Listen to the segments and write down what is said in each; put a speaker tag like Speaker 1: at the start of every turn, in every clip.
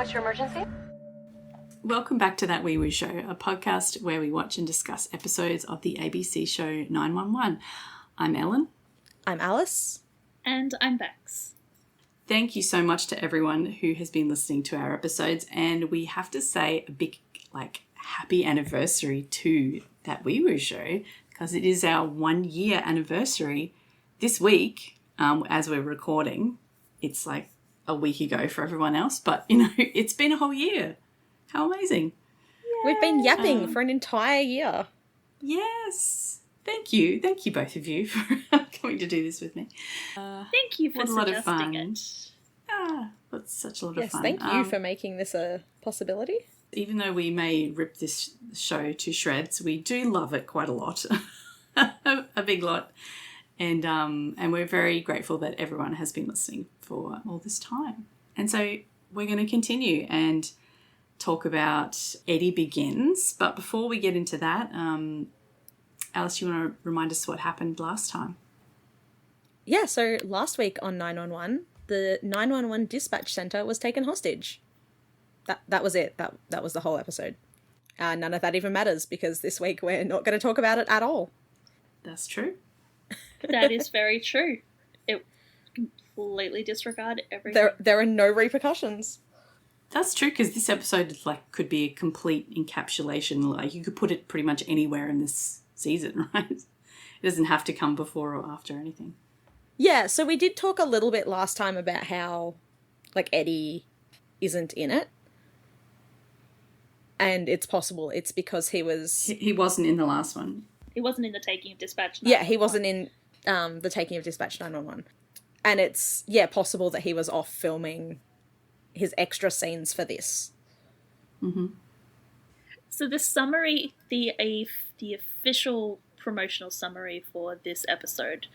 Speaker 1: what's your emergency?
Speaker 2: Welcome back to That Weewoo Show, a podcast where we watch and discuss episodes of the ABC show 911. I'm Ellen.
Speaker 3: I'm Alice.
Speaker 4: And I'm Bex.
Speaker 2: Thank you so much to everyone who has been listening to our episodes, and we have to say a big, happy anniversary to That Weewoo Show, because it is our 1 year anniversary this week, as we're recording. It's like a week ago for everyone else, but, it's been a whole year. How amazing.
Speaker 3: Yay. We've been yapping for an entire year.
Speaker 2: Yes. Thank you. Thank you, both of you, for coming to do this with me.
Speaker 4: Thank you for suggesting it.
Speaker 2: That's such a lot of fun.
Speaker 3: Yes, thank you for making this a possibility.
Speaker 2: Even though we may rip this show to shreds, we do love it quite a lot. A big lot. And we're very grateful that everyone has been listening for all this time. And so we're going to continue and talk about Eddie Begins. But before we get into that, Alice, you want to remind us what happened last time?
Speaker 3: Yeah, so last week on 911, the 911 dispatch centre was taken hostage. That was it. That was the whole episode. None of that even matters because this week we're not going to talk about it at all.
Speaker 2: That's true.
Speaker 4: That is very true. It completely disregard everything.
Speaker 3: There are no repercussions.
Speaker 2: That's true, because this episode could be a complete encapsulation. You could put it pretty much anywhere in this season, right? It doesn't have to come before or after anything.
Speaker 3: Yeah, so we did talk a little bit last time about how, Eddie isn't in it. And it's possible it's because he
Speaker 2: wasn't in the last one.
Speaker 4: He wasn't in the Taking of Dispatch 911.
Speaker 3: Yeah, he wasn't in the Taking of Dispatch 911. And it's, possible that he was off filming his extra scenes for this.
Speaker 2: Mm-hmm.
Speaker 4: So the summary, the official promotional summary for this episode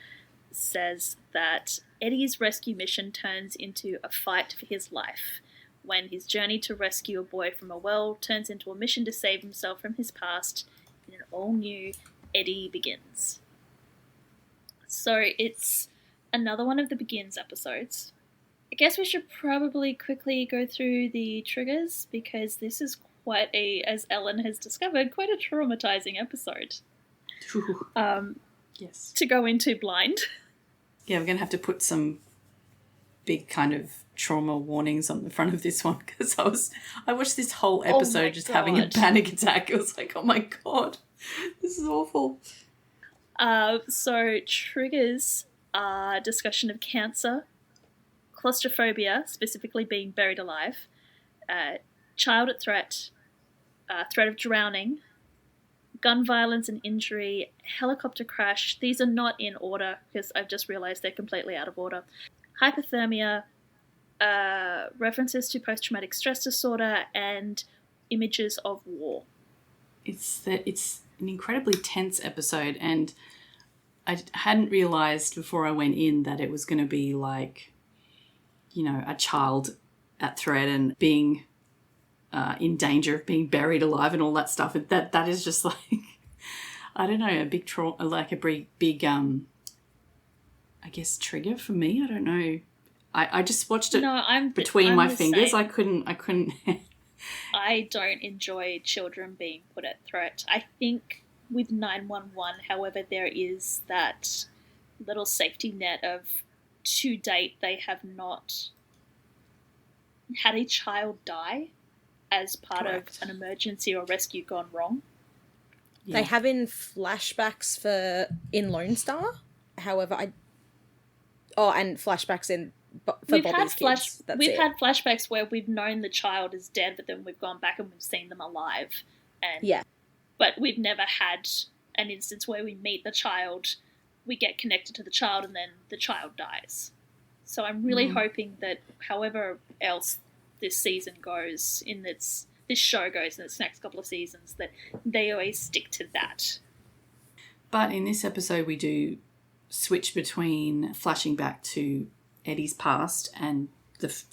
Speaker 4: says that Eddie's rescue mission turns into a fight for his life when his journey to rescue a boy from a well turns into a mission to save himself from his past in an all-new Eddie Begins. So it's another one of the Begins episodes. I guess we should probably quickly go through the triggers because this is quite as Ellen has discovered, quite a traumatizing episode.
Speaker 2: Yes.
Speaker 4: To go into blind.
Speaker 2: Yeah, we're going to have to put some big kind of trauma warnings on the front of this one because I watched this whole episode just having a panic attack. It was like, oh my God, this is awful.
Speaker 4: So triggers are discussion of cancer, claustrophobia, specifically being buried alive, child at threat, threat of drowning, gun violence and injury, helicopter crash. These are not in order because I've just realised they're completely out of order. Hypothermia, references to post-traumatic stress disorder, and images of war.
Speaker 2: It's an incredibly tense episode, and I hadn't realised before I went in that it was going to be a child at threat and being in danger of being buried alive and all that stuff. That is just I don't know, a big big I guess trigger for me. I don't know. I just watched it between my fingers. Same. I couldn't.
Speaker 4: I don't enjoy children being put at threat. I think with 911, however, there is that little safety net of, to date, they have not had a child die as part
Speaker 2: Correct.
Speaker 4: of an emergency or rescue gone wrong.
Speaker 3: Yeah. They have in flashbacks in Lone Star. However, and flashbacks for Bobby's kids.
Speaker 4: We've had flashbacks where we've known the child is dead, but then we've gone back and we've seen them alive. But we've never had an instance where we meet the child, we get connected to the child, and then the child dies. So I'm really hoping that however else this season goes, this show goes in its next couple of seasons, that they always stick to that.
Speaker 2: But in this episode, we do switch between flashing back to Eddie's past and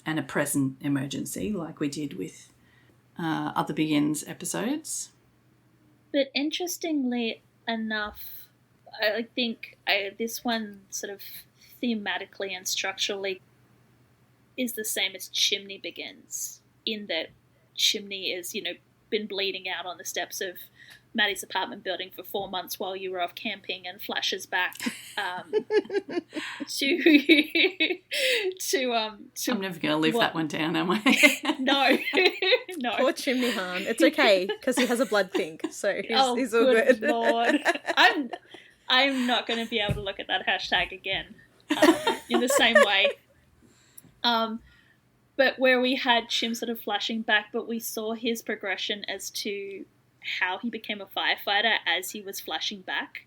Speaker 2: a present emergency, like we did with other Begins episodes.
Speaker 4: But interestingly enough, I think this one sort of thematically and structurally is the same as Chimney Begins. in that Chimney is, been bleeding out on the steps of Maddie's apartment building for 4 months while you were off camping, and flashes back to
Speaker 2: I'm never going to live that one down, am I?
Speaker 4: No.
Speaker 3: Poor Chimney Han. It's okay because he has a blood pink, so he's all good.
Speaker 4: Lord. I'm not going to be able to look at that hashtag again in the same way. But where we had Chim sort of flashing back, but we saw his progression as to how he became a firefighter as he was flashing back.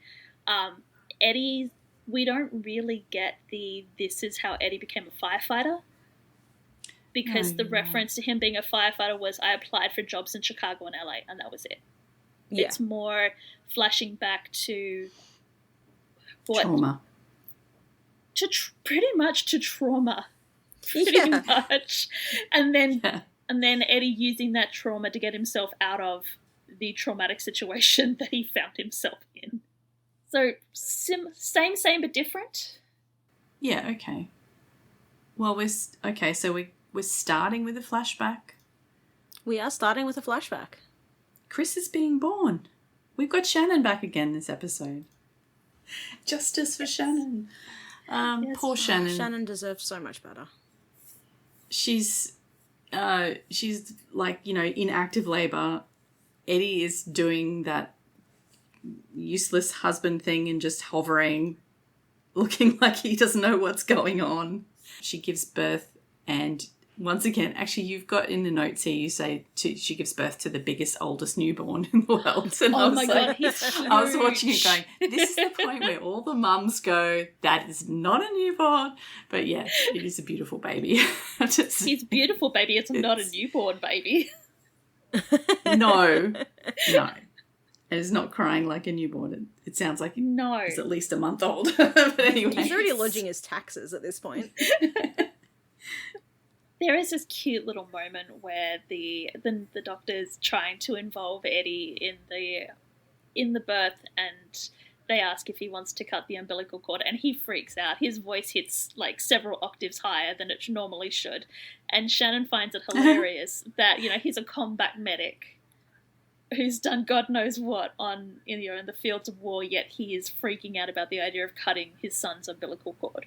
Speaker 4: Eddie, we don't really get this is how Eddie became a firefighter, because the reference to him being a firefighter was, I applied for jobs in Chicago and LA, and that was it. Yeah. It's more flashing back to
Speaker 2: trauma.
Speaker 4: Pretty much to trauma. Pretty much. And then Eddie using that trauma to get himself out of the traumatic situation that he found himself in. So same but different.
Speaker 2: Yeah, okay. Well, we're starting with a flashback.
Speaker 3: We are starting with a flashback.
Speaker 2: Chris is being born. We've got Shannon back again this episode. Justice for Shannon. Poor Shannon.
Speaker 3: Shannon deserves so much better.
Speaker 2: She's like, in active labour. Eddie is doing that useless husband thing and just hovering, looking like he doesn't know what's going on. She gives birth, and once again, actually, you've got in the notes here, you say she gives birth to the biggest, oldest newborn in the world. And
Speaker 4: God, he's huge.
Speaker 2: I was watching it going, this is the point where all the mums go, that is not a newborn. But yeah, it is a beautiful baby.
Speaker 4: It's a beautiful baby. It's not a newborn baby.
Speaker 2: No. And it's not crying like a newborn. It sounds like it's at least a month old. But anyway.
Speaker 3: He's already lodging his taxes at this point.
Speaker 4: There is this cute little moment where the doctor's trying to involve Eddie in the birth, and they ask if he wants to cut the umbilical cord, and he freaks out. His voice hits like several octaves higher than it normally should. And Shannon finds it hilarious that, he's a combat medic who's done God knows what in the fields of war, yet he is freaking out about the idea of cutting his son's umbilical cord.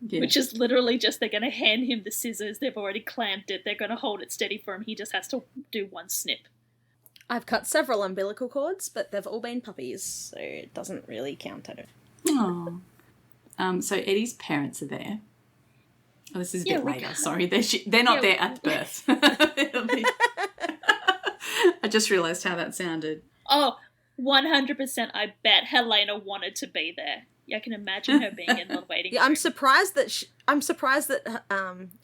Speaker 4: Yeah. Which is literally just, they're going to hand him the scissors, they've already clamped it, they're going to hold it steady for him, he just has to do one snip.
Speaker 3: I've cut several umbilical cords, but they've all been puppies, so it doesn't really count, I don't.
Speaker 2: Oh. So Eddie's parents are there. Oh, this is a bit later, sorry. They're not there at birth. I just realised how that sounded.
Speaker 4: Oh, 100% I bet Helena wanted to be there. I can imagine her being in the waiting room.
Speaker 3: I'm surprised that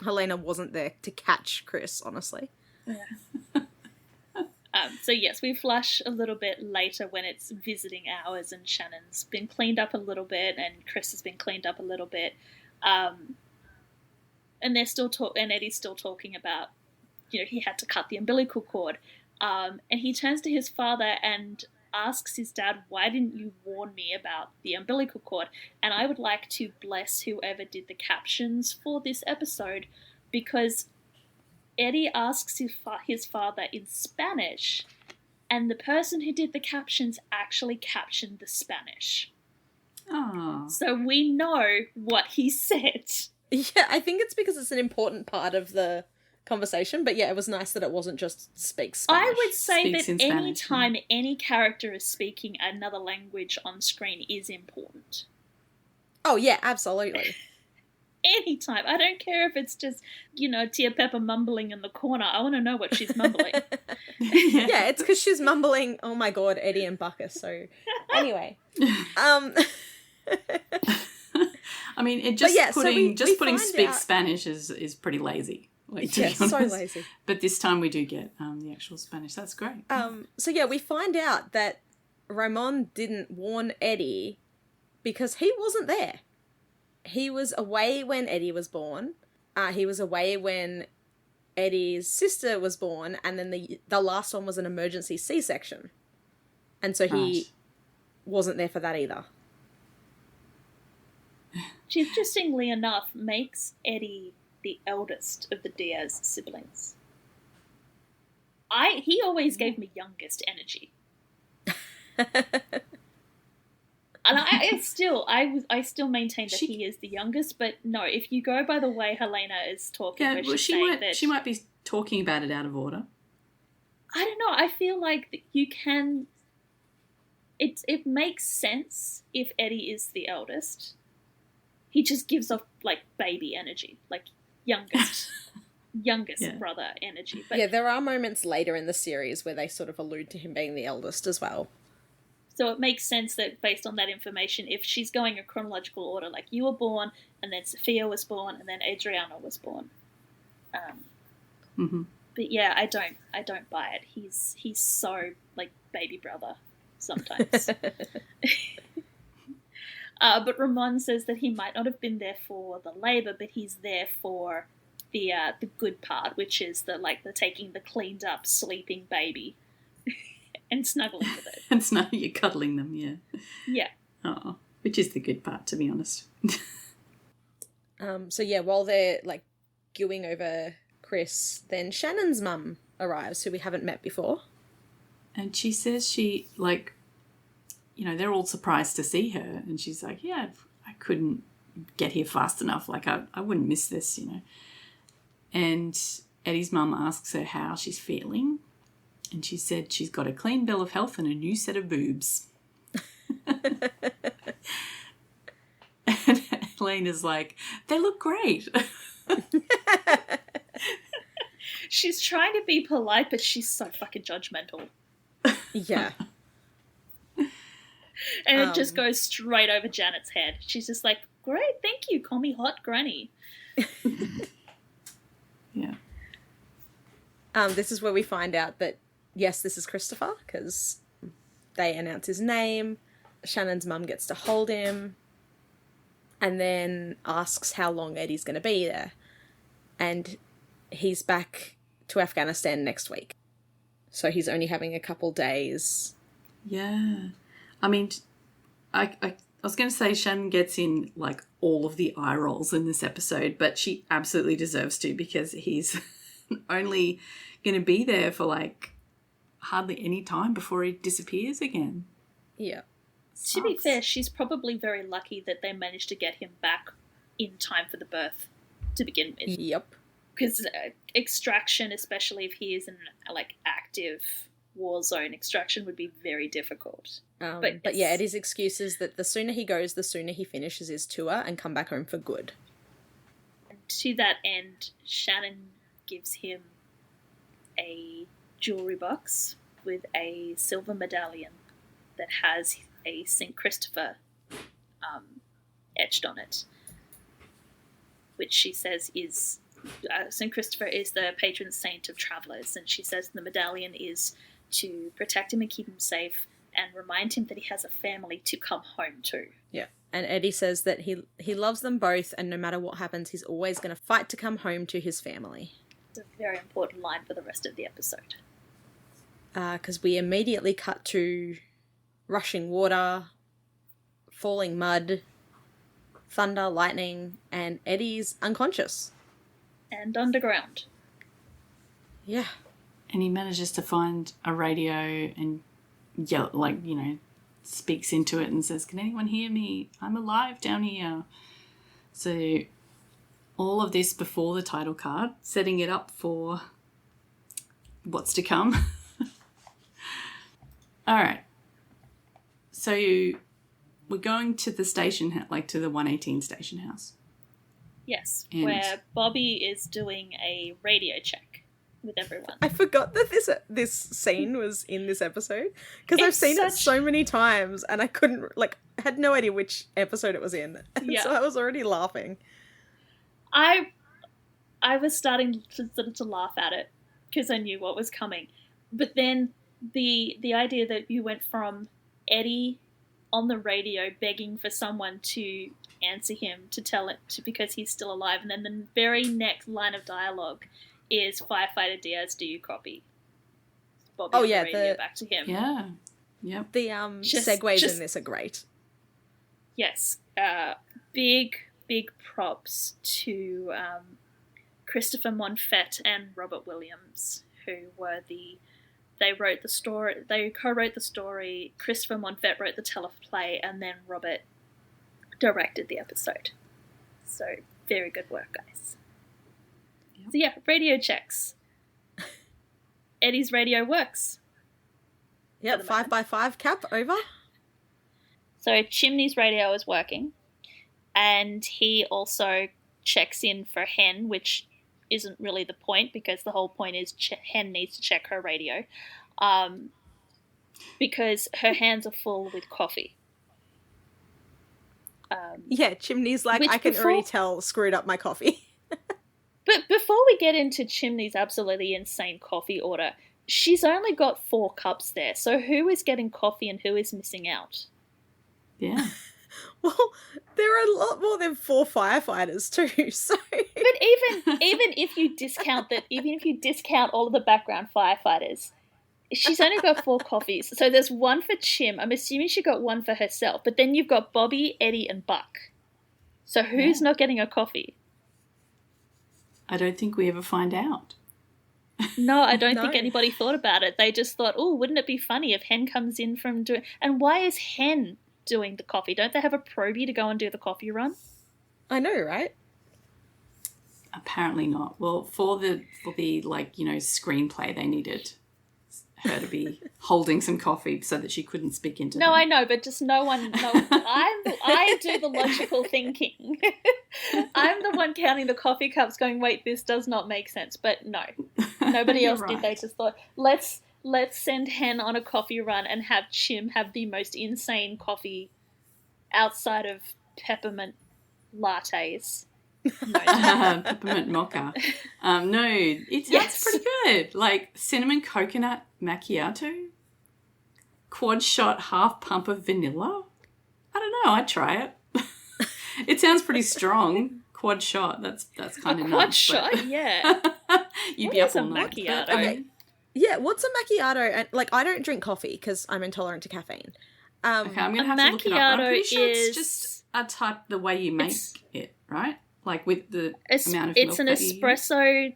Speaker 3: Helena wasn't there to catch Chris, honestly.
Speaker 4: Yeah. So yes, we flash a little bit later when it's visiting hours, and Shannon's been cleaned up a little bit, and Chris has been cleaned up a little bit, and they're still and Eddie's still talking about, he had to cut the umbilical cord, and he turns to his father and asks his dad, why didn't you warn me about the umbilical cord? And I would like to bless whoever did the captions for this episode, because Eddie asks his father in Spanish, and the person who did the captions actually captioned the Spanish.
Speaker 2: Oh.
Speaker 4: So we know what he said.
Speaker 3: Yeah, I think it's because it's an important part of the conversation, but yeah, it was nice that it wasn't just speak Spanish.
Speaker 4: I would say that any time any character is speaking another language on screen is important.
Speaker 3: Oh yeah, absolutely.
Speaker 4: Anytime. I don't care if it's just, Tia Pepper mumbling in the corner. I want to know what she's mumbling.
Speaker 3: Yeah, it's because she's mumbling, oh my god, Eddie and Buckus. So anyway.
Speaker 2: I mean, putting speak Spanish is pretty lazy.
Speaker 3: So lazy.
Speaker 2: But this time we do get the actual Spanish. That's great.
Speaker 3: So yeah, we find out that Ramon didn't warn Eddie because he wasn't there. He was away when Eddie was born. He was away when Eddie's sister was born, and then the last one was an emergency C-section. And so he wasn't there for that either.
Speaker 4: Which, interestingly enough, makes Eddie the eldest of the Diaz siblings. He always gave me youngest energy. And I still maintain that he is the youngest, but no, if you go by the way Helena is talking,
Speaker 2: Yeah, well, she might be talking about it out of order.
Speaker 4: I don't know. I feel like you can. It makes sense if Eddie is the eldest. He just gives off like baby energy, like youngest brother energy. But
Speaker 3: yeah, there are moments later in the series where they sort of allude to him being the eldest as well.
Speaker 4: So it makes sense that based on that information, if she's going a chronological order, like you were born, and then Sophia was born, and then Adriana was born. But yeah, I don't buy it. He's so like baby brother sometimes. But Ramon says that he might not have been there for the labor, but he's there for the good part, which is the taking the cleaned up sleeping baby and snuggling with it.
Speaker 2: And you're cuddling them, yeah.
Speaker 4: Yeah.
Speaker 2: Oh, which is the good part, to be honest.
Speaker 3: So yeah, while they're like gooing over Chris, then Shannon's mum arrives, who we haven't met before.
Speaker 2: And she says they're all surprised to see her. And she's like, yeah, I couldn't get here fast enough. Like, I wouldn't miss this, And Eddie's mum asks her how she's feeling. And she said she's got a clean bill of health and a new set of boobs. And Elena's like, they look great.
Speaker 4: She's trying to be polite, but she's so fucking judgmental.
Speaker 3: Yeah.
Speaker 4: And it just goes straight over Janet's head. She's just like, great, thank you, call me hot granny.
Speaker 2: Yeah.
Speaker 3: This is where we find out that, yes, this is Christopher, because they announce his name. Shannon's mum gets to hold him and then asks how long Eddie's going to be there. And he's back to Afghanistan next week. So he's only having a couple days.
Speaker 2: Yeah. I mean, I was going to say Shannon gets in, like, all of the eye rolls in this episode, but she absolutely deserves to, because he's only going to be there for, like, hardly any time before he disappears again.
Speaker 3: Yeah.
Speaker 2: Sucks.
Speaker 4: To be fair, she's probably very lucky that they managed to get him back in time for the birth to begin with.
Speaker 3: Yep.
Speaker 4: Because extraction, especially if he is in, like, active war zone, extraction would be very difficult.
Speaker 3: But yeah, Eddie's excuse is that the sooner he goes, the sooner he finishes his tour and come back home for good.
Speaker 4: And to that end, Shannon gives him a jewelry box with a silver medallion that has a St. Christopher etched on it, which she says is St. Christopher is the patron saint of travellers, and she says the medallion is to protect him and keep him safe and remind him that he has a family to come home to.
Speaker 3: Yeah. And Eddie says that he loves them both, and no matter what happens, he's always going to fight to come home to his family.
Speaker 4: It's a very important line for the rest of the episode.
Speaker 3: Because we immediately cut to rushing water, falling mud, thunder, lightning, and Eddie's unconscious.
Speaker 4: And underground.
Speaker 3: Yeah.
Speaker 2: And he manages to find a radio and yell, speaks into it and says, can anyone hear me? I'm alive down here. So all of this before the title card, setting it up for what's to come. All right. So we're going to the station, to the 118 station house.
Speaker 4: Yes, where Bobby is doing a radio check with everyone.
Speaker 3: I forgot that this scene was in this episode, because I've seen it so many times and I couldn't, had no idea which episode it was in. And so I was already laughing.
Speaker 4: I was starting to laugh at it because I knew what was coming. But then the idea that you went from Eddie on the radio begging for someone to answer him to tell it because he's still alive, and then the very next line of dialogue is Firefighter Diaz, do you copy? Bobby on the radio back to him.
Speaker 2: Yeah. Yep.
Speaker 3: The segues in this are great.
Speaker 4: Yes. Big props to Christopher Monfett and Robert Williams, who were they wrote the story, they co-wrote the story, Christopher Monfett wrote the teleplay, and then Robert directed the episode. So, very good work, guys. Yep. So yeah, radio checks. Eddie's radio works.
Speaker 3: Yep, 5x5 cap over.
Speaker 4: So Chimney's radio is working, and he also checks in for Hen, which isn't really the point, because the whole point is Hen needs to check her radio, because her hands are full with coffee.
Speaker 3: Yeah, Chimney's like, I can already tell, screwed up my coffee.
Speaker 4: But before we get into Chimney's absolutely insane coffee order, she's only got 4 cups there, so who is getting coffee and who is missing out?
Speaker 2: Yeah.
Speaker 3: Well, there are a lot more than 4 firefighters too, so...
Speaker 4: But even if you discount all of the background firefighters, she's only got 4 coffees. So there's 1 for Chim. I'm assuming she got 1 for herself. But then you've got Bobby, Eddie, and Buck. So who's not getting a coffee?
Speaker 2: I don't think we ever find out.
Speaker 4: No, I don't think anybody thought about it. They just thought, oh, wouldn't it be funny if Hen comes in from doing... And why is Hen doing the coffee? Don't they have a probie to go and do the coffee run?
Speaker 3: I know, right?
Speaker 2: Apparently not. Well, for the screenplay, they needed her to be holding some coffee so that she couldn't speak into them.
Speaker 4: I know, but just I do the logical thinking. I'm the one counting the coffee cups going, wait, this does not make sense. But no, nobody else did. They just thought, let's send Hen on a coffee run and have Chim have the most insane coffee outside of peppermint lattes. No,
Speaker 2: peppermint mocha. No, it's pretty good. Like cinnamon coconut macchiato, quad shot half pump of vanilla. I don't know. I'd try it. It sounds pretty strong. Quad shot. That's kind of
Speaker 4: quad shot. Yeah.
Speaker 2: You'd be up all night.
Speaker 4: Macchiato?
Speaker 3: Okay. Yeah, what's a macchiato? And like, I don't drink coffee because I'm intolerant to caffeine.
Speaker 2: Okay, I'm gonna have to look it up. I'm pretty sure it's just a type the way you make it, right? Like with the amount of milk
Speaker 4: it's an espresso.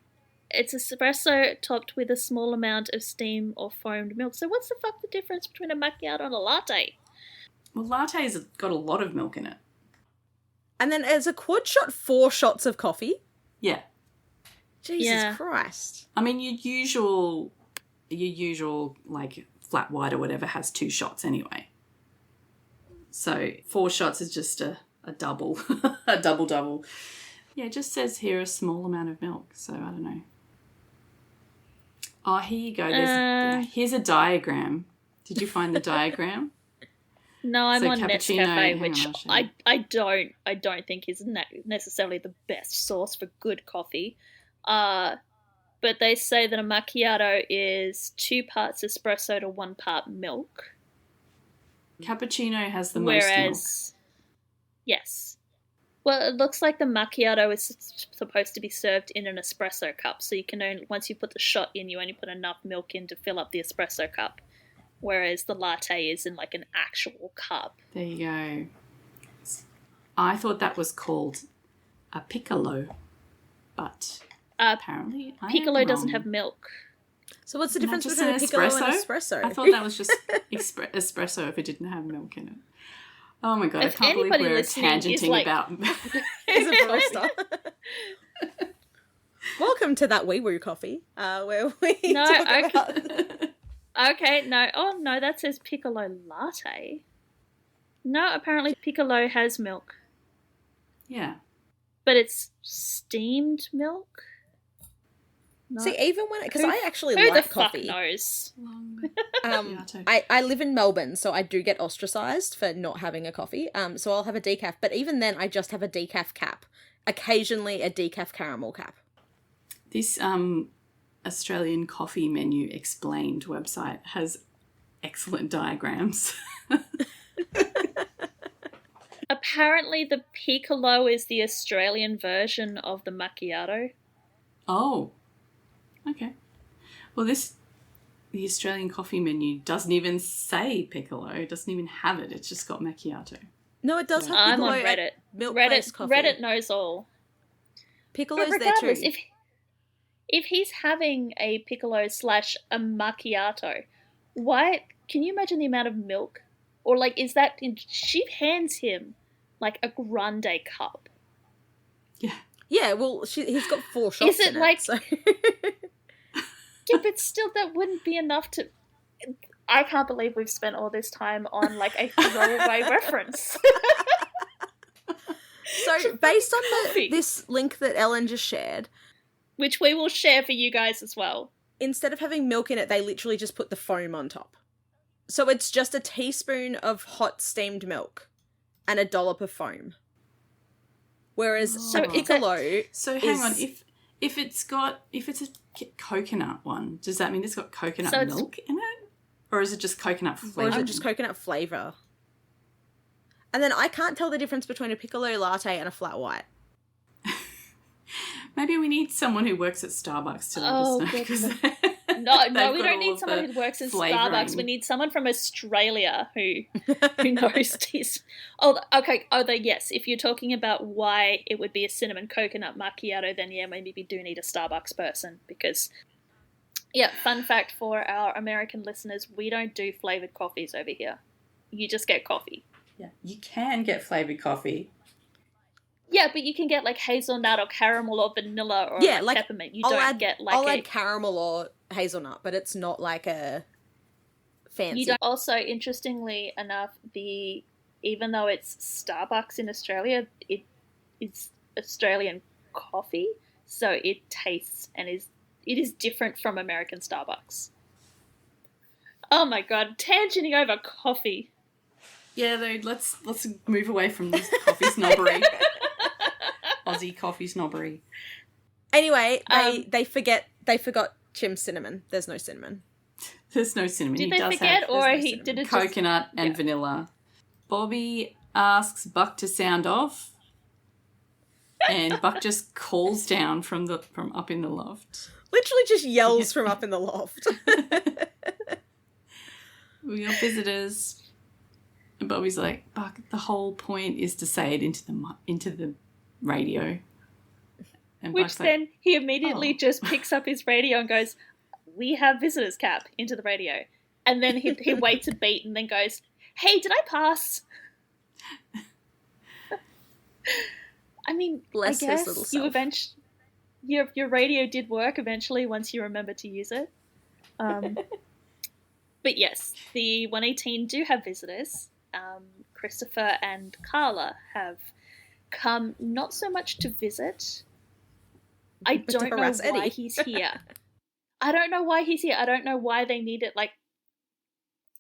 Speaker 4: It's espresso topped with a small amount of steam or foamed milk. So what's the fuck the difference between a macchiato and a latte?
Speaker 2: Well, latte's got a lot of milk in it.
Speaker 3: And then as a quad shot, 4 shots of coffee?
Speaker 2: Yeah.
Speaker 3: Jesus Christ.
Speaker 2: I mean, your usual like flat white or whatever has 2 shots anyway. So 4 shots is just a double, a double. Yeah, it just says here a small amount of milk. So I don't know. Oh, here you go. Here's a diagram. Did you find the diagram?
Speaker 4: No, I'm on Nescafe, which I don't think is necessarily the best source for good coffee. But they say that a macchiato is 2 parts espresso to 1 part milk.
Speaker 2: Cappuccino has the most milk.
Speaker 4: Yes. Well, it looks like the macchiato is supposed to be served in an espresso cup, so you can only, once you put the shot in, you only put enough milk in to fill up the espresso cup, whereas the latte is in like an actual cup.
Speaker 2: There you go. I thought that was called a piccolo, but apparently
Speaker 4: piccolo doesn't have milk.
Speaker 3: So what's the difference between a piccolo and espresso?
Speaker 2: I thought that was just espresso if it didn't have milk in it. Oh my god, I can't believe we're tangenting about...
Speaker 3: Is a barista. Welcome to That Weewoo Coffee, where we talk about...
Speaker 4: Okay, no. Oh, no, that says piccolo latte. No, apparently piccolo has milk.
Speaker 2: Yeah.
Speaker 4: But it's steamed milk?
Speaker 3: No. See, even when... Because I actually like coffee.
Speaker 4: Who the fuck knows?
Speaker 3: I live in Melbourne, so I do get ostracised for not having a coffee. So I'll have a decaf. But even then, I just have a decaf cap. Occasionally a decaf caramel cap.
Speaker 2: This Australian Coffee Menu Explained website has excellent diagrams.
Speaker 4: Apparently the piccolo is the Australian version of the macchiato.
Speaker 2: Oh. Okay. Well, the Australian Coffee Menu doesn't even say piccolo. It doesn't even have it. It's just got macchiato.
Speaker 3: No, it does have
Speaker 4: I'm
Speaker 3: piccolo.
Speaker 4: on Reddit.
Speaker 3: Milk-based coffee.
Speaker 4: Reddit knows all.
Speaker 3: Piccolo's there too.
Speaker 4: if he's having a piccolo / a macchiato, why? Can you imagine the amount of milk? Or like, is that she hands him like a grande cup?
Speaker 2: Yeah.
Speaker 3: Yeah, well, he's got 4 shots.
Speaker 4: Is it
Speaker 3: in
Speaker 4: like?
Speaker 3: It, so.
Speaker 4: Yeah, but still, that wouldn't be enough to. I can't believe we've spent all this time on like a throwaway reference.
Speaker 3: So, based on this link that Ellen just shared,
Speaker 4: which we will share for you guys as well,
Speaker 3: instead of having milk in it, they literally just put the foam on top. So it's just a teaspoon of hot steamed milk and a dollop of foam. Whereas a piccolo.
Speaker 2: So hang on, if it's a coconut one, does that mean it's got coconut milk in it, or is it just coconut flavour?
Speaker 3: Or is it just coconut flavour? And then I can't tell the difference between a piccolo latte and a flat white.
Speaker 2: Maybe we need someone who works at Starbucks to let us know.
Speaker 4: No, we don't need someone who works in Starbucks. We need someone from Australia who knows this. Yes. If you're talking about why it would be a cinnamon coconut macchiato, then yeah, maybe we do need a Starbucks person because, yeah, fun fact for our American listeners, we don't do flavoured coffees over here. You just get coffee.
Speaker 2: Yeah, you can get flavoured coffee.
Speaker 4: Yeah, but you can get like hazelnut or caramel or vanilla or like peppermint. I'll
Speaker 3: add caramel or hazelnut, but it's not like a fancy.
Speaker 4: Also, interestingly enough, even though it's Starbucks in Australia, it's Australian coffee, so it tastes and it is different from American Starbucks. Oh my god, tangenting over coffee.
Speaker 2: Yeah, though, let's move away from this coffee snobbery. Aussie coffee snobbery.
Speaker 3: Anyway, they forgot Chim's cinnamon. There's no cinnamon.
Speaker 2: There's no cinnamon.
Speaker 4: Did they forget, or he did it?
Speaker 2: Coconut and vanilla. Bobby asks Buck to sound off, and Buck just calls down from up in the loft.
Speaker 3: Literally, just yells from up in the loft.
Speaker 2: We got visitors. And Bobby's like, Buck, the whole point is to say it into the radio. And
Speaker 4: which
Speaker 2: Buck's
Speaker 4: then
Speaker 2: like,
Speaker 4: he immediately just picks up his radio and goes, "We have visitors, Cap," into the radio. And then he waits a beat and then goes, "Hey, did I pass?" I mean,
Speaker 3: bless
Speaker 4: I guess
Speaker 3: his little self.
Speaker 4: your radio did work eventually once you remember to use it. But yes, the 118 do have visitors. Christopher and Carla have come not so much to visit. I don't know why he's here. I don't know why he's here. I don't know why they need it. Like,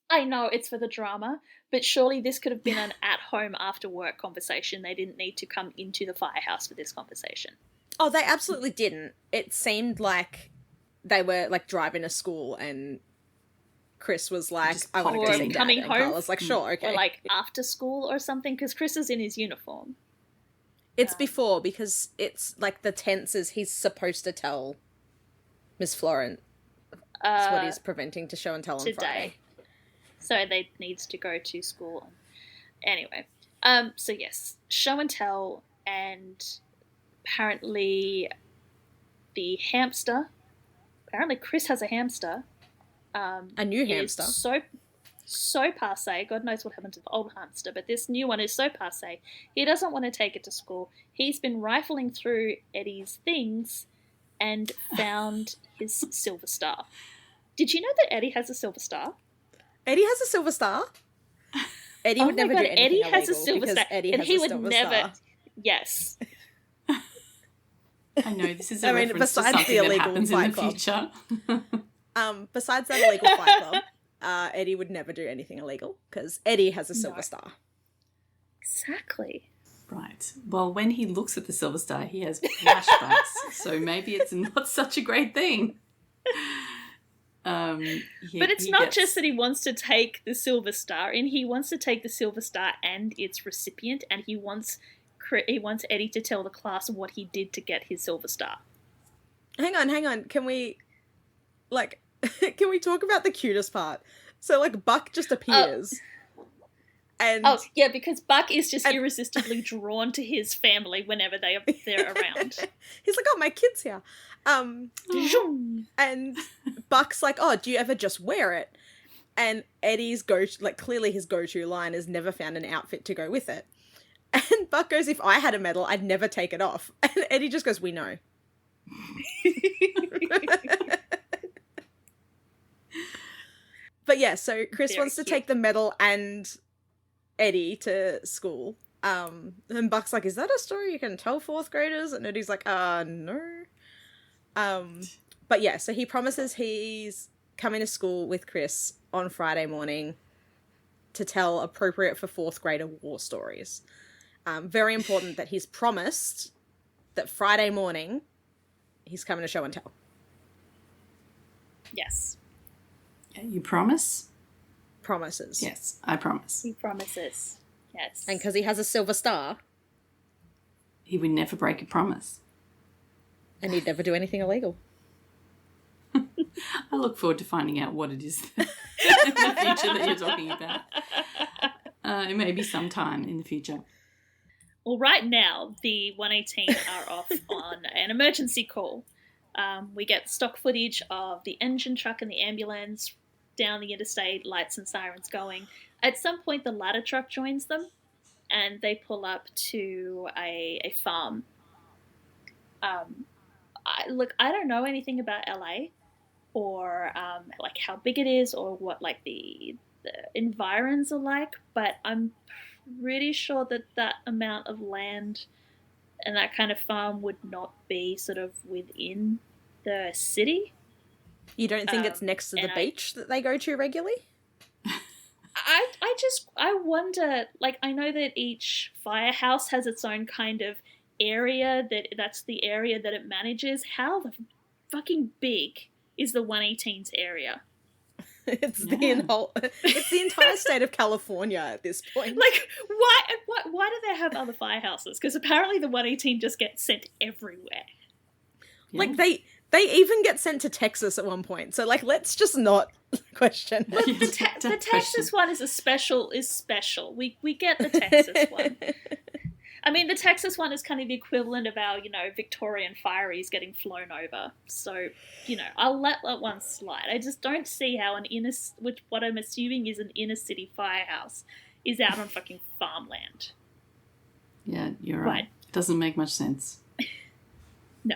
Speaker 4: I know it's for the drama, but surely this could have been an at-home after-work conversation. They didn't need to come into the firehouse for this conversation.
Speaker 3: Oh, they absolutely didn't. It seemed like they were like driving to school and Chris was like, "I want to go see Dad."
Speaker 4: Coming home.
Speaker 3: I was like, "Sure, okay."
Speaker 4: Or like after school or something, because Chris is in his uniform.
Speaker 3: It's before, because it's like the tense is he's supposed to tell Miss Florent. That's what he's preventing to show and tell on Friday.
Speaker 4: So they needs to go to school. Anyway, so yes, show and tell, and apparently the hamster. Apparently Chris has a hamster.
Speaker 3: A new hamster.
Speaker 4: So passe. God knows what happened to the old hamster, but this new one is so passe. He doesn't want to take it to school. He's been rifling through Eddie's things and found his silver star. Did you know that Eddie has a silver star?
Speaker 3: Eddie has a silver star? Eddie would never do anything
Speaker 4: Eddie
Speaker 3: illegal
Speaker 4: has a silver star.
Speaker 3: Eddie
Speaker 4: and
Speaker 3: has
Speaker 4: he
Speaker 3: a
Speaker 4: would
Speaker 3: silver
Speaker 4: never.
Speaker 3: Star.
Speaker 4: Yes.
Speaker 2: I know, this is a reference to
Speaker 3: besides
Speaker 2: something
Speaker 3: the
Speaker 2: that
Speaker 3: illegal
Speaker 2: happens in
Speaker 3: Fight
Speaker 2: the
Speaker 3: Club.
Speaker 2: future.
Speaker 3: Besides that illegal Fight Club, Eddie would never do anything illegal because Eddie has a silver star.
Speaker 4: Exactly.
Speaker 2: Right. Well, when he looks at the silver star, he has flashbacks, so maybe it's not such a great thing.
Speaker 4: But it's not just that he wants to take the silver star, and he wants to take the silver star and its recipient, and he wants Eddie to tell the class what he did to get his silver star.
Speaker 3: Hang on. Can we talk about the cutest part? So, like, Buck just appears And
Speaker 4: Oh, yeah, because Buck is just irresistibly drawn to his family whenever they're around.
Speaker 3: He's like, oh, my kid's here. And Buck's like, oh, do you ever just wear it? And Eddie's clearly his go-to line is never found an outfit to go with it. And Buck goes, if I had a medal, I'd never take it off. And Eddie just goes, we know. But yeah, so Chris wants to take the medal and Eddie to school. And Buck's like, is that a story you can tell fourth graders? And Eddie's like, no. But yeah, so he promises he's coming to school with Chris on Friday morning to tell appropriate for fourth grader war stories. Very important that he's promised that Friday morning he's coming to show and tell.
Speaker 4: Yes.
Speaker 2: You promise?
Speaker 3: Promises.
Speaker 2: Yes, I promise.
Speaker 4: He promises. Yes.
Speaker 3: And because he has a silver star.
Speaker 2: He would never break a promise.
Speaker 3: And he'd never do anything illegal.
Speaker 2: I look forward to finding out what it is in the future that you're talking about. It may be sometime in the future.
Speaker 4: Well, right now, the 118 are off on an emergency call. We get stock footage of the engine truck and the ambulance down the interstate, lights and sirens going. At some point, the ladder truck joins them, and they pull up to a farm. I don't know anything about LA, or like how big it is, or what like the environs are like, but I'm pretty sure that amount of land and that kind of farm would not be sort of within the city.
Speaker 3: You don't think it's next to the beach that they go to regularly?
Speaker 4: I wonder, like, I know that each firehouse has its own kind of area that's the area that it manages. How the fucking big is the 118's area?
Speaker 3: It's the entire state of California at this point.
Speaker 4: Like, why do they have other firehouses? Because apparently the 118 just gets sent everywhere.
Speaker 3: Yeah. Like, they even get sent to Texas at one point. So, like, let's just not question.
Speaker 4: But the Texas one is special. We get the Texas one. I mean, the Texas one is kind of the equivalent of our, Victorian fireys getting flown over. So, I'll let that one slide. I just don't see how what I'm assuming is an inner city firehouse is out on fucking farmland.
Speaker 2: Yeah, you're right. It doesn't make much sense.
Speaker 4: No.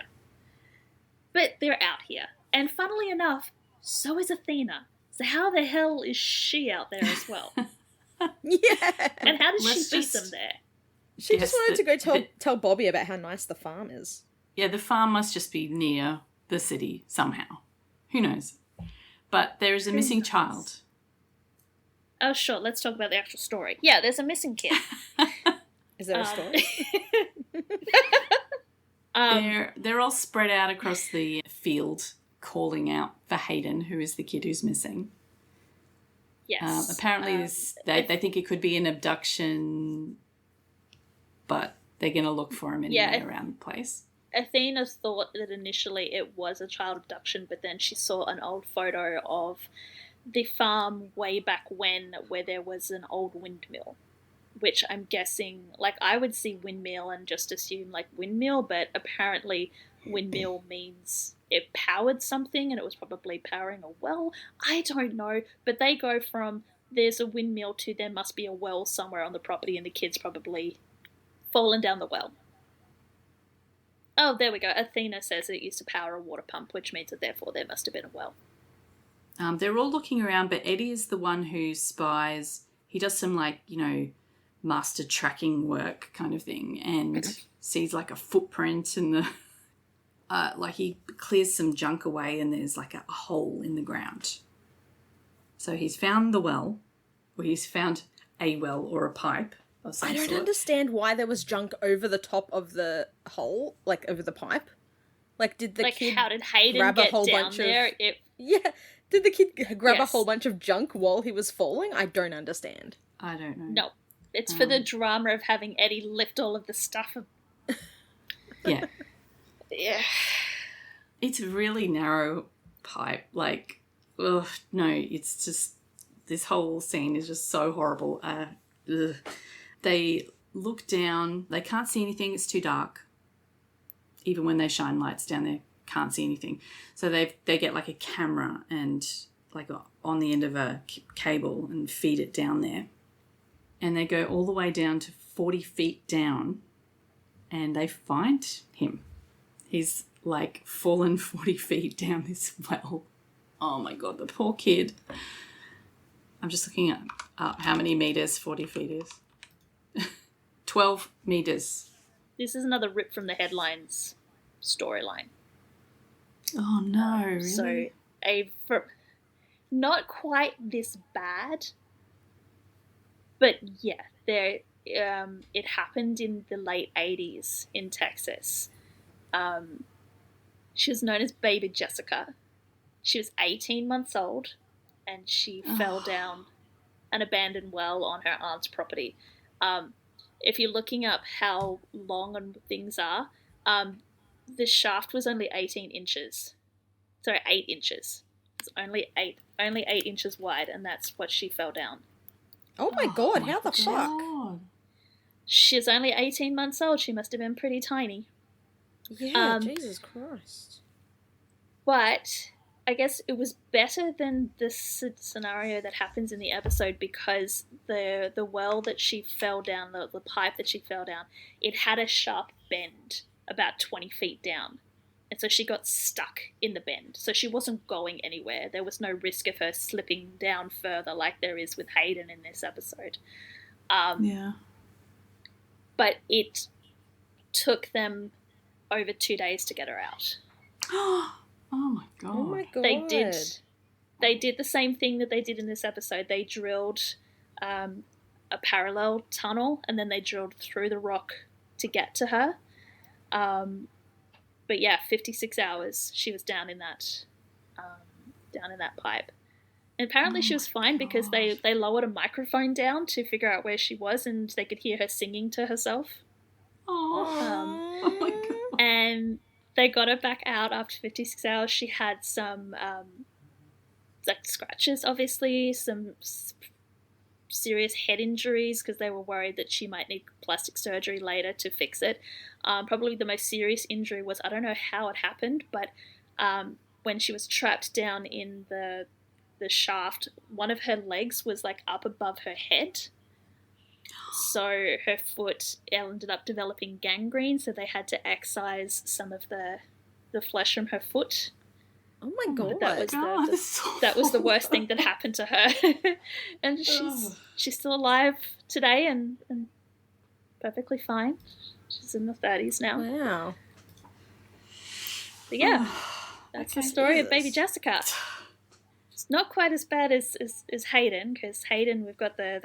Speaker 4: But they're out here. And funnily enough, so is Athena. So how the hell is she out there as well?
Speaker 3: Yeah.
Speaker 4: And how did she beat them there?
Speaker 3: She just wanted to go tell Bobby about how nice the farm is.
Speaker 2: Yeah, the farm must just be near the city somehow. Who knows? But there is a missing child.
Speaker 4: Oh, sure. Let's talk about the actual story. Yeah, there's a missing kid.
Speaker 3: Is there a story?
Speaker 2: They're all spread out across the field calling out for Hayden, who is the kid who's missing.
Speaker 4: Yes.
Speaker 2: Apparently they think it could be an abduction, but they're going to look for him anyway around the place.
Speaker 4: Athena thought that initially it was a child abduction, but then she saw an old photo of the farm way back when where there was an old windmill, which I'm guessing, like, I would see windmill and just assume, like, windmill, but apparently windmill means it powered something and it was probably powering a well. I don't know, but they go from there's a windmill to there must be a well somewhere on the property and the kid's probably fallen down the well. Oh, there we go. Athena says it used to power a water pump, which means that therefore there must have been a well.
Speaker 2: They're all looking around, but Eddie is the one who spies. He does some, like, master tracking work kind of thing and sees, like, a footprint in the... like, he clears some junk away and there's, like, a hole in the ground. So he's found the well, or he's found a well or a pipe.
Speaker 3: I don't understand why there was junk over the top of the hole, like over the pipe. Like, did the kid
Speaker 4: how did Hayden
Speaker 3: grab
Speaker 4: get
Speaker 3: a whole
Speaker 4: down
Speaker 3: bunch
Speaker 4: there?
Speaker 3: of... Yeah, did the kid grab a whole bunch of junk while he was falling? I don't understand.
Speaker 2: I don't know.
Speaker 4: No, it's for the drama of having Eddie lift all of the stuff.
Speaker 2: Yeah.
Speaker 4: Yeah.
Speaker 2: It's a really narrow pipe. Like, ugh, no, it's just... This whole scene is just so horrible. ugh. They look down. They can't see anything. It's too dark. Even when they shine lights down there, can't see anything. So they get like a camera and like on the end of a cable and feed it down there. And they go all the way down to 40 feet down and they find him. He's like fallen 40 feet down this well. Oh my God, the poor kid. I'm just looking up how many meters 40 feet is. 12 meters.
Speaker 4: This is another rip from the headlines storyline.
Speaker 2: Oh no, really?
Speaker 4: So not quite this bad, but yeah, it happened in the late 80s in Texas. She was known as Baby Jessica. She was 18 months old, and she fell down an abandoned well on her aunt's property. If you're looking up how long and things are, the shaft was only 18 inches. Sorry, 8 inches. It's only 8 inches wide, and that's what she fell down.
Speaker 3: Oh my God, how the fuck?
Speaker 4: She's only 18 months old. She must have been pretty tiny.
Speaker 3: Yeah, Jesus Christ.
Speaker 4: But I guess it was better than this scenario that happens in the episode because the well that she fell down, the pipe that she fell down, it had a sharp bend about 20 feet down. And so she got stuck in the bend. So she wasn't going anywhere. There was no risk of her slipping down further like there is with Hayden in this episode.
Speaker 2: Yeah.
Speaker 4: But it took them over 2 days to get her out.
Speaker 2: Oh my God.
Speaker 3: Oh my God.
Speaker 4: They did the same thing that they did in this episode. They drilled a parallel tunnel and then they drilled through the rock to get to her. But yeah, 56 hours she was down in that pipe. And apparently she was fine because they lowered a microphone down to figure out where she was and they could hear her singing to herself.
Speaker 2: Oh my God.
Speaker 4: And they got her back out after 56 hours. She had some like scratches, obviously, some serious head injuries because they were worried that she might need plastic surgery later to fix it. Probably the most serious injury was, I don't know how it happened, but when she was trapped down in the shaft, one of her legs was like up above her head. So her foot ended up developing gangrene, so they had to excise some of the flesh from her foot.
Speaker 3: Oh my God.
Speaker 4: That was the worst thing that happened to her. And she's still alive today and perfectly fine. She's in the 30s now.
Speaker 3: Wow.
Speaker 4: But yeah, that's the story of Baby Jessica. It's not quite as bad as Hayden, because Hayden, we've got the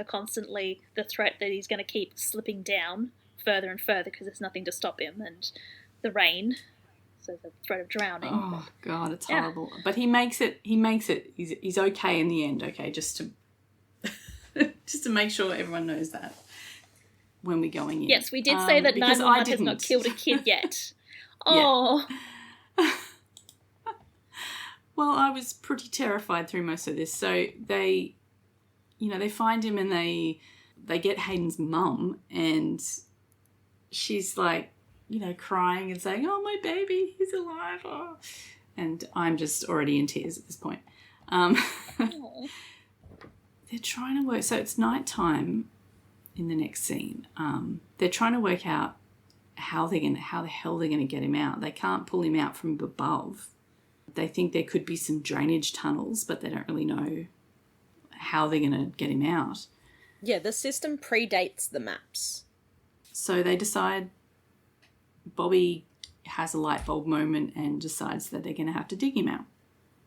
Speaker 4: threat that he's going to keep slipping down further and further because there's nothing to stop him, and the rain, so the threat of drowning.
Speaker 2: Oh God, it's horrible. But he makes it. He's okay in the end. Okay, just to make sure everyone knows that when we're going in.
Speaker 4: Yes, we did say that 911 has not killed a kid yet. Oh.
Speaker 2: Well, I was pretty terrified through most of this. So they find him and they get Hayden's mum, and she's like, crying and saying, "Oh, my baby, he's alive." Oh. And I'm just already in tears at this point. They're trying to work. So it's nighttime in the next scene. They're trying to work out how the hell they're going to get him out. They can't pull him out from above. They think there could be some drainage tunnels, but they don't really know how they're going to get him out.
Speaker 3: Yeah, the system predates the maps.
Speaker 2: So they decide, Bobby has a light bulb moment and decides that they're going to have to dig him out.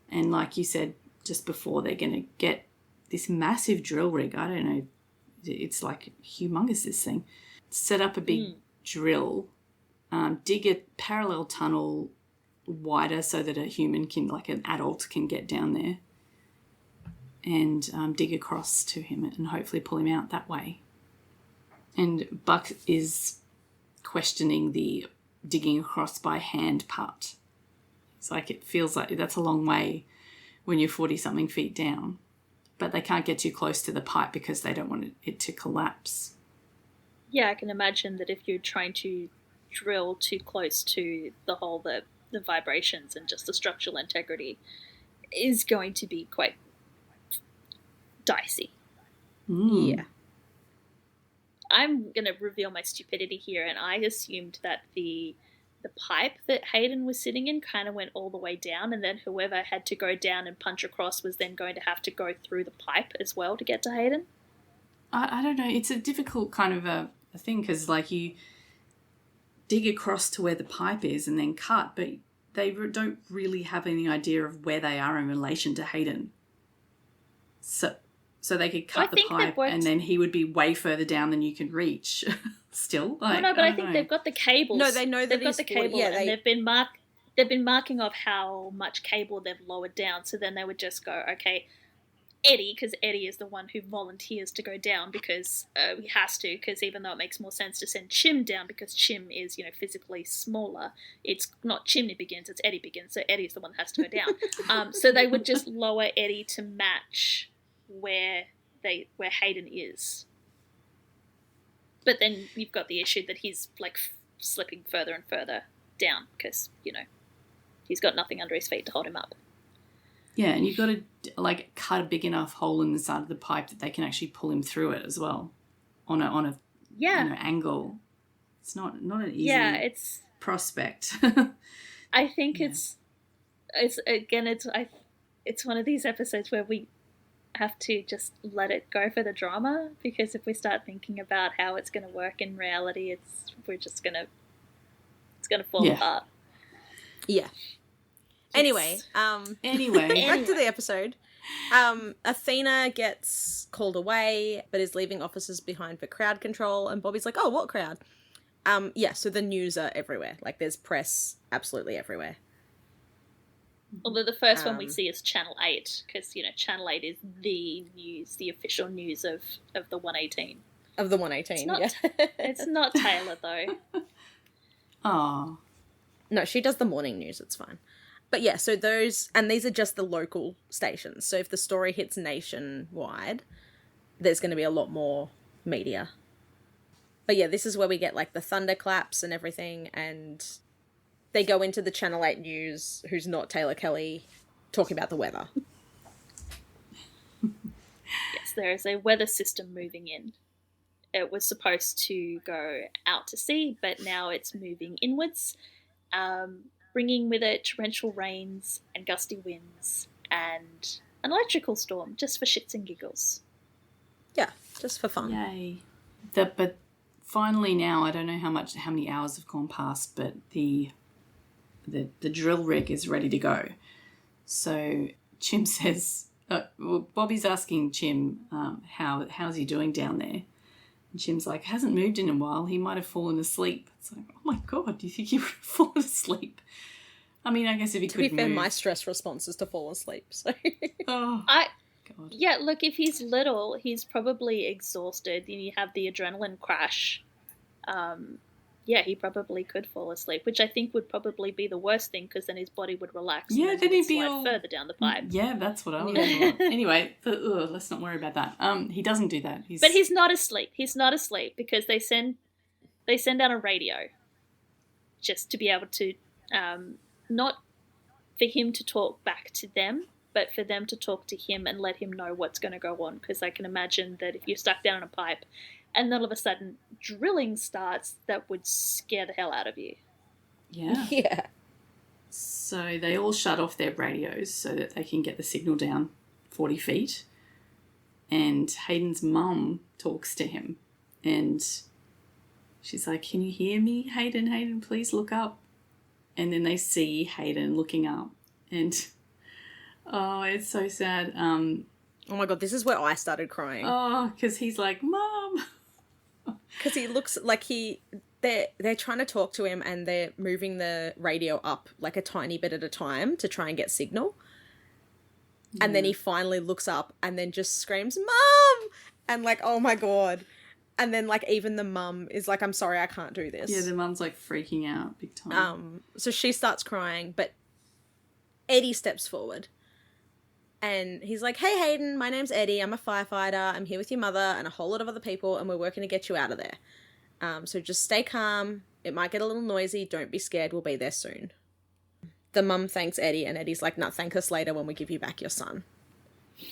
Speaker 2: And like you said just before, they're going to get this massive drill rig. I don't know, it's like humongous, this thing. Set up a big drill, dig a parallel tunnel wider so that a human can, like an adult, can get down there and dig across to him and hopefully pull him out that way. And Buck is questioning the digging across by hand part. It's like, it feels like that's a long way when you're 40-something feet down. but they can't get too close to the pipe because they don't want it to collapse.
Speaker 4: Yeah, I can imagine that if you're trying to drill too close to the hole, the vibrations and just the structural integrity is going to be quite dicey.
Speaker 3: Yeah.
Speaker 4: I'm going to reveal my stupidity here, and I assumed that the pipe that Hayden was sitting in kind of went all the way down, and then whoever had to go down and punch across was then going to have to go through the pipe as well to get to Hayden.
Speaker 2: I don't know. It's a difficult kind of a thing because, like, you dig across to where the pipe is and then cut, but they don't really have any idea of where they are in relation to Hayden. So they could cut the pipe and then he would be way further down than you could reach. Still, like,
Speaker 4: no, but I think they've got the cables.
Speaker 3: No, they know that
Speaker 4: they've got the cable, and they've been marking off how much cable they've lowered down. So then they would just go, okay, Eddie, because Eddie is the one who volunteers to go down because he has to. Because even though it makes more sense to send Chim down because Chim is, physically smaller, it's not Chimney begins, it's Eddie begins. So Eddie's the one that has to go down. So they would just lower Eddie to match where Hayden is. But then you've got the issue that he's like slipping further and further down because he's got nothing under his feet to hold him up.
Speaker 2: Yeah, and you've got to like cut a big enough hole in the side of the pipe that they can actually pull him through it as well on a angle. It's not an easy prospect.
Speaker 4: I think it's one of these episodes where we have to just let it go for the drama, because if we start thinking about how it's going to work in reality, it's going to fall apart.
Speaker 3: Yeah. Anyway, back to the episode. Athena gets called away, but is leaving officers behind for crowd control, and Bobby's like, "Oh, what crowd?" So the news are everywhere. Like, there's press absolutely everywhere.
Speaker 4: Although the first one we see is Channel 8, because, Channel 8 is the news, the official news of the 118.
Speaker 3: Of the 118,
Speaker 4: It's not Taylor, though.
Speaker 2: Oh.
Speaker 3: No, she does the morning news, it's fine. But yeah, so these are just the local stations. So if the story hits nationwide, there's going to be a lot more media. But yeah, this is where we get, like, the thunderclaps and everything, and they go into the Channel 8 news, who's not Taylor Kelly, talking about the weather.
Speaker 4: Yes, there is a weather system moving in. It was supposed to go out to sea, but now it's moving inwards, bringing with it torrential rains and gusty winds and an electrical storm, just for shits and giggles.
Speaker 3: Yeah, just for fun.
Speaker 2: Yay. But finally now, I don't know how many hours have gone past, but the drill rig is ready to go. So Chim says, Bobby's asking Chim how's he doing down there? And Chim's like, hasn't moved in a while. He might have fallen asleep. It's like, oh my God, do you think he would have fallen asleep? I mean, I guess if he could move. To be fair,
Speaker 3: my stress response is to fall asleep. So.
Speaker 2: Oh, God.
Speaker 4: Yeah, look, if he's little, he's probably exhausted. You have the adrenaline crash. He probably could fall asleep, which I think would probably be the worst thing, because then his body would relax.
Speaker 2: Yeah,
Speaker 4: and
Speaker 2: then he'd be
Speaker 4: slide further down the pipe.
Speaker 2: Yeah, that's what I would want. Anyway, let's not worry about that. He doesn't do that.
Speaker 4: But he's not asleep. He's not asleep because they send out a radio, just to be able to, not for him to talk back to them, but for them to talk to him and let him know what's going to go on. Because I can imagine that if you're stuck down in a pipe, and then all of a sudden drilling starts, that would scare the hell out of you.
Speaker 2: Yeah.
Speaker 3: Yeah.
Speaker 2: So they all shut off their radios so that they can get the signal down 40 feet. And Hayden's mum talks to him. And she's like, can you hear me, Hayden? Hayden, please look up. And then they see Hayden looking up. And, it's so sad. Oh,
Speaker 3: my God, this is where I started crying.
Speaker 2: Oh, because he's like, Mum.
Speaker 3: Because he looks like they're trying to talk to him, and they're moving the radio up like a tiny bit at a time to try and get signal. Yeah. And then he finally looks up and then just screams, Mum! And like, oh my God. And then like even the mum is like, I'm sorry, I can't do this.
Speaker 2: Yeah, the mum's like freaking out big time.
Speaker 3: So she starts crying, but Eddie steps forward And he's like, hey, Hayden, my name's Eddie. I'm a firefighter. I'm here with your mother and a whole lot of other people, and we're working to get you out of there. So just stay calm. It might get a little noisy. Don't be scared. We'll be there soon. The mum thanks Eddie, and Eddie's like, no, thank us later when we give you back your son.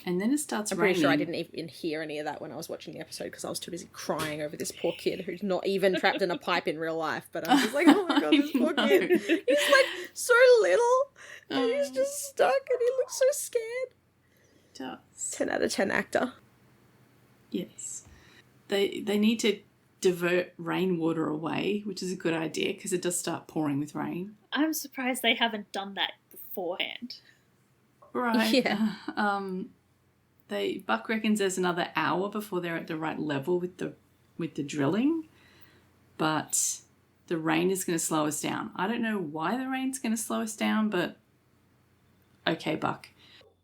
Speaker 2: And then it starts
Speaker 3: I'm
Speaker 2: raining.
Speaker 3: pretty sure I didn't even hear any of that when I was watching the episode because I was too busy crying over this poor kid who's not even trapped in a pipe in real life. But I was just like, oh my God, this poor kid. He's like so little and he's just stuck and he looks so scared.
Speaker 2: Does.
Speaker 3: 10 out of 10 actor.
Speaker 2: Yes. They need to divert rainwater away, which is a good idea because it does start pouring with rain.
Speaker 4: I'm surprised they haven't done that beforehand.
Speaker 2: Right.
Speaker 3: Yeah.
Speaker 2: Buck reckons there's another hour before they're at the right level with the drilling, but the rain is going to slow us down. I don't know why the rain's going to slow us down, but okay, Buck.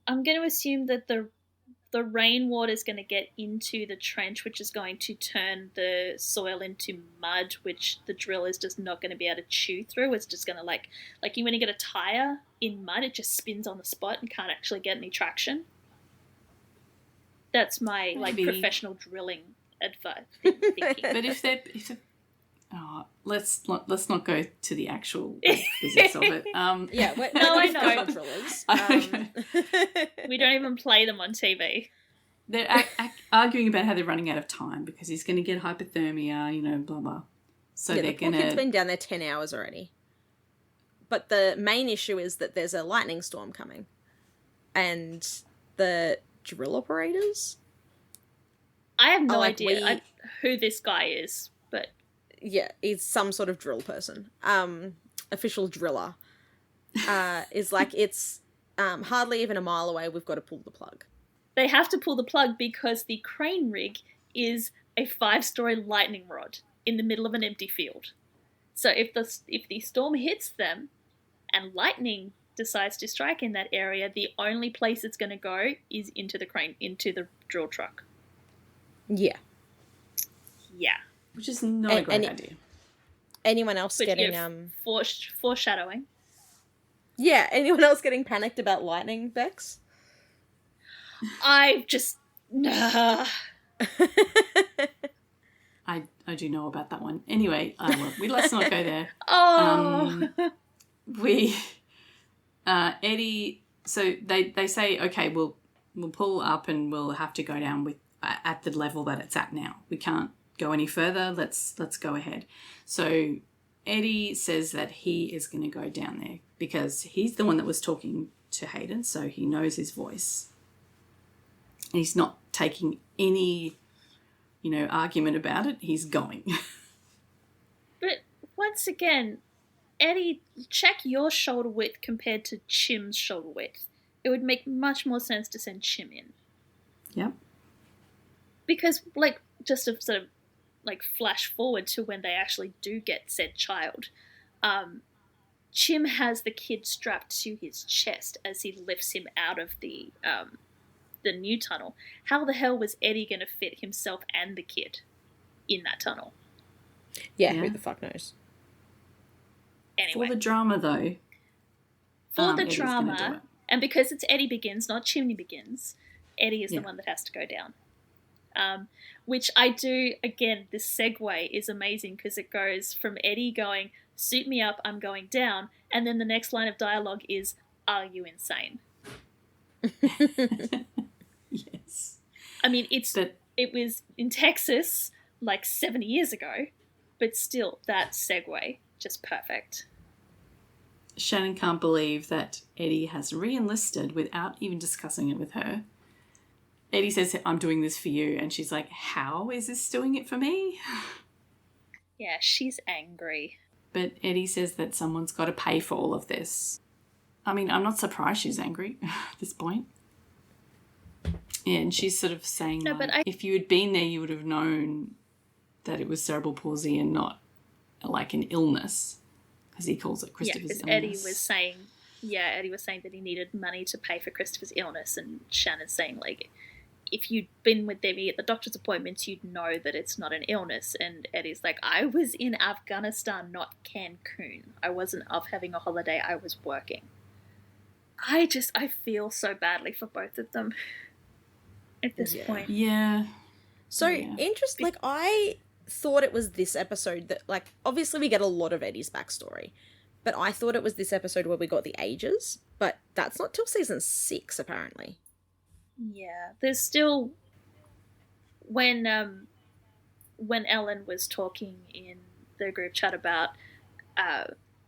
Speaker 4: I'm going to assume that the rainwater is going to get into the trench, which is going to turn the soil into mud, which the drill is just not going to be able to chew through. It's just going to like you when you get a tire in mud, it just spins on the spot and can't actually get any traction. That's my professional drilling advice thinking.
Speaker 2: But if they're let's not go to the actual physics of it.
Speaker 3: Yeah,
Speaker 4: I know.
Speaker 3: Drillers.
Speaker 4: We don't even play them on TV.
Speaker 2: They're arguing about how they're running out of time because he's going to get hypothermia, blah blah. So
Speaker 3: yeah,
Speaker 2: they're
Speaker 3: the poor
Speaker 2: going to.
Speaker 3: kid's been down there 10 hours already. But the main issue is that there's a lightning storm coming, and the drill operators.
Speaker 4: I have no idea who this guy is, but
Speaker 3: yeah, he's some sort of drill person. Official driller. Is like, it's hardly even a mile away. We've got to pull the plug.
Speaker 4: They have to pull the plug because the crane rig is a 5-story lightning rod in the middle of an empty field. So if the storm hits them and lightning decides to strike in that area, the only place it's going to go is into the drill truck.
Speaker 3: Yeah.
Speaker 4: Yeah.
Speaker 2: Which is not a great idea.
Speaker 3: Anyone else getting
Speaker 4: foreshadowing?
Speaker 3: Yeah, anyone else getting panicked about lightning, Bex?
Speaker 2: I do know about that one. Anyway, let's not go there. Eddie. So they say, okay, we'll pull up and we'll have to go down at the level that it's at now. We can't go any further. Let's go ahead. So Eddie says that he is going to go down there because he's the one that was talking to Hayden, so he knows his voice. And he's not taking any, argument about it. He's going.
Speaker 4: But once again, Eddie, check your shoulder width compared to Chim's shoulder width. It would make much more sense to send Chim in.
Speaker 2: Yep.
Speaker 4: Because, just to sort of, flash forward to when they actually do get said child, Chim has the kid strapped to his chest as he lifts him out of the new tunnel. How the hell was Eddie going to fit himself and the kid in that tunnel?
Speaker 3: Yeah, who the fuck knows?
Speaker 4: Anyway.
Speaker 2: For the drama, though.
Speaker 4: Eddie's drama, and because it's Eddie Begins, not Chimney Begins, Eddie is the one that has to go down. Which I do, again, this segue is amazing because it goes from Eddie going, suit me up, I'm going down, and then the next line of dialogue is, are you insane?
Speaker 2: Yes.
Speaker 4: I mean, it was in Texas 70 years ago, but still, that segue, just perfect.
Speaker 2: Shannon can't believe that Eddie has re-enlisted without even discussing it with her. Eddie says, I'm doing this for you. And she's like, how is this doing it for me?
Speaker 4: Yeah, she's angry.
Speaker 2: But Eddie says that someone's got to pay for all of this. I mean, I'm not surprised she's angry at this point. Yeah, and she's sort of saying, if you had been there, you would have known that it was cerebral palsy and not an illness, because he calls it Christopher's illness.
Speaker 4: Eddie was saying that he needed money to pay for Christopher's illness, and Shannon's saying, if you'd been with me at the doctor's appointments, you'd know that it's not an illness. And Eddie's like, I was in Afghanistan, not Cancun. I wasn't off having a holiday, I was working. I feel so badly for both of them at this point.
Speaker 2: Yeah.
Speaker 3: So,
Speaker 2: Yeah.
Speaker 3: like, I thought it was this episode that, like, obviously we get a lot of Eddie's backstory, but I thought it was this episode where we got the ages, but that's not till season 6, apparently.
Speaker 4: Yeah, there's still... When Ellen was talking in the group chat about...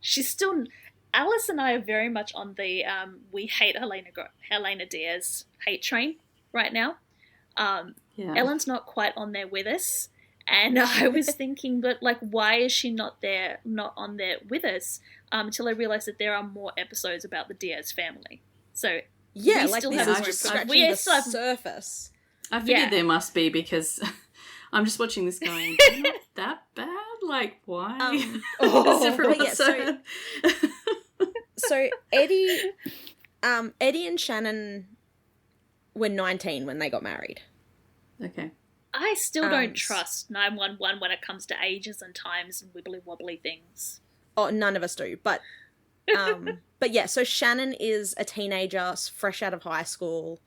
Speaker 4: she's still... Alice and I are very much on the we hate Helena Diaz hate train right now.
Speaker 2: Yeah.
Speaker 4: Ellen's not quite on there with us, and I was thinking, but like, why is she not on there with us? Until I realized that there are more episodes about the Diaz family. So
Speaker 3: yeah,
Speaker 4: we
Speaker 3: like
Speaker 4: still
Speaker 3: this
Speaker 4: have
Speaker 3: is
Speaker 4: more
Speaker 3: just
Speaker 4: episodes.
Speaker 3: scratching the
Speaker 4: still have...
Speaker 3: surface.
Speaker 2: I figured
Speaker 4: Yeah.
Speaker 2: there must be, because I'm just watching this going, not that bad? Like, why? Is everyone
Speaker 3: but yeah, so Eddie and Shannon were 19 when they got married.
Speaker 2: Okay.
Speaker 4: I still don't trust 911 when it comes to ages and times and wibbly wobbly things.
Speaker 3: Oh, none of us do. But yeah, so Shannon is a teenager, fresh out of high school.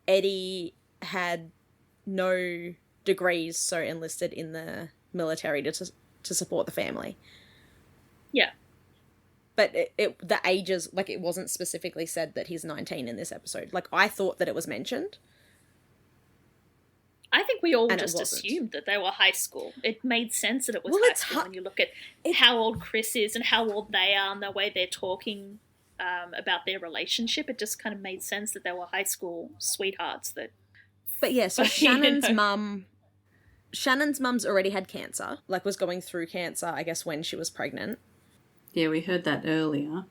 Speaker 3: Eddie had no degrees, so enlisted in the military to support the family.
Speaker 4: Yeah.
Speaker 3: But the ages, like, it wasn't specifically said that he's 19 in this episode. Like, I thought that it was mentioned.
Speaker 4: I think we all
Speaker 3: And it
Speaker 4: just
Speaker 3: wasn't.
Speaker 4: assumed that they were high school. It made sense that it was
Speaker 3: Well,
Speaker 4: high
Speaker 3: it's
Speaker 4: school when you look at how old Chris is and how old they are and the way they're talking about their relationship. It just kind of made sense that they were high school sweethearts.
Speaker 3: But yeah, so
Speaker 4: But, you
Speaker 3: Shannon's
Speaker 4: know.
Speaker 3: mum's already had cancer, like was going through cancer, I guess, when she was pregnant.
Speaker 2: Yeah, we heard that earlier.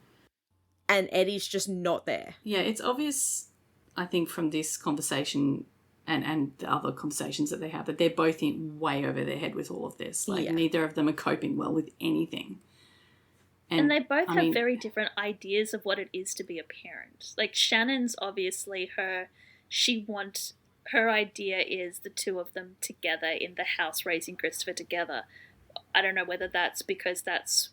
Speaker 3: And Eddie's just not there.
Speaker 2: Yeah, it's obvious, I think, from this conversation and the other conversations that they have, that they're both in way over their head with all of this. Like,
Speaker 3: Yeah.
Speaker 2: neither of them are coping well with anything.
Speaker 4: And they both
Speaker 2: I
Speaker 4: have
Speaker 2: mean,
Speaker 4: very different ideas of what it is to be a parent. Like, Shannon's obviously her idea is the two of them together in the house raising Christopher together. I don't know whether that's because that's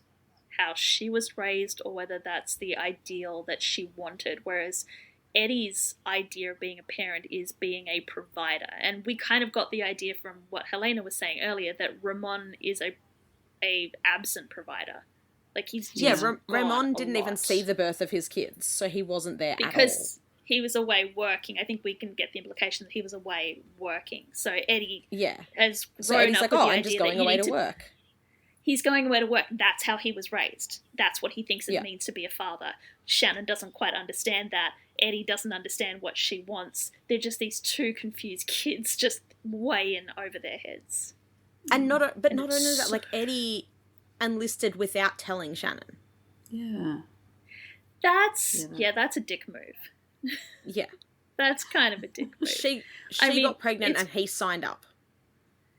Speaker 4: how she was raised or whether that's the ideal that she wanted. Whereas Eddie's idea of being a parent is being a provider. And we kind of got the idea from what Helena was saying earlier that Ramon is a absent provider. Like, he's gone
Speaker 3: Ramon
Speaker 4: a
Speaker 3: didn't even
Speaker 4: lot.
Speaker 3: see the birth of his kids, so he wasn't there
Speaker 4: Because he was away working. I think we can get the implication that he was away working. So Eddie
Speaker 3: at all. Yeah.
Speaker 4: has grown
Speaker 3: So Eddie's
Speaker 4: up
Speaker 3: like,
Speaker 4: with
Speaker 3: oh,
Speaker 4: the
Speaker 3: I'm
Speaker 4: idea
Speaker 3: just
Speaker 4: that
Speaker 3: going
Speaker 4: you
Speaker 3: away
Speaker 4: need
Speaker 3: to work.
Speaker 4: He's going away to work. That's how he was raised. That's what he thinks it
Speaker 3: Yeah.
Speaker 4: means to be a father. Shannon doesn't quite understand that. Eddie doesn't understand what she wants. They're just these two confused kids just way in over their heads.
Speaker 3: And not only
Speaker 4: it's
Speaker 3: that, like, Eddie enlisted without telling Shannon.
Speaker 2: yeah.
Speaker 4: That's
Speaker 2: Yeah.
Speaker 4: that's a dick move.
Speaker 3: Yeah.
Speaker 4: That's kind of a dick move.
Speaker 3: She
Speaker 4: I mean,
Speaker 3: got pregnant
Speaker 4: it's-
Speaker 3: and he signed up.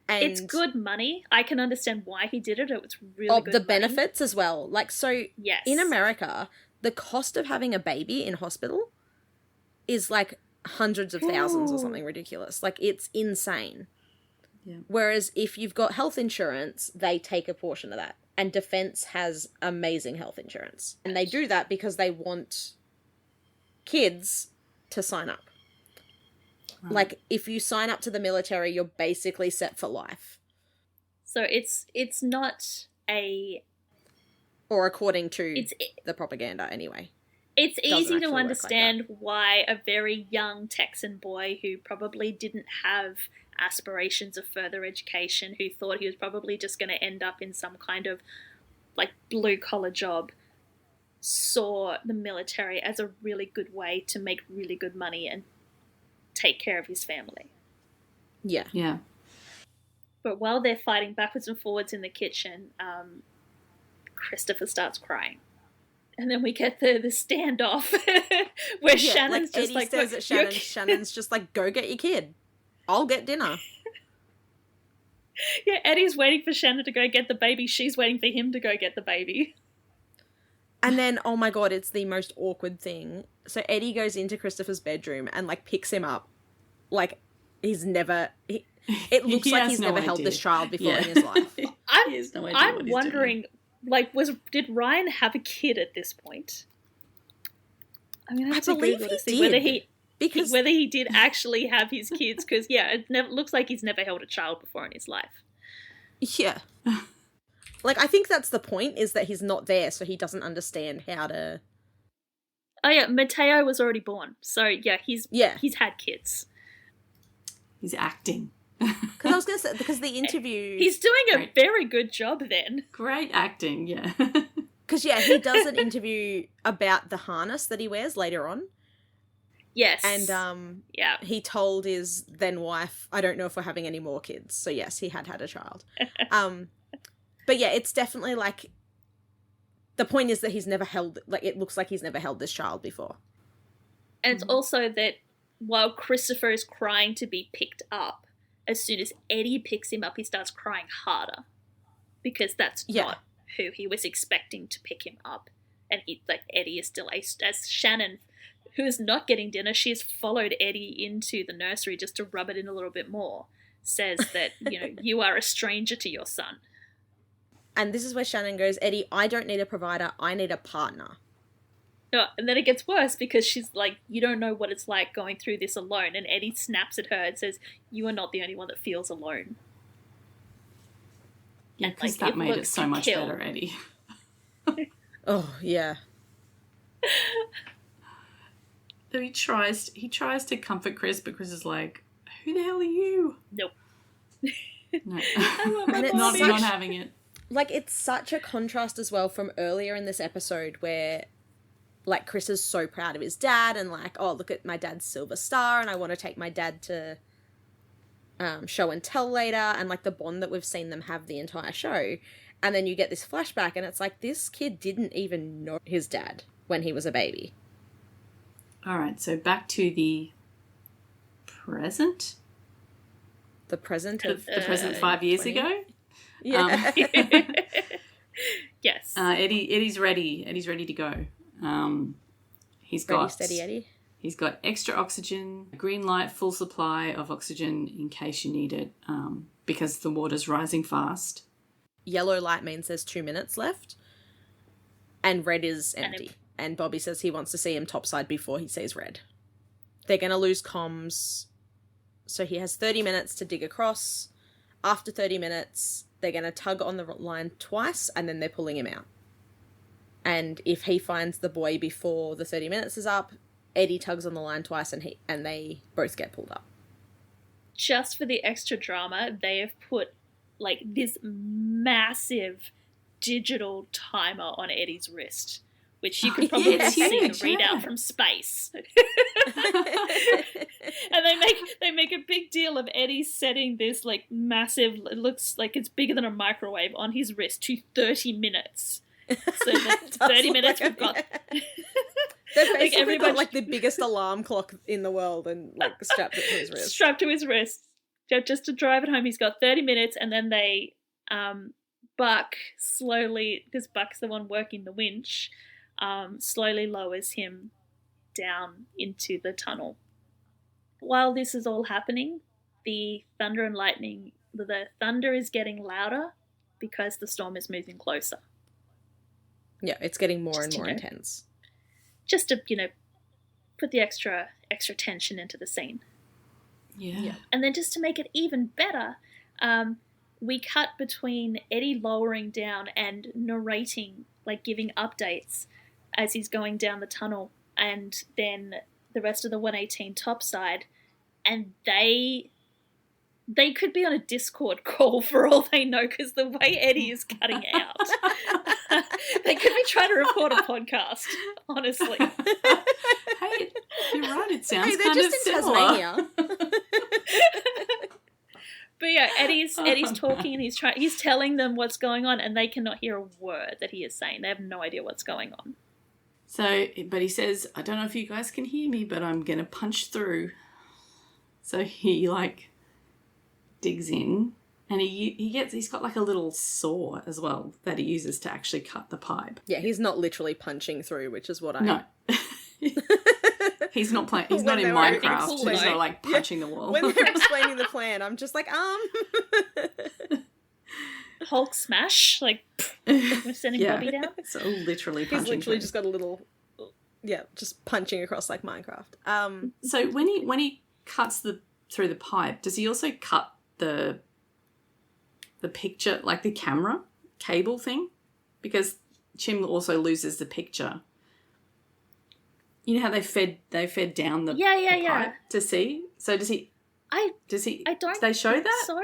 Speaker 3: And
Speaker 4: It's good money. I can understand why he did it. It was really good
Speaker 3: the
Speaker 4: money.
Speaker 3: benefits as well. Like, so
Speaker 4: Yes.
Speaker 3: in America, the cost of having a baby in hospital is like hundreds of thousands or something ridiculous. Like, it's insane.
Speaker 2: Yeah.
Speaker 3: Whereas if you've got health insurance, they take a portion of that. And Defense has amazing health insurance. And they do that because they want kids to sign up.
Speaker 2: Right.
Speaker 3: Like, if you sign up to the military, you're basically set for life.
Speaker 4: So it's not a...
Speaker 3: Or according to
Speaker 4: It's
Speaker 3: the propaganda, anyway.
Speaker 4: It's
Speaker 3: Doesn't
Speaker 4: easy
Speaker 3: actually
Speaker 4: to
Speaker 3: work like
Speaker 4: understand why a very young Texan boy who probably didn't have aspirations of further education, who thought he was probably just going to end up in some kind of like blue-collar job, saw the military as a really good way to make really good money and take care of his family.
Speaker 3: Yeah.
Speaker 2: Yeah.
Speaker 4: But while they're fighting backwards and forwards in the kitchen, Christopher starts crying. And then we get the standoff where Shannon's just
Speaker 3: Eddie
Speaker 4: like,
Speaker 3: stares
Speaker 4: "Look,
Speaker 3: at Shannon.
Speaker 4: you're-"
Speaker 3: Shannon's just like, go get your kid. I'll get dinner.
Speaker 4: Yeah, Eddie's waiting for Shannon to go get the baby. She's waiting for him to go get the baby.
Speaker 3: And then, oh my god, it's the most awkward thing. So Eddie goes into Christopher's bedroom and like picks him up. Like, he's never... it looks
Speaker 2: He
Speaker 3: like
Speaker 2: has
Speaker 3: he's
Speaker 2: no
Speaker 3: never held
Speaker 2: idea.
Speaker 3: this child before
Speaker 2: Yeah.
Speaker 3: in his life.
Speaker 2: He has no idea what
Speaker 4: I'm
Speaker 2: he's
Speaker 4: wondering, like, did Ryan have a kid at this point? I'm gonna have
Speaker 3: I
Speaker 4: to
Speaker 3: believe
Speaker 4: Google to
Speaker 3: he
Speaker 4: see whether
Speaker 3: did, because
Speaker 4: whether he did actually have his kids, because it never looks like he's never held a child before in his life.
Speaker 3: yeah, like I think that's the point, is that he's not there, so he doesn't understand how to.
Speaker 4: Oh yeah, Mateo was already born, so he's had kids.
Speaker 2: He's acting.
Speaker 3: Because I was going to say, because the interview,
Speaker 4: He's doing a very good job then.
Speaker 2: Great acting, yeah.
Speaker 3: because he does an interview about the harness that he wears later on.
Speaker 4: Yes.
Speaker 3: And he told his then wife, I don't know if we're having any more kids. So yes, he had a child. But yeah, it's definitely like, the point is that he's never held, like, it looks like he's never held this child before.
Speaker 4: And it's also that while Christopher is crying to be picked up, as soon as Eddie picks him up, he starts crying harder, because that's not who he was expecting to pick him up. And Eddie is still, as Shannon, who is not getting dinner, she has followed Eddie into the nursery just to rub it in a little bit more, says that, you are a stranger to your son.
Speaker 3: And this is where Shannon goes, Eddie, I don't need a provider, I need a partner.
Speaker 4: No, and then it gets worse, because she's like, you don't know what it's like going through this alone. And Eddie snaps at her and says, you are not the only one that feels alone.
Speaker 2: Yeah, because that made it so much better, Eddie.
Speaker 3: Oh, yeah.
Speaker 2: So he tries to comfort Chris, but Chris is like, who the hell are you?
Speaker 4: Nope.
Speaker 2: No.
Speaker 3: Not
Speaker 2: having it.
Speaker 3: Like, it's such a contrast as well from earlier in this episode where, like, Chris is so proud of his dad and like, oh, look at my dad's silver star and I want to take my dad to show and tell later, and like the bond that we've seen them have the entire show. And then you get this flashback and it's like, this kid didn't even know his dad when he was a baby.
Speaker 2: All right, so back to the present.
Speaker 3: The present
Speaker 2: of the present 5 years
Speaker 3: 20?
Speaker 2: ago.
Speaker 3: Yeah.
Speaker 4: Yes.
Speaker 2: Eddie's ready. Eddie's ready to go. He's got
Speaker 3: Ready, steady, Eddie.
Speaker 2: He's got extra oxygen, a green light, full supply of oxygen in case you need it, because the water's rising fast.
Speaker 3: Yellow light means there's 2 minutes left, and red is empty. And Bobby says he wants to see him topside before he sees red. They're going to lose comms, so he has 30 minutes to dig across. After 30 minutes, they're going to tug on the line twice, and then they're pulling him out. And if he finds the boy before the 30 minutes is up, Eddie tugs on the line twice, and they both get pulled up.
Speaker 4: Just for the extra drama, they have put like this massive digital timer on Eddie's wrist, which you could probably see the readout from space. And they make a big deal of Eddie setting this like massive, it looks like it's bigger than a microwave, on his wrist to 30 minutes. So the 30 minutes we've got.
Speaker 3: They've basically got like the biggest alarm clock in the world and like strapped it to his wrist.
Speaker 4: Strapped to his wrist. Just to drive it home, he's got 30 minutes, and then they Buck slowly, because Buck's the one working the winch, slowly lowers him down into the tunnel. While this is all happening, the thunder and lightning, the thunder is getting louder because the storm is moving closer.
Speaker 3: Yeah, it's getting more and more intense.
Speaker 4: Just to, put the extra tension into the scene.
Speaker 2: Yeah.
Speaker 4: And then just to make it even better, we cut between Eddie lowering down and narrating, like giving updates as he's going down the tunnel, and then the rest of the 118 topside, and they could be on a Discord call for all they know, because the way Eddie is cutting out. They could be trying to record a podcast, honestly.
Speaker 2: Hey, you're right, it sounds
Speaker 3: they're
Speaker 2: kind
Speaker 3: just
Speaker 2: of
Speaker 3: in
Speaker 2: similar.
Speaker 3: Tasmania.
Speaker 4: But yeah, Eddie's talking, and he's telling them what's going on, and they cannot hear a word that he is saying. They have no idea what's going on.
Speaker 2: So, but he says, I don't know if you guys can hear me, but I'm going to punch through. So he like digs in, and he's got like a little saw as well that he uses to actually cut the pipe.
Speaker 3: Yeah, he's not literally punching through, which is what I...
Speaker 2: No. He's not playing. He's not in Minecraft.
Speaker 4: cool,
Speaker 2: He's not like punching the wall.
Speaker 3: When they're explaining the plan, I'm just like,
Speaker 4: Hulk smash, like we're sending Bobby down.
Speaker 2: So literally punching.
Speaker 3: He's literally
Speaker 2: through.
Speaker 3: just got a little... Yeah, just punching across like Minecraft.
Speaker 2: So when he cuts through the pipe, does he also cut the picture, like the camera cable thing? Because Chim also loses the picture. You know how they fed down the pipe to see? So does he? I don't. Do they show that?
Speaker 4: So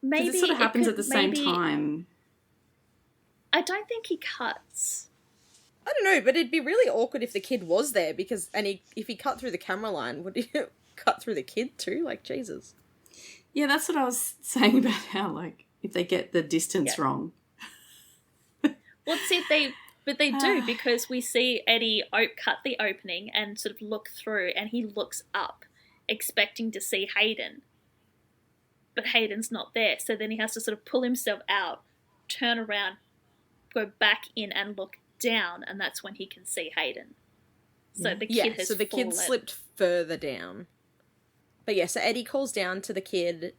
Speaker 4: maybe
Speaker 2: it sort of happens at the same time.
Speaker 4: I don't think he cuts.
Speaker 3: I don't know, but it'd be really awkward if the kid was there because, if he cut through the camera line, would he cut through the kid too? Like, Jesus.
Speaker 2: Yeah, that's what I was saying about how, like, if they get the distance wrong.
Speaker 4: Well, see, they do, because we see Eddie cut the opening and sort of look through, and he looks up, expecting to see Hayden. But Hayden's not there, so then he has to sort of pull himself out, turn around, go back in and look down, and that's when he can see Hayden. So the kid has fallen.
Speaker 3: Kid slipped further down. But yeah, so Eddie calls down to the kid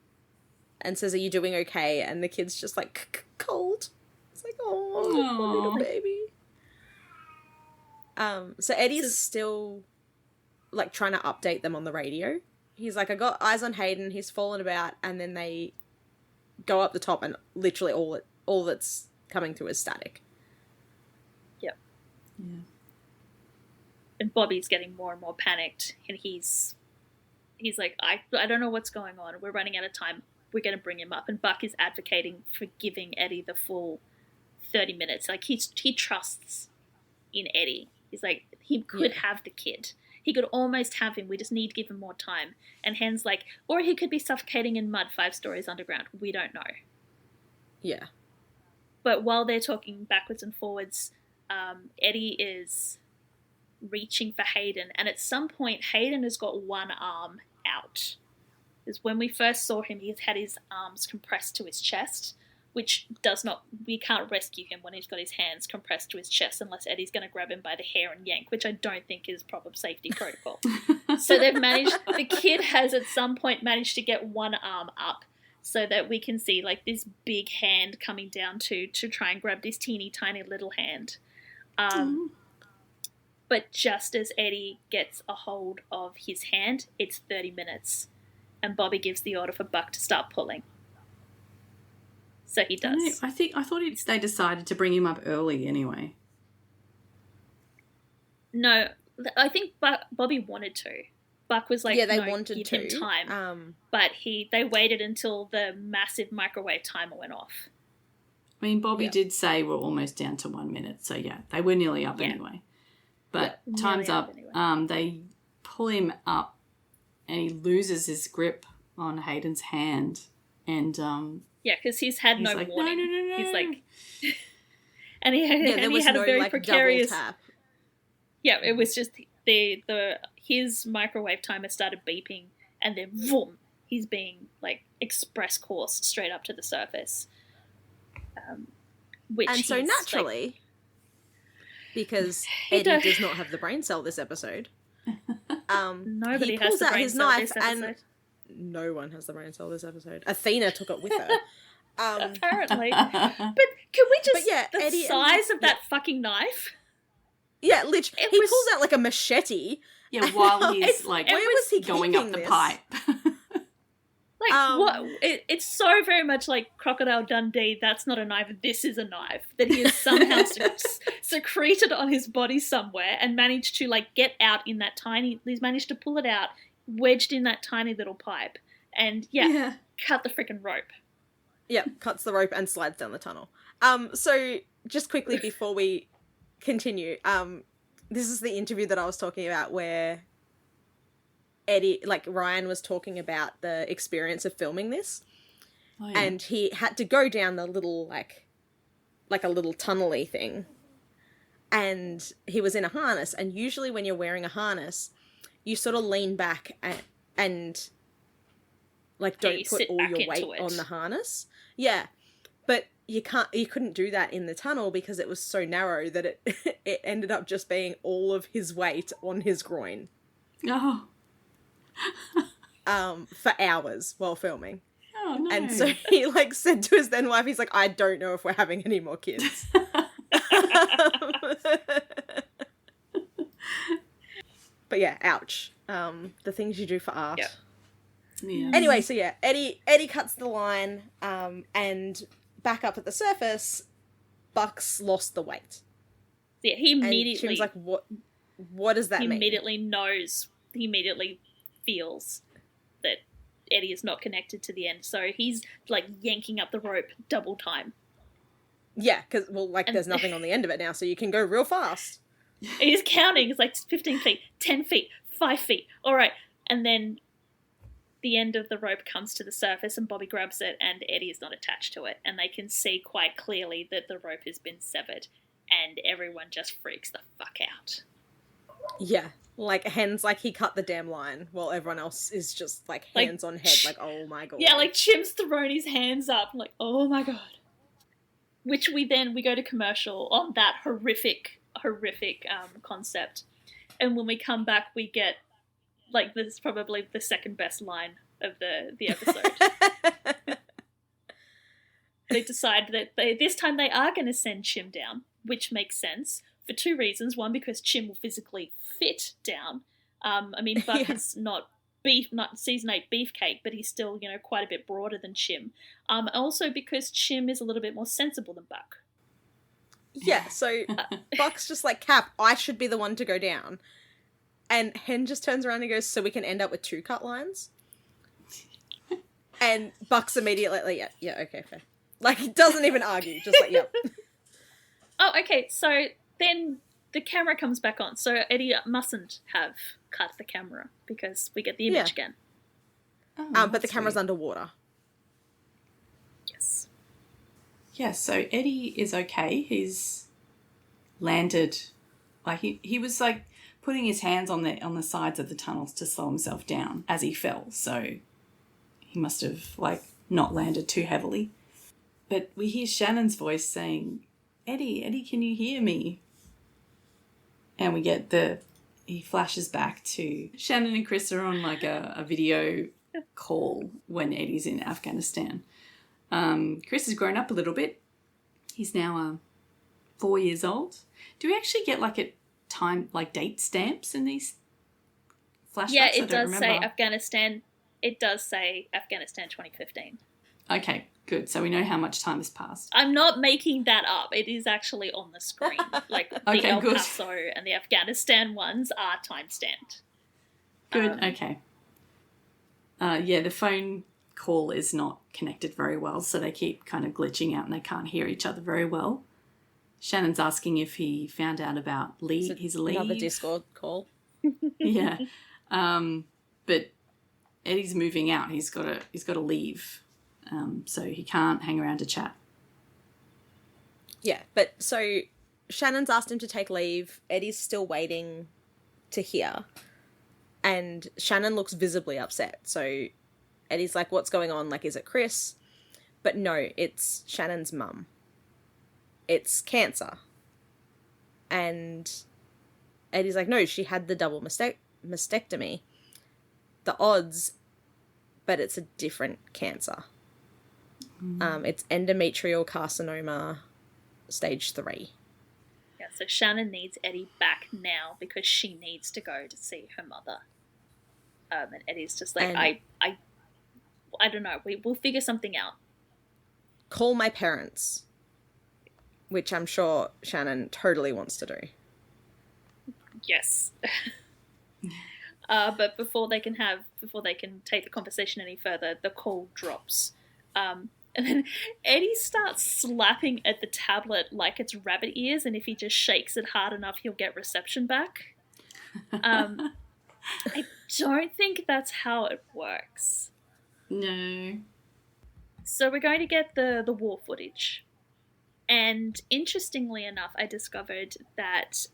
Speaker 3: and says, "Are you doing okay?" And the kid's just like, cold. It's like, oh, poor little baby. So Eddie's still like trying to update them on the radio. He's like, I got eyes on Hayden, he's fallen about, and then they go up the top and literally all that's coming through is static.
Speaker 4: Yep.
Speaker 2: Yeah.
Speaker 4: And Bobby's getting more and more panicked, and he's like, I don't know what's going on. We're running out of time. We're going to bring him up. And Buck is advocating for giving Eddie the full 30 minutes. Like, he trusts in Eddie. He's like, he could have the kid. He could almost have him. We just need to give him more time. And Hen's like, or he could be suffocating in mud 5 stories underground. We don't know.
Speaker 3: Yeah.
Speaker 4: But while they're talking backwards and forwards, Eddie is reaching for Hayden, and at some point Hayden has got one arm out. Because when we first saw him, he's had his arms compressed to his chest, which we can't rescue him when he's got his hands compressed to his chest unless Eddie's going to grab him by the hair and yank, which I don't think is proper safety protocol. So the kid has at some point managed to get one arm up so that we can see like this big hand coming down to try and grab this teeny tiny little hand. But just as Eddie gets a hold of his hand, it's 30 minutes. And Bobby gives the order for Buck to start pulling. So he does.
Speaker 2: I thought they decided to bring him up early anyway.
Speaker 4: No, I think Bobby wanted to. Buck was like,
Speaker 3: they
Speaker 4: no,
Speaker 3: wanted
Speaker 4: give
Speaker 3: to.
Speaker 4: him time. But they waited until the massive microwave timer went off.
Speaker 2: I mean, Bobby did say we're almost down to 1 minute. So, yeah, they were nearly up anyway. But time's up. Anyway. They pull him up and he loses his grip on Hayden's hand. And
Speaker 4: because he's had no
Speaker 2: like,
Speaker 4: warning.
Speaker 2: No.
Speaker 4: He's like, and he had
Speaker 3: no,
Speaker 4: a very
Speaker 3: like,
Speaker 4: precarious.
Speaker 3: Double tap.
Speaker 4: Yeah, it was just his microwave timer started beeping, and then boom, he's being like express course straight up to the surface.
Speaker 3: And so naturally, like, because Eddie does not have the brain cell this episode,
Speaker 4: nobody
Speaker 3: he
Speaker 4: has
Speaker 3: pulls
Speaker 4: the
Speaker 3: out
Speaker 4: brain
Speaker 3: his
Speaker 4: cell
Speaker 3: knife
Speaker 4: this episode.
Speaker 3: and no one has the brain cell this episode. Athena took it with her.
Speaker 4: Apparently. But can we just... the
Speaker 3: Eddie
Speaker 4: size of that fucking knife?
Speaker 3: Yeah, literally. He pulls out like a machete.
Speaker 2: Yeah, while he's like
Speaker 3: where was he
Speaker 2: going up the pipe.
Speaker 4: Like, what? It's so very much like Crocodile Dundee, that's not a knife, this is a knife. That he has somehow secreted on his body somewhere and managed to, like, get out in that tiny... He's managed to pull it out, wedged in that tiny little pipe, and, cut the freaking rope.
Speaker 3: Yeah, cuts the rope and slides down the tunnel. So, just quickly before we continue, this is the interview that I was talking about where Ryan was talking about the experience of filming this. Oh, yeah. And he had to go down the little, like a little tunnel-y thing. And he was in a harness. And usually when you're wearing a harness, you sort of lean back and like, don't put all your weight on the harness. Yeah. But you couldn't do that in the tunnel because it was so narrow that it ended up just being all of his weight on his groin.
Speaker 2: Oh.
Speaker 3: For hours while filming.
Speaker 2: Oh, no.
Speaker 3: And so he, like, said to his then wife, he's like, I don't know if we're having any more kids. But yeah, ouch. The things you do for art.
Speaker 4: Yeah.
Speaker 2: Yeah.
Speaker 3: Anyway, so yeah, Eddie cuts the line, and back up at the surface, Buck's lost the weight.
Speaker 4: Yeah, he
Speaker 3: And
Speaker 4: immediately
Speaker 3: Chim's like, what does that
Speaker 4: he
Speaker 3: mean?
Speaker 4: immediately knows. He immediately feels that Eddie is not connected to the end, so he's like yanking up the rope double time.
Speaker 3: Yeah, because, well, like, there's nothing on the end of it now, so you can go real fast.
Speaker 4: He's counting. It's like 15 feet, 10 feet, 5 feet. All right. And then the end of the rope comes to the surface and Bobby grabs it and Eddie is not attached to it. And they can see quite clearly that the rope has been severed. And everyone just freaks the fuck out.
Speaker 3: Yeah. Like, Hen's like, he cut the damn line, while everyone else is just, like, hands on head, like, oh my god.
Speaker 4: Yeah, like, Chim's thrown his hands up, like, oh my god. Which we go to commercial on that horrific concept. And when we come back, we get, like, this is probably the second best line of the episode. They decide that this time they are going to send Chim down, which makes sense for two reasons. One, because Chim will physically fit down. I mean, Buck is not season 8 beefcake, but he's still, quite a bit broader than Chim. Also because Chim is a little bit more sensible than Buck.
Speaker 3: Yeah, so Buck's just like, Cap, I should be the one to go down. And Hen just turns around and goes, so we can end up with 2 cut lines? And Buck's immediately like, yeah, okay, fair. Like, he doesn't even argue, just like, yep.
Speaker 4: Oh, okay, so then the camera comes back on. So Eddie mustn't have cut the camera because we get the image again.
Speaker 2: Oh,
Speaker 3: but the camera's underwater.
Speaker 4: Yes.
Speaker 2: Yeah, so Eddie is okay. He's landed, like he was like putting his hands on the sides of the tunnels to slow himself down as he fell. So he must have like not landed too heavily. But we hear Shannon's voice saying, Eddie, can you hear me? And we get he flashes back to Shannon and Chris are on like a video call when Eddie's in Afghanistan. Chris has grown up a little bit. He's now 4 years old. Do we actually get like date stamps in these flashbacks?
Speaker 4: Yeah, it does say Afghanistan. It does say Afghanistan 2015.
Speaker 2: Okay, good. So we know how much time has passed.
Speaker 4: I'm not making that up. It is actually on the screen. Like the El Paso and the Afghanistan ones are time-stamped.
Speaker 2: Good, okay. Yeah, the phone call is not connected very well, so they keep kind of glitching out and they can't hear each other very well. Shannon's asking if he found out about his leave.
Speaker 3: Another Discord call.
Speaker 2: Yeah. But Eddie's moving out. He's got to leave. So he can't hang around to chat.
Speaker 3: Yeah, but so Shannon's asked him to take leave. Eddie's still waiting to hear. And Shannon looks visibly upset. So Eddie's like, what's going on? Like, is it Chris? But no, it's Shannon's mum. It's cancer. And Eddie's like, no, she had the double mastectomy. The odds, but it's a different cancer. It's endometrial carcinoma stage 3.
Speaker 4: Yeah, so Shannon needs Eddie back now because she needs to go to see her mother. And Eddie's just like, I don't know, we'll figure something out.
Speaker 3: Call my parents, which I'm sure Shannon totally wants to do.
Speaker 4: Yes. But before they can take the conversation any further, the call drops. And then Eddie starts slapping at the tablet like it's rabbit ears, and if he just shakes it hard enough, he'll get reception back. I don't think that's how it works.
Speaker 2: No.
Speaker 4: So we're going to get the war footage. And interestingly enough, I discovered that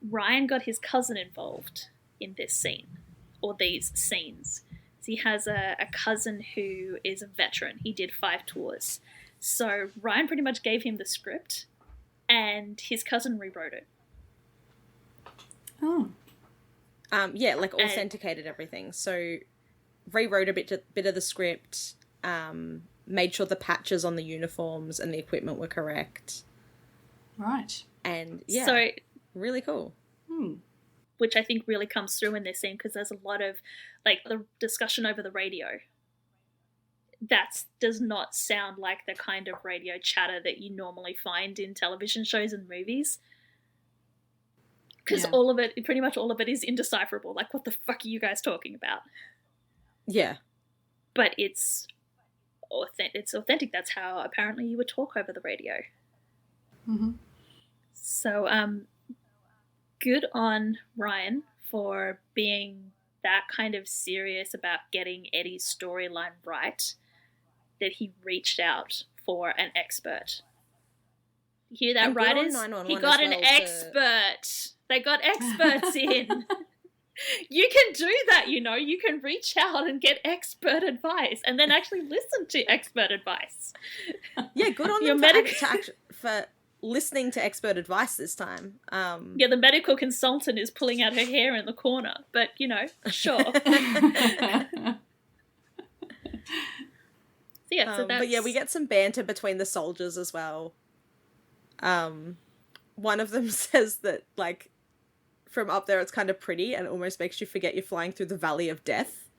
Speaker 4: Ryan got his cousin involved in this scene, or these scenes. He has a cousin who is a veteran. He did 5 tours. So Ryan pretty much gave him the script and his cousin rewrote it.
Speaker 2: Oh.
Speaker 3: Yeah, like authenticated everything. So rewrote a bit of the script, made sure the patches on the uniforms and the equipment were correct.
Speaker 2: Right.
Speaker 3: And yeah,
Speaker 4: so
Speaker 3: really cool.
Speaker 4: which I think really comes through in this scene because there's a lot of like the discussion over the radio. That does not sound like the kind of radio chatter that you normally find in television shows and movies. Because all of it, pretty much all of it, is indecipherable. Like, what the fuck are you guys talking about?
Speaker 3: Yeah.
Speaker 4: But it's authentic. That's how apparently you would talk over the radio.
Speaker 2: Mm-hmm.
Speaker 4: So, good on Ryan for being that kind of serious about getting Eddie's storyline right, that he reached out for an expert. You hear that, writers? He got an expert. They got experts in. You can do that, you know. You can reach out and get expert advice and then actually listen to expert advice.
Speaker 3: Yeah, good on them for listening to expert advice this time.
Speaker 4: Yeah, the medical consultant is pulling out her hair in the corner, but, you know, sure.
Speaker 3: But yeah, we get some banter between the soldiers as well. One of them says that, like, from up there it's kind of pretty and it almost makes you forget you're flying through the Valley of Death.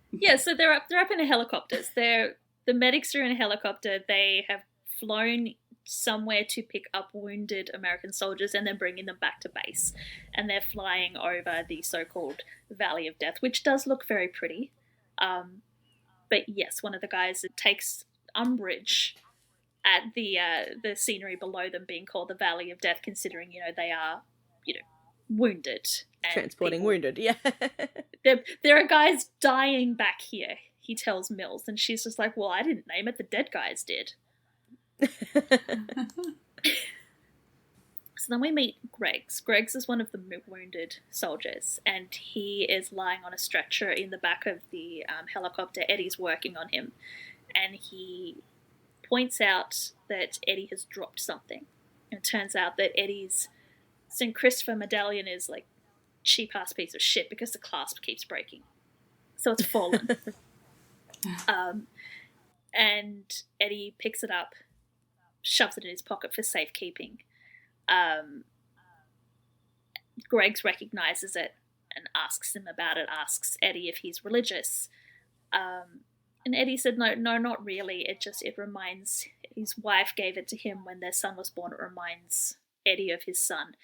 Speaker 4: Yeah, so they're up in helicopters. The medics are in a helicopter. They have flown somewhere to pick up wounded American soldiers and then bringing them back to base. And they're flying over the so-called Valley of Death, which does look very pretty. But yes, one of the guys takes umbrage at the scenery below them being called the Valley of Death, considering, you know, they are, you know, wounded. And
Speaker 3: transporting wounded, yeah.
Speaker 4: there are guys dying back here, he tells Mills, and she's just like, well, I didn't name it, the dead guys did. So then we meet Greggs. Greggs is one of the wounded soldiers, and he is lying on a stretcher in the back of the helicopter. Eddie's working on him, and he points out that Eddie has dropped something. And it turns out that Eddie's St. Christopher medallion is like cheap-ass piece of shit because the clasp keeps breaking. So it's fallen. And Eddie picks it up, shoves it in his pocket for safekeeping. Greggs recognizes it and asks him about it, asks Eddie if he's religious. And Eddie said, no, not really. It reminds, his wife gave it to him when their son was born. It reminds Eddie of his son.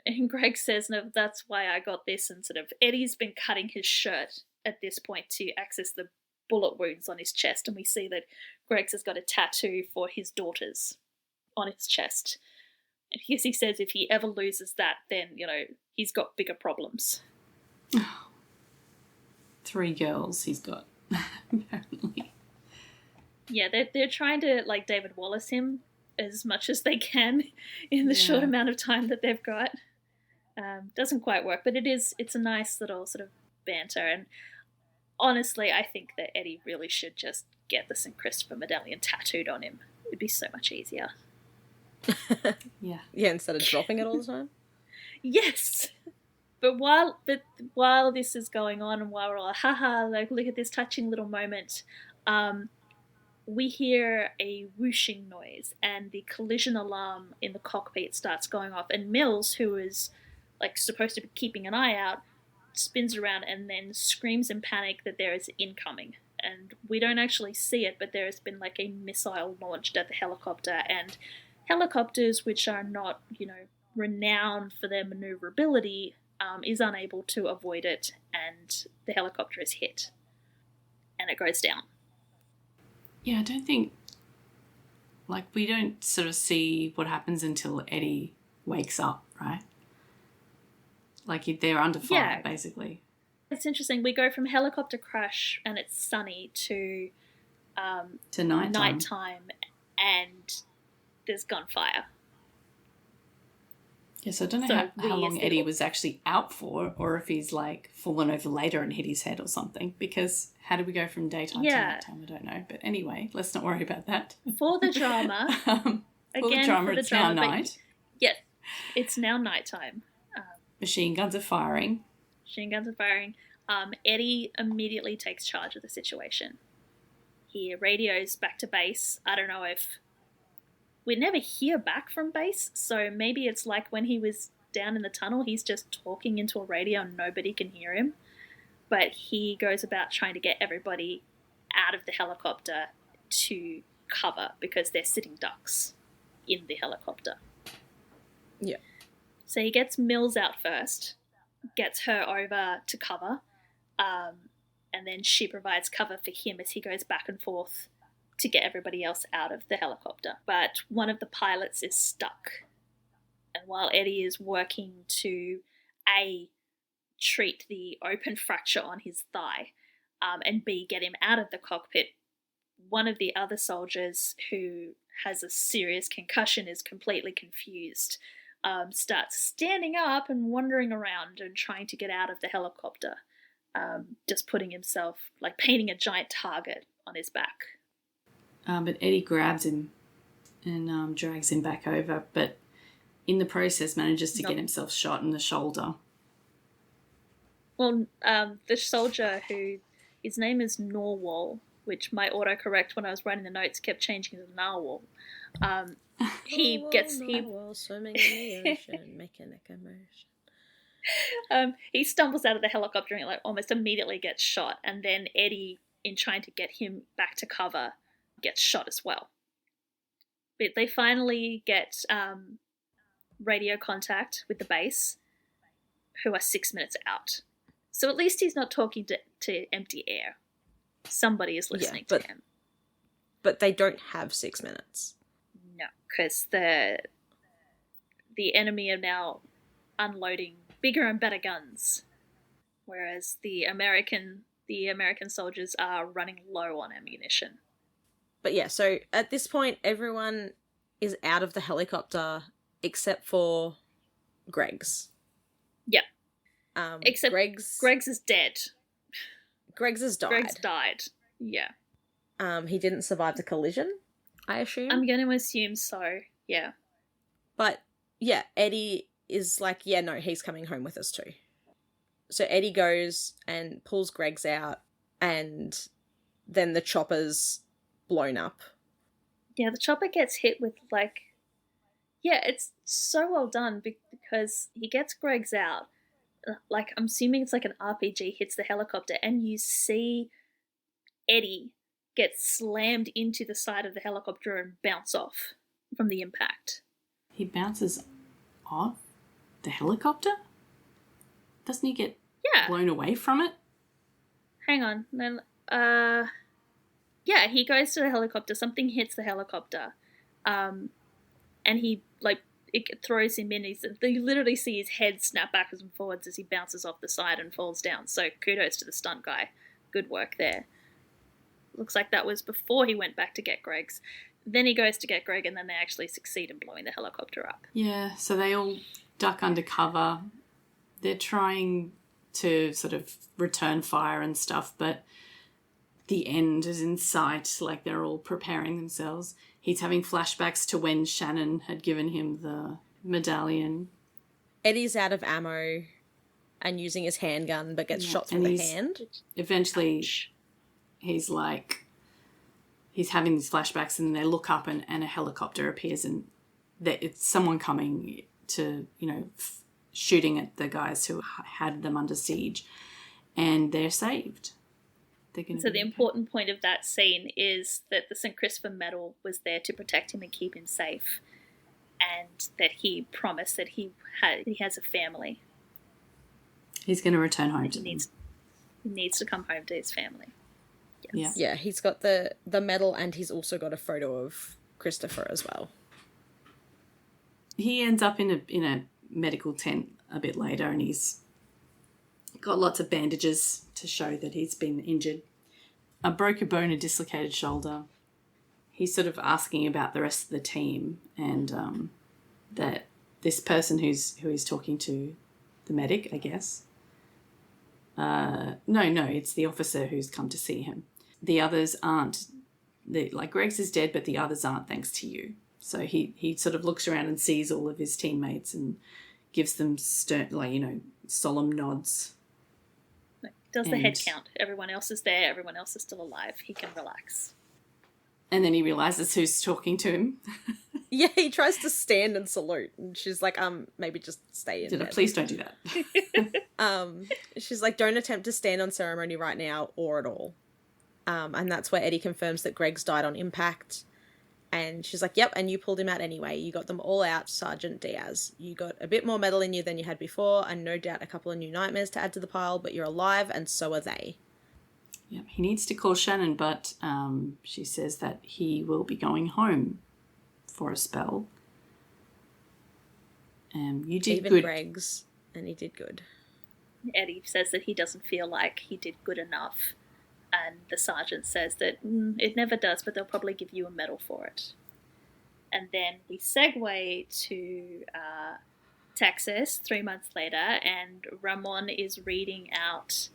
Speaker 4: And Greg says, no, that's why I got this. And sort of, Eddie's been cutting his shirt at this point to access the bullet wounds on his chest. And we see that Greggs has got a tattoo for his daughters on his chest. And he says if he ever loses that, then, you know, he's got bigger problems.
Speaker 2: 3 girls he's got, apparently.
Speaker 4: Yeah, they're trying to, like, David Wallace him as much as they can in the short amount of time that they've got. Doesn't quite work, but it's a nice little sort of banter. And honestly, I think that Eddie really should just get the St. Christopher medallion tattooed on him. It'd be so much easier.
Speaker 2: Yeah,
Speaker 3: instead of dropping it all the time.
Speaker 4: Yes. But while this is going on and while we're all haha, like, look at this touching little moment, we hear a whooshing noise and the collision alarm in the cockpit starts going off, and Mills, who is like supposed to be keeping an eye out, spins around and then screams in panic that there is incoming. And we don't actually see it, but there has been like a missile launched at the helicopter, and helicopters, which are not, you know, renowned for their maneuverability, is unable to avoid it, and the helicopter is hit, and it goes down.
Speaker 2: Yeah, I don't think, like, we don't sort of see what happens until Eddie wakes up, right? Like, they're under fire, basically.
Speaker 4: It's interesting. We go from helicopter crash and it's sunny to nighttime, and there's gunfire.
Speaker 2: Yes, I don't know how long Eddie was actually out for, or if he's like fallen over later and hit his head or something, because how do we go from daytime to nighttime? I don't know. But anyway, let's not worry about that.
Speaker 4: For the drama,
Speaker 2: it's now night.
Speaker 4: Yes, it's now nighttime.
Speaker 2: Machine guns are firing.
Speaker 4: Eddie immediately takes charge of the situation. He radios back to base. I don't know if... We never hear back from base, so maybe it's like when he was down in the tunnel, he's just talking into a radio and nobody can hear him. But he goes about trying to get everybody out of the helicopter to cover because they're sitting ducks in the helicopter.
Speaker 3: Yeah.
Speaker 4: So he gets Mills out first, gets her over to cover, and then she provides cover for him as he goes back and forth to get everybody else out of the helicopter. But one of the pilots is stuck. And while Eddie is working to A, treat the open fracture on his thigh, and B, get him out of the cockpit, one of the other soldiers who has a serious concussion is completely confused, starts standing up and wandering around and trying to get out of the helicopter, just putting himself, like painting a giant target on his back.
Speaker 2: But Eddie grabs him and drags him back over, but in the process manages to get himself shot in the shoulder.
Speaker 4: Well, the soldier who, his name is Norwal, which my autocorrect when I was writing the notes kept changing to Narwhal. He
Speaker 3: swimming in the ocean, making a commotion.
Speaker 4: He stumbles out of the helicopter and like almost immediately gets shot, and then Eddie, in trying to get him back to cover, gets shot as well. But they finally get radio contact with the base, who are 6 minutes out. So at least he's not talking to empty air. Somebody is listening to him.
Speaker 3: But they don't have 6 minutes.
Speaker 4: No, because the enemy are now unloading bigger and better guns, whereas the American soldiers are running low on ammunition.
Speaker 3: But yeah, so at this point, everyone is out of the helicopter except for Greg's.
Speaker 4: Yeah. Except Greg's is dead.
Speaker 3: Greg's has died.
Speaker 4: Greg's died. Yeah.
Speaker 3: He didn't survive the collision, I assume.
Speaker 4: I'm going to assume so, yeah.
Speaker 3: But yeah, Eddie is like, yeah, no, he's coming home with us too. So Eddie goes and pulls Greg's out, and then the chopper's blown up.
Speaker 4: Yeah, the chopper gets hit with it's so well done because he gets Greg's out. Like, I'm assuming it's like an RPG hits the helicopter, and you see Eddie get slammed into the side of the helicopter and bounce off from the impact.
Speaker 2: He bounces off the helicopter? Doesn't he get blown away from it?
Speaker 4: Hang on. Then, yeah, he goes to the helicopter. Something hits the helicopter. And he, it throws him in. You literally see his head snap backwards and forwards as he bounces off the side and falls down. So kudos to the stunt guy. Good work there. Looks like that was before he went back to get Greg's. Then he goes to get Greg, and then they actually succeed in blowing the helicopter up.
Speaker 2: Yeah, so they all duck under cover. They're trying to sort of return fire and stuff, but the end is in sight. Like, they're all preparing themselves. He's having flashbacks to when Shannon had given him the medallion. Eddie's
Speaker 3: out of ammo and using his handgun, but gets shot through the hand.
Speaker 2: Eventually, he's having these flashbacks, and they look up and a helicopter appears, and it's someone coming to, shooting at the guys who had them under siege, and they're saved.
Speaker 4: So the important point of that scene is that the St. Christopher Medal was there to protect him and keep him safe, and that he promised that he has a family.
Speaker 2: He's going to return home to them.
Speaker 4: He needs to come home to his family.
Speaker 2: Yes.
Speaker 3: Yeah, he's got the medal, and he's also got a photo of Christopher as well.
Speaker 2: He ends up in a medical tent a bit later, and he's got lots of bandages to show that he's been injured. A broken bone, a dislocated shoulder. He's sort of asking about the rest of the team, and that this person who he's talking to, the medic, I guess. No, it's the officer who's come to see him. The others aren't. Greg's is dead, but the others aren't, thanks to you. So he sort of looks around and sees all of his teammates and gives them stern, solemn nods.
Speaker 4: Does the head count? Everyone else is there. Everyone else is still alive. He can relax.
Speaker 2: And then he realizes who's talking to him.
Speaker 3: Yeah, he tries to stand and salute, and she's like, maybe just stay in bed.
Speaker 2: Please don't do that.
Speaker 3: She's like, don't attempt to stand on ceremony right now or at all. And that's where Eddie confirms that Greg's died on impact. And she's like, yep, and you pulled him out anyway. You got them all out, Sergeant Diaz. You got a bit more metal in you than you had before, and no doubt a couple of new nightmares to add to the pile, but you're alive, and so are they.
Speaker 2: Yeah, he needs to call Shannon, but she says that he will be going home for a spell. You did
Speaker 3: Even
Speaker 2: good.
Speaker 3: Greg's, and he did good.
Speaker 4: Eddie says that he doesn't feel like he did good enough. And the sergeant says that it never does, but they'll probably give you a medal for it. And then we segue to Texas 3 months later, and Ramon is reading out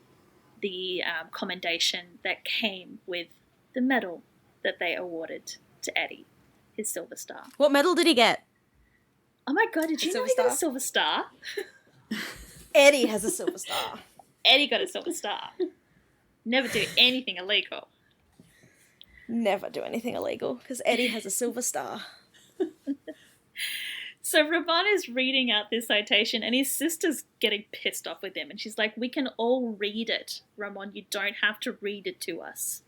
Speaker 4: the commendation that came with the medal that they awarded to Eddie, his Silver Star.
Speaker 3: What medal did he get?
Speaker 4: Oh my god, did you know he got a Silver Star?
Speaker 3: Eddie has a Silver Star.
Speaker 4: Eddie got a Silver Star. Never do anything illegal.
Speaker 3: Never do anything illegal, because Eddie has a Silver Star.
Speaker 4: So Ramon is reading out this citation, and his sister's getting pissed off with him, and she's like, we can all read it, Ramon, you don't have to read it to us.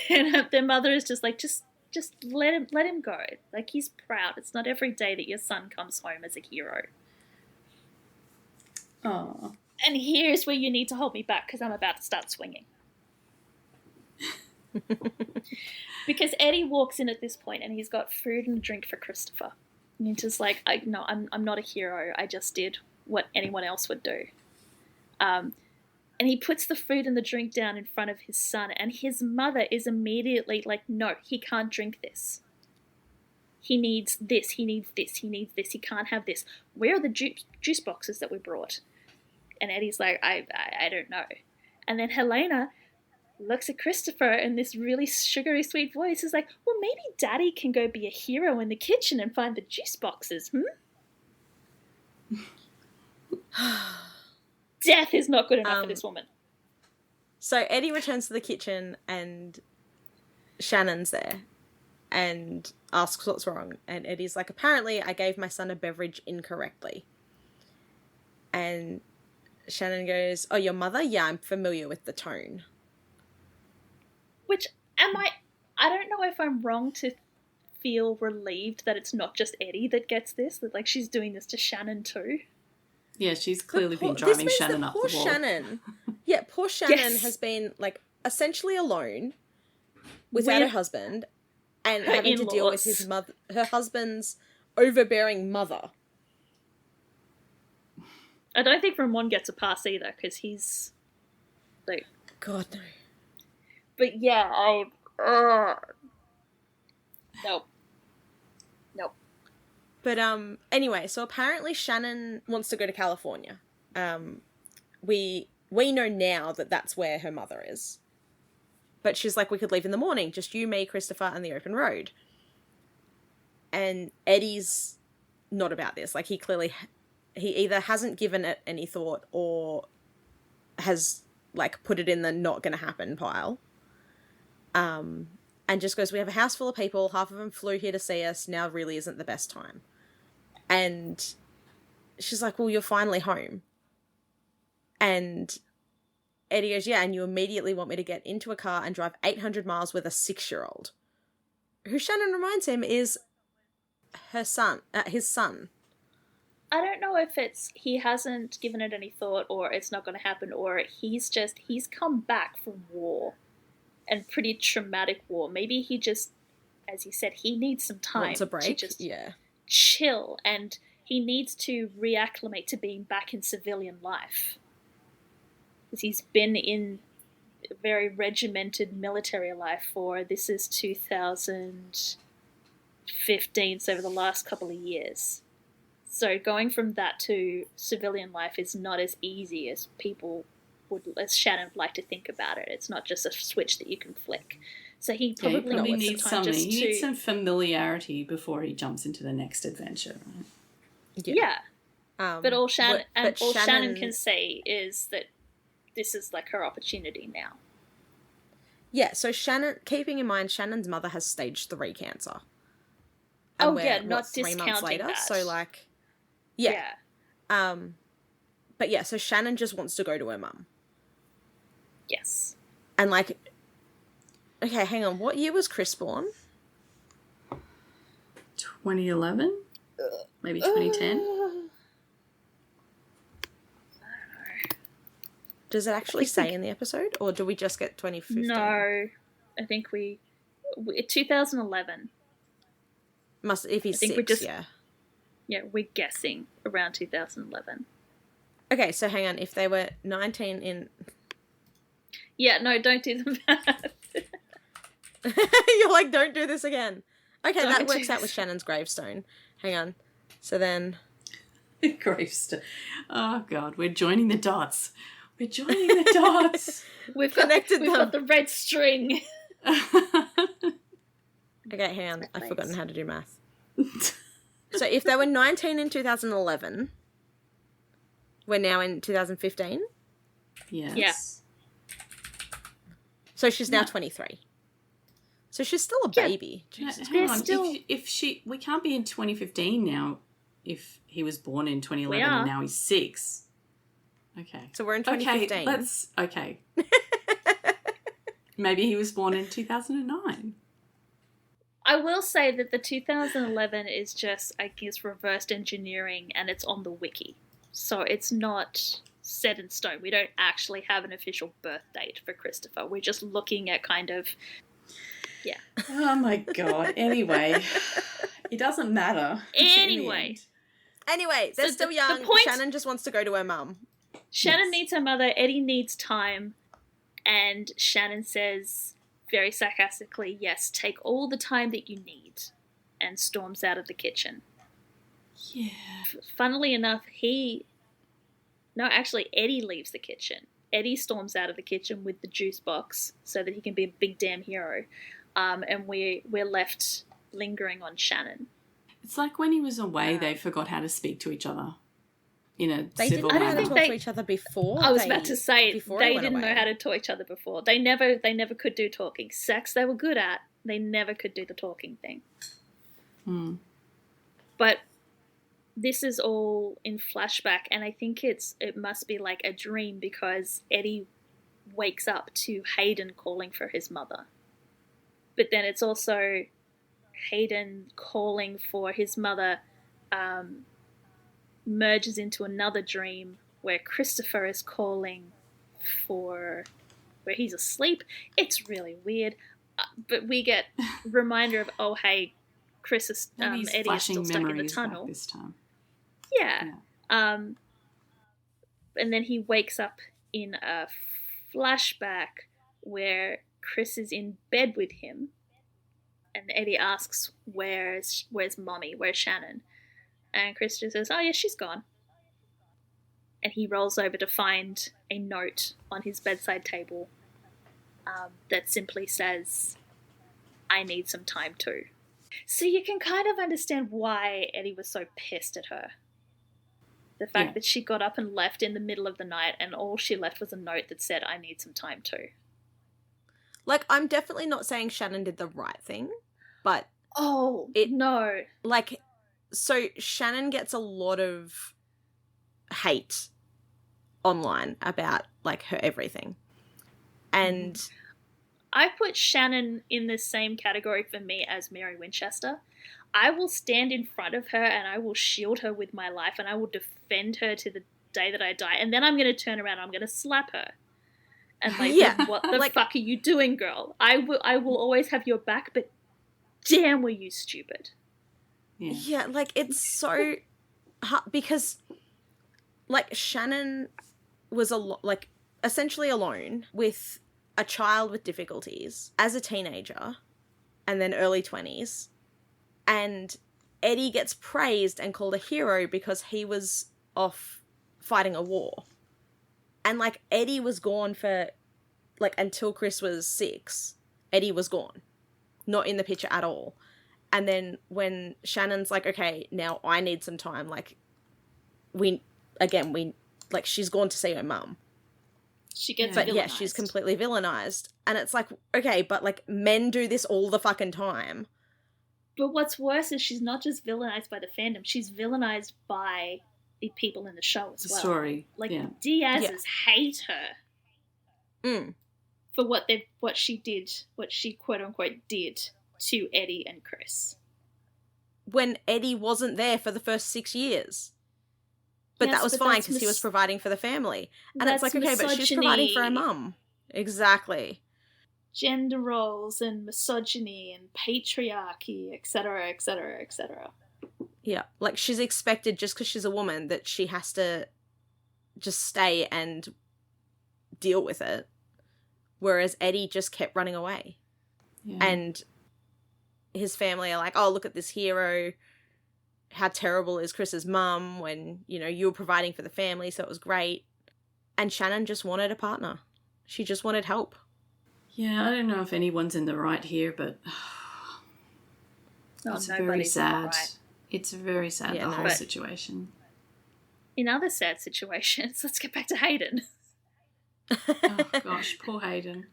Speaker 4: And their mother is just like, just let him go. Like, he's proud. It's not every day that your son comes home as a hero.
Speaker 2: Oh.
Speaker 4: And here's where you need to hold me back, because I'm about to start swinging. Because Eddie walks in at this point, and he's got food and drink for Christopher. And he's just like, I'm not a hero. I just did what anyone else would do. And he puts the food and the drink down in front of his son, and his mother is immediately like, no, he can't drink this. He needs this, he needs this, he needs this, he can't have this. Where are the juice boxes that we brought? And Eddie's like, I don't know. And then Helena looks at Christopher in this really sugary sweet voice, is like, well, maybe Daddy can go be a hero in the kitchen and find the juice boxes, Death is not good enough for this woman.
Speaker 3: So Eddie returns to the kitchen, and Shannon's there and asks what's wrong. And Eddie's like, apparently I gave my son a beverage incorrectly. And Shannon goes, oh, your mother? Yeah, I'm familiar with the tone.
Speaker 4: Which, I don't know if I'm wrong to feel relieved that it's not just Eddie that gets this, that like she's doing this to Shannon too.
Speaker 2: Yeah, she's clearly been driving Shannon up the wall.
Speaker 3: Shannon, yeah, poor Shannon has been like essentially alone without her husband and having to deal with her husband's overbearing mother.
Speaker 4: I don't think Ramon gets a pass either, because he's like,
Speaker 3: God no.
Speaker 4: But yeah, nope.
Speaker 3: But anyway, so apparently Shannon wants to go to California. We know now that that's where her mother is. But she's like, we could leave in the morning, just you, me, Christopher, and the open road. And Eddie's not about this. Like, he either hasn't given it any thought or has like put it in the not gonna happen pile. And just goes, we have a house full of people, half of them flew here to see us, now really isn't the best time. And she's like, well, you're finally home. And Eddie goes, yeah, and you immediately want me to get into a car and drive 800 miles with a 6-year-old. Who Shannon reminds him is his son.
Speaker 4: I don't know if it's he hasn't given it any thought, or it's not going to happen, or he's come back from war. And pretty traumatic war. Maybe he just, as he said, he needs some time
Speaker 3: wants a break.
Speaker 4: To just chill, and he needs to reacclimate to being back in civilian life. Because he's been in a very regimented military life this is 2015, so over the last couple of years. So going from that to civilian life is not as easy as as Shannon would like to think about it. It's not just a switch that you can flick. So he probably needs some time
Speaker 2: he needs some familiarity before he jumps into the next adventure. Right?
Speaker 4: Yeah. But all Shannon can say is that this is like her opportunity now.
Speaker 3: Yeah, so Shannon, keeping in mind Shannon's mother has stage 3 cancer. And
Speaker 4: Oh,
Speaker 3: we're,
Speaker 4: yeah, not
Speaker 3: 3 months
Speaker 4: discounting
Speaker 3: later?
Speaker 4: that.
Speaker 3: So, like, yeah. But yeah, so Shannon just wants to go to her mum.
Speaker 4: Yes.
Speaker 3: And, like, okay, hang on. What year was Chris born?
Speaker 2: 2011? Maybe 2010?
Speaker 3: Does it actually say in the episode? Or do we just get 2015?
Speaker 4: No. I think 2011.
Speaker 3: If he's 6, yeah.
Speaker 4: Yeah, we're guessing around 2011.
Speaker 3: Okay, so hang on. If they were 19 in...
Speaker 4: Yeah, no, don't do the math.
Speaker 3: You're like, don't do this again. Okay,
Speaker 4: Don't
Speaker 3: that
Speaker 4: do
Speaker 3: works out
Speaker 4: this.
Speaker 3: with Shannon's gravestone. Hang on. So then...
Speaker 2: Gravestone. Oh, God, we're joining the dots. We're joining the dots.
Speaker 4: We've
Speaker 3: Connected
Speaker 4: we've
Speaker 3: them.
Speaker 4: got the red string.
Speaker 3: Okay, hang on. I've forgotten how to do math. So if they were 19 in 2011, we're now in 2015?
Speaker 2: Yes.
Speaker 4: Yeah.
Speaker 3: So she's now 23. So she's still a baby. Jesus.
Speaker 2: Hang on.
Speaker 4: still-
Speaker 2: We can't be in 2015 now if he was born in 2011
Speaker 4: We are.
Speaker 2: and now he's 6. Okay.
Speaker 3: So we're in 2015.
Speaker 2: Okay. Maybe he was born in 2009.
Speaker 4: I will say that the 2011 is just, I guess, reversed engineering, and it's on the wiki. So it's not set in stone. We don't actually have an official birth date for Christopher. We're just looking at kind of, yeah.
Speaker 2: Oh my God. Anyway, it doesn't matter.
Speaker 4: Anyway.
Speaker 3: Anyway, they're
Speaker 4: So
Speaker 3: still
Speaker 4: the
Speaker 3: young.
Speaker 4: point-
Speaker 3: Shannon just wants to go to her mum.
Speaker 4: Shannon
Speaker 2: Yes.
Speaker 4: needs her mother, Eddie needs time, and Shannon says very sarcastically, yes, take all the time that you need, and storms out of the kitchen.
Speaker 2: Yeah.
Speaker 4: Funnily enough, Eddie leaves the kitchen. Eddie storms out of the kitchen with the juice box so that he can be a big damn hero, and we're left lingering on Shannon.
Speaker 2: It's like when he was away, they forgot how to speak to each other in a
Speaker 3: They
Speaker 2: civil
Speaker 3: didn't know how
Speaker 2: manner.
Speaker 3: to talk to each other before.
Speaker 4: I was about to say
Speaker 3: before
Speaker 4: they
Speaker 3: he went
Speaker 4: didn't
Speaker 3: away.
Speaker 4: know how to talk to each other before. They never could do talking. Sex they were good at. They never could do the talking thing.
Speaker 2: Hmm.
Speaker 4: But this is all in flashback, and I think it must be like a dream because Eddie wakes up to Hayden calling for his mother. But then it's also Hayden calling for his mother merges into another dream where Christopher is calling for where he's asleep. It's really weird. But we get reminder of, oh, hey, Chris is,
Speaker 2: Maybe he's
Speaker 4: Eddie is
Speaker 2: flashing
Speaker 4: still stuck in the
Speaker 2: memories back
Speaker 4: tunnel.
Speaker 2: this time.
Speaker 4: Yeah. And then he wakes up in a flashback where Chris is in bed with him, and Eddie asks, "Where's Mommy? Where's Shannon?" And Chris just says, "Oh yeah, she's gone." And he rolls over to find a note on his bedside table that simply says, "I need some time too." So you can kind of understand why Eddie was so pissed at her. The fact that she got up and left in the middle of the night, and all she left was a note that said, "I need some time too."
Speaker 3: Like, I'm definitely not saying Shannon did the right thing, but
Speaker 4: Oh, no.
Speaker 3: like, so Shannon gets a lot of hate online about, like, her everything. And
Speaker 4: I put Shannon in the same category for me as Mary Winchester. I will stand in front of her and I will shield her with my life and I will defend her to the day that I die. And then I'm going to turn around and I'm going to slap her. And like,
Speaker 3: Yeah.
Speaker 4: what the
Speaker 3: Like-
Speaker 4: fuck are you doing, girl? I will always have your back, but damn were you stupid.
Speaker 3: yeah, like, it's so hard because, like, Shannon was like essentially alone with a child with difficulties as a teenager and then early 20s, and Eddie gets praised and called a hero because he was off fighting a war. And, like, Eddie was gone for, like, until Chris was 6, Eddie was gone. Not in the picture at all. And then when Shannon's like, okay, now I need some time, like, she's gone to see her mum.
Speaker 4: She gets
Speaker 3: But
Speaker 4: villainized.
Speaker 3: yeah, she's completely villainized. And it's like, okay, but, like, men do this all the fucking time.
Speaker 4: But what's worse is she's not just villainized by the fandom, she's villainized by the people in the show as
Speaker 2: The
Speaker 4: well.
Speaker 2: story.
Speaker 4: Like,
Speaker 2: yeah.
Speaker 4: Diaz's hate her for what she quote unquote did to Eddie and Chris.
Speaker 3: When Eddie wasn't there for the first 6 years. But
Speaker 4: Yes,
Speaker 3: that was
Speaker 4: but
Speaker 3: fine
Speaker 4: that's
Speaker 3: because he was providing for the family. And it's
Speaker 4: that's
Speaker 3: like, okay, but she's providing for her
Speaker 4: misogyny.
Speaker 3: mum. Exactly.
Speaker 4: Gender roles and misogyny and patriarchy, etc., etc., etc.
Speaker 3: Yeah, like she's expected just because she's a woman that she has to just stay and deal with it. Whereas Eddie just kept running away.
Speaker 2: Yeah.
Speaker 3: And his family are like, oh, look at this hero. How terrible is Chris's mum when, you know, you were providing for the family, so it was great. And Shannon just wanted a partner. She just wanted help.
Speaker 2: Yeah, I don't know if anyone's in the right here, but it's very sad.
Speaker 4: Right.
Speaker 2: It's very sad, the whole situation.
Speaker 4: In other sad situations, let's get back to Hayden.
Speaker 2: Oh, gosh, poor Hayden.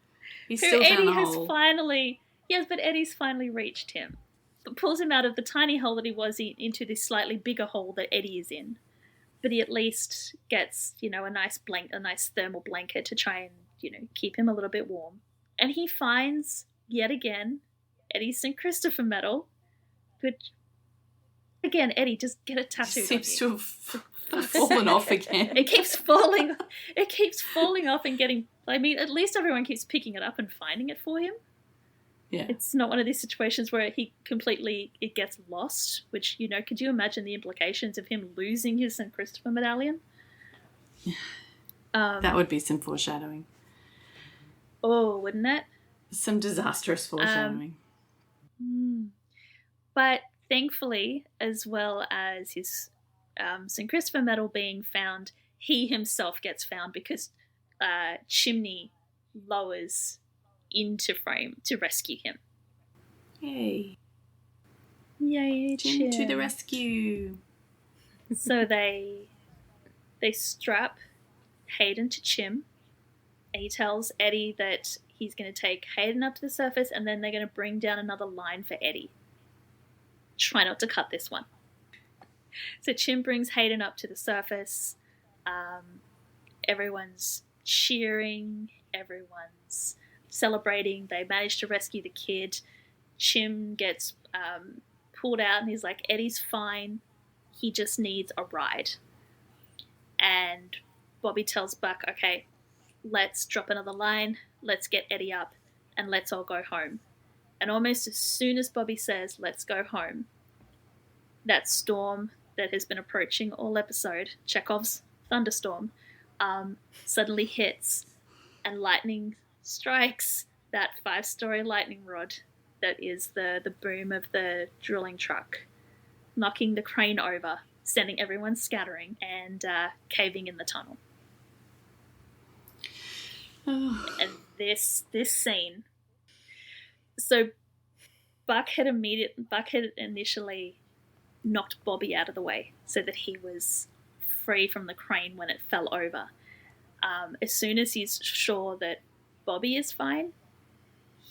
Speaker 2: He's
Speaker 4: Who
Speaker 2: still down
Speaker 4: Eddie
Speaker 2: the
Speaker 4: has
Speaker 2: hole.
Speaker 4: finally... Yes, but Eddie's finally reached him. But pulls him out of the tiny hole that he was in into this slightly bigger hole that Eddie is in. But he at least gets, you know, a nice thermal blanket to try and, you know, keep him a little bit warm. And he finds, yet again, Eddie's St. Christopher medal, which, again, Eddie, just get a tattoo.
Speaker 2: Seems to have fallen off again.
Speaker 4: It keeps falling. It keeps falling off and getting... I mean, at least everyone keeps picking it up and finding it for him.
Speaker 2: Yeah.
Speaker 4: It's not one of these situations where it gets lost, which, you know, could you imagine the implications of him losing his St. Christopher medallion?
Speaker 2: That would be some foreshadowing.
Speaker 4: Oh, wouldn't it?
Speaker 2: Some disastrous foreshadowing.
Speaker 4: But thankfully, as well as his St. Christopher medal being found, he himself gets found because Chimney lowers into frame to rescue him.
Speaker 2: Yay.
Speaker 4: Yay,
Speaker 2: Jim to the
Speaker 4: Chim.
Speaker 2: rescue.
Speaker 4: So they strap Hayden to Chim. He tells Eddie that he's going to take Hayden up to the surface and then they're going to bring down another line for Eddie. Try not to cut this one. So Chim brings Hayden up to the surface. Everyone's cheering. Everyone's celebrating. They managed to rescue the kid. Chim gets pulled out and he's like, Eddie's fine. He just needs a ride. And Bobby tells Buck, okay, let's drop another line, let's get Eddie up, and let's all go home. And almost as soon as Bobby says, let's go home, that storm that has been approaching all episode, Chekhov's thunderstorm, suddenly hits, and lightning strikes that 5-story lightning rod that is the boom of the drilling truck, knocking the crane over, sending everyone scattering and caving in the tunnel. And this scene, so Buck had initially knocked Bobby out of the way so that he was free from the crane when it fell over. As soon as he's sure that Bobby is fine,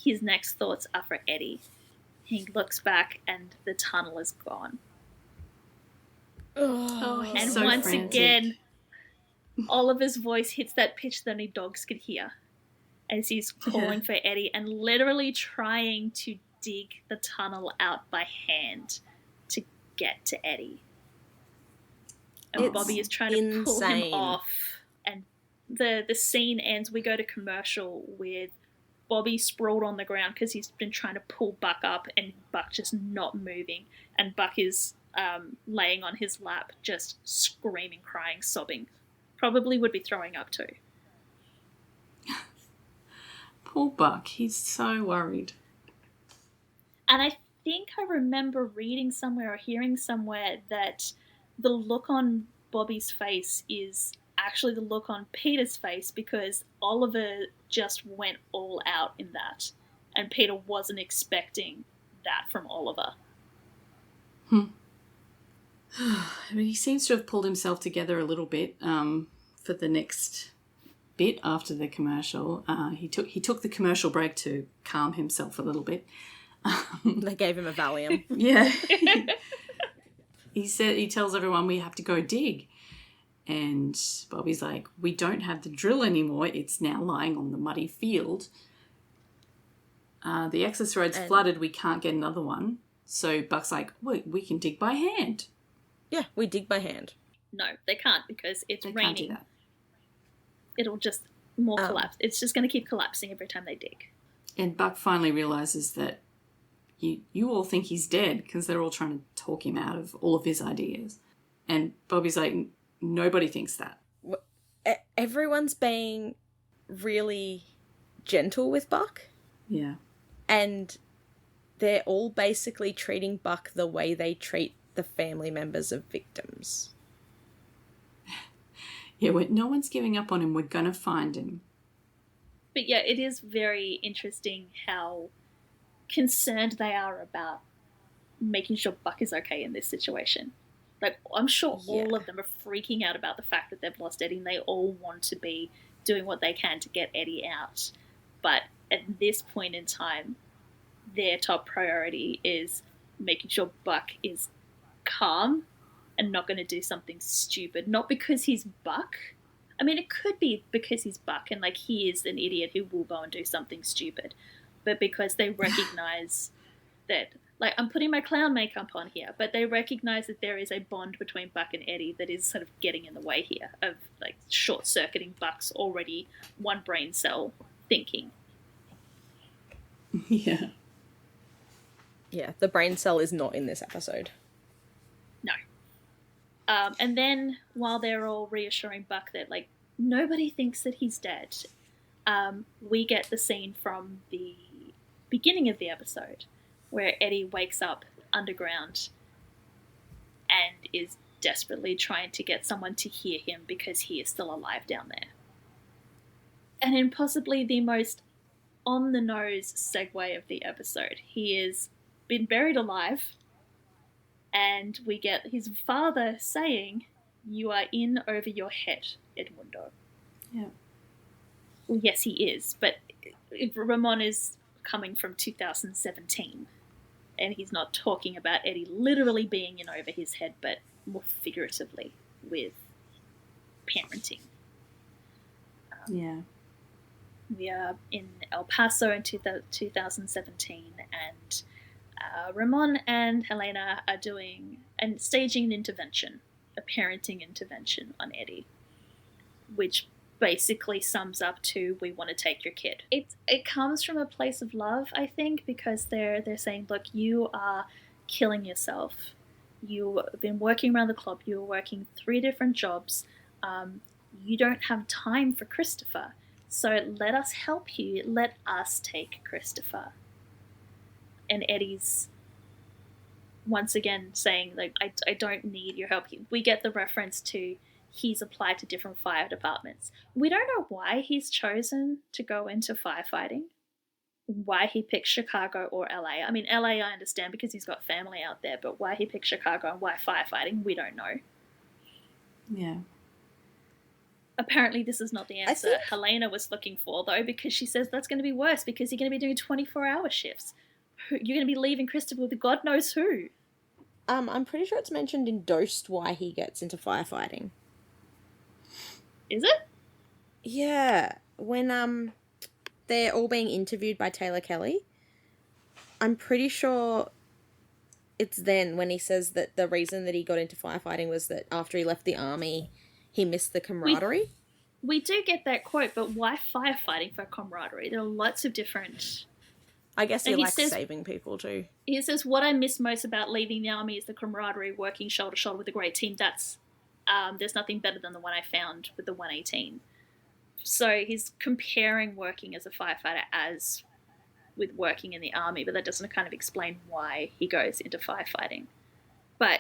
Speaker 4: his next thoughts are for Eddie. He looks back and the tunnel is gone.
Speaker 2: Oh,
Speaker 4: And
Speaker 2: so
Speaker 4: once
Speaker 2: frantic.
Speaker 4: again, Oliver's voice hits that pitch that only dogs could hear as he's calling for Eddie and literally trying to dig the tunnel out by hand to get to Eddie. And
Speaker 3: It's
Speaker 4: Bobby is trying to pull him
Speaker 3: insane.
Speaker 4: off. And the scene ends. We go to commercial with Bobby sprawled on the ground because he's been trying to pull Buck up and Buck just not moving. And Buck is laying on his lap, just screaming, crying, sobbing. Probably would be throwing up too.
Speaker 2: Poor Buck. He's so worried.
Speaker 4: And I think I remember reading somewhere or hearing somewhere that the look on Bobby's face is actually the look on Peter's face because Oliver just went all out in that. And Peter wasn't expecting that from Oliver.
Speaker 2: I mean, he seems to have pulled himself together a little bit for the next bit after the commercial. He took the commercial break to calm himself a little bit.
Speaker 3: They gave him a Valium.
Speaker 2: Yeah. He tells everyone we have to go dig. And Bobby's like, we don't have the drill anymore. It's now lying on the muddy field. The access road's flooded. We can't get another one. So Buck's like, we can dig by hand.
Speaker 3: Yeah, we dig by hand.
Speaker 4: No, they can't because it's raining.
Speaker 2: Can't do that.
Speaker 4: It'll just collapse. It's just going to keep collapsing every time they dig.
Speaker 2: And Buck finally realises that you all think he's dead because they're all trying to talk him out of all of his ideas. And Bobby's like, nobody thinks that.
Speaker 3: Everyone's being really gentle with Buck.
Speaker 2: Yeah.
Speaker 3: And they're all basically treating Buck the way they treat the family members of victims.
Speaker 2: Yeah, no one's giving up on him. We're going to find him.
Speaker 4: But yeah, it is very interesting how concerned they are about making sure Buck is okay in this situation. Like, I'm sure all of them are freaking out about the fact that they've lost Eddie and they all want to be doing what they can to get Eddie out. But at this point in time, their top priority is making sure Buck is calm and not going to do something stupid. Not because he's Buck. I mean, it could be because he's Buck and, like, he is an idiot who will go and do something stupid. But because they recognize that, like, I'm putting my clown makeup on here, but they recognize that there is a bond between Buck and Eddie that is sort of getting in the way here of, like, short-circuiting Buck's already one brain cell thinking.
Speaker 2: Yeah.
Speaker 3: Yeah, the brain cell is not in this episode.
Speaker 4: No. And then, while they're all reassuring Buck that, like, nobody thinks that he's dead, we get the scene from the beginning of the episode where Eddie wakes up underground and is desperately trying to get someone to hear him because he is still alive down there. And in possibly the most on-the-nose segue of the episode, he has been buried alive, and we get his father saying, "You are in over your head, Edmundo."
Speaker 2: Yeah.
Speaker 4: Well, yes, he is, but Ramon is coming from 2017, and he's not talking about Eddie literally being in over his head, but more figuratively with parenting.
Speaker 2: Yeah.
Speaker 4: We are in El Paso in 2017, and Ramon and Helena are doing and staging an intervention, a parenting intervention on Eddie, which basically sums up to, we want to take your kid. It comes from a place of love, I think, because they're saying, look, you are killing yourself. You have been working around the clock. You are working 3 different jobs. You don't have time for Christopher. So let us help you. Let us take Christopher. And Eddie's once again saying, like, I don't need your help. We get the reference to he's applied to different fire departments. We don't know why he's chosen to go into firefighting, why he picked Chicago or LA. I mean, LA I understand because he's got family out there, but why he picked Chicago and why firefighting, we don't know.
Speaker 2: Yeah.
Speaker 4: Apparently this is not the answer Helena was looking for, though, because she says that's going to be worse because you're going to be doing 24-hour shifts. You're going to be leaving Christopher with God knows who.
Speaker 3: I'm pretty sure it's mentioned in Dosed why he gets into firefighting.
Speaker 4: Is it?
Speaker 3: Yeah. When they're all being interviewed by Taylor Kelly, I'm pretty sure it's then when he says that the reason that he got into firefighting was that after he left the army, he missed the camaraderie.
Speaker 4: We do get that quote, but why firefighting for camaraderie? There are lots of different...
Speaker 3: I guess he likes saving people too.
Speaker 4: He says, what I miss most about leaving the army is the camaraderie, working shoulder to shoulder with a great team. That's there's nothing better than the one I found with the 118. So he's comparing working as a firefighter as with working in the army, but that doesn't kind of explain why he goes into firefighting. But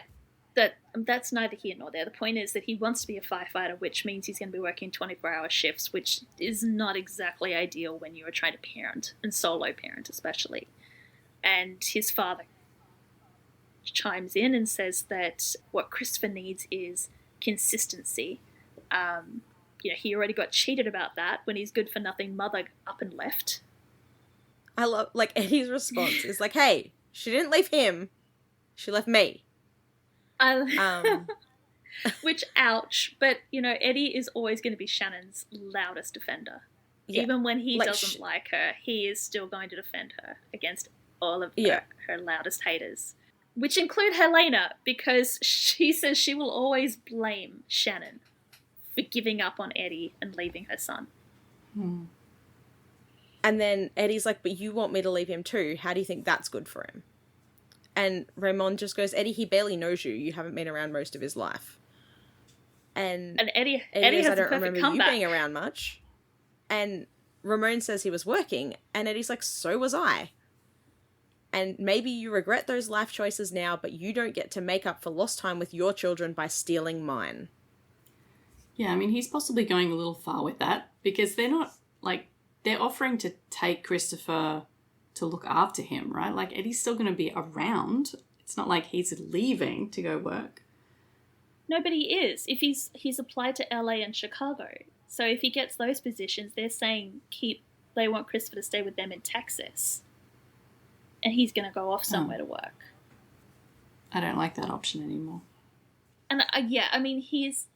Speaker 4: that's neither here nor there. The point is that he wants to be a firefighter, which means he's going to be working 24-hour shifts, which is not exactly ideal when you are trying to parent, and solo parent especially. And his father chimes in and says that what Christopher needs is consistency. He already got cheated about that when his good-for-nothing mother up and left.
Speaker 3: I love, like, Eddie's response is like, hey, she didn't leave him, she left me.
Speaker 4: Which, ouch. But, you know, Eddie is always going to be Shannon's loudest defender.
Speaker 3: Yeah.
Speaker 4: Even when he
Speaker 3: Like,
Speaker 4: doesn't like her, he is still going to defend her against all of her loudest haters. Which include Helena, because she says she will always blame Shannon for giving up on Eddie and leaving her son.
Speaker 3: And then Eddie's like, but you want me to leave him too. How do you think that's good for him? And Raymond just goes, Eddie, he barely knows you. You haven't been around most of his life. And
Speaker 4: Eddie
Speaker 3: goes,
Speaker 4: has
Speaker 3: I
Speaker 4: a
Speaker 3: don't
Speaker 4: perfect
Speaker 3: remember
Speaker 4: comeback.
Speaker 3: you being around much. And Ramon says he was working. And Eddie's like, so was I. And maybe you regret those life choices now, but you don't get to make up for lost time with your children by stealing mine.
Speaker 2: Yeah, I mean, he's possibly going a little far with that because they're not, like, they're offering to take Christopher to look after him, right? Like, Eddie's still going to be around. It's not like he's leaving to go work.
Speaker 4: No, but he is. If he's applied to LA and Chicago. So if he gets those positions, they're saying they want Christopher to stay with them in Texas. And he's going to go off somewhere to work.
Speaker 2: I don't like that option anymore.
Speaker 4: And yeah, I mean, he's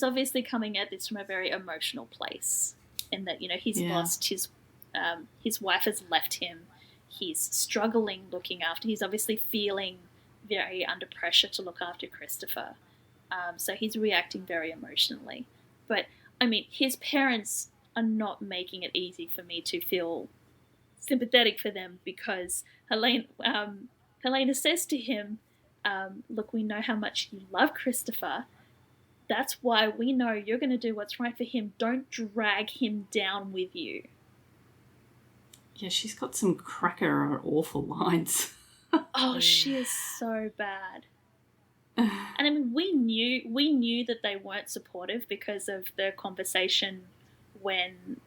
Speaker 4: obviously coming at this from a very emotional place, in that, you know, he's lost his wife has left him. He's struggling looking after. He's obviously feeling very under pressure to look after Christopher. So he's reacting very emotionally. But I mean, his parents are not making it easy for me to feel sympathetic for them, because Helena says to him, look, we know how much you love Christopher. That's why we know you're going to do what's right for him. Don't drag him down with you.
Speaker 3: Mm.
Speaker 2: Yeah, she's got some cracker or awful lines.
Speaker 4: Oh, she is so bad. And I mean, we knew that they weren't supportive because of the conversation when,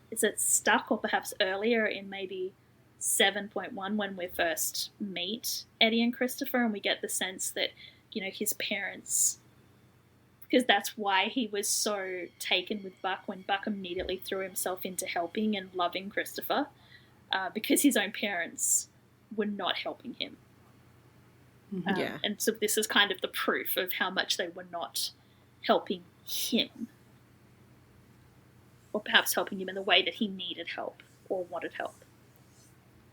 Speaker 4: is it Stuck, or perhaps earlier in maybe 7.1 when we first meet Eddie and Christopher, and we get the sense that, you know, his parents, because that's why he was so taken with Buck when Buck immediately threw himself into helping and loving Christopher, because his own parents were not helping him.
Speaker 3: Yeah.
Speaker 4: And so this is kind of the proof of how much they were not helping him, or perhaps helping him in the way that he needed help or wanted help.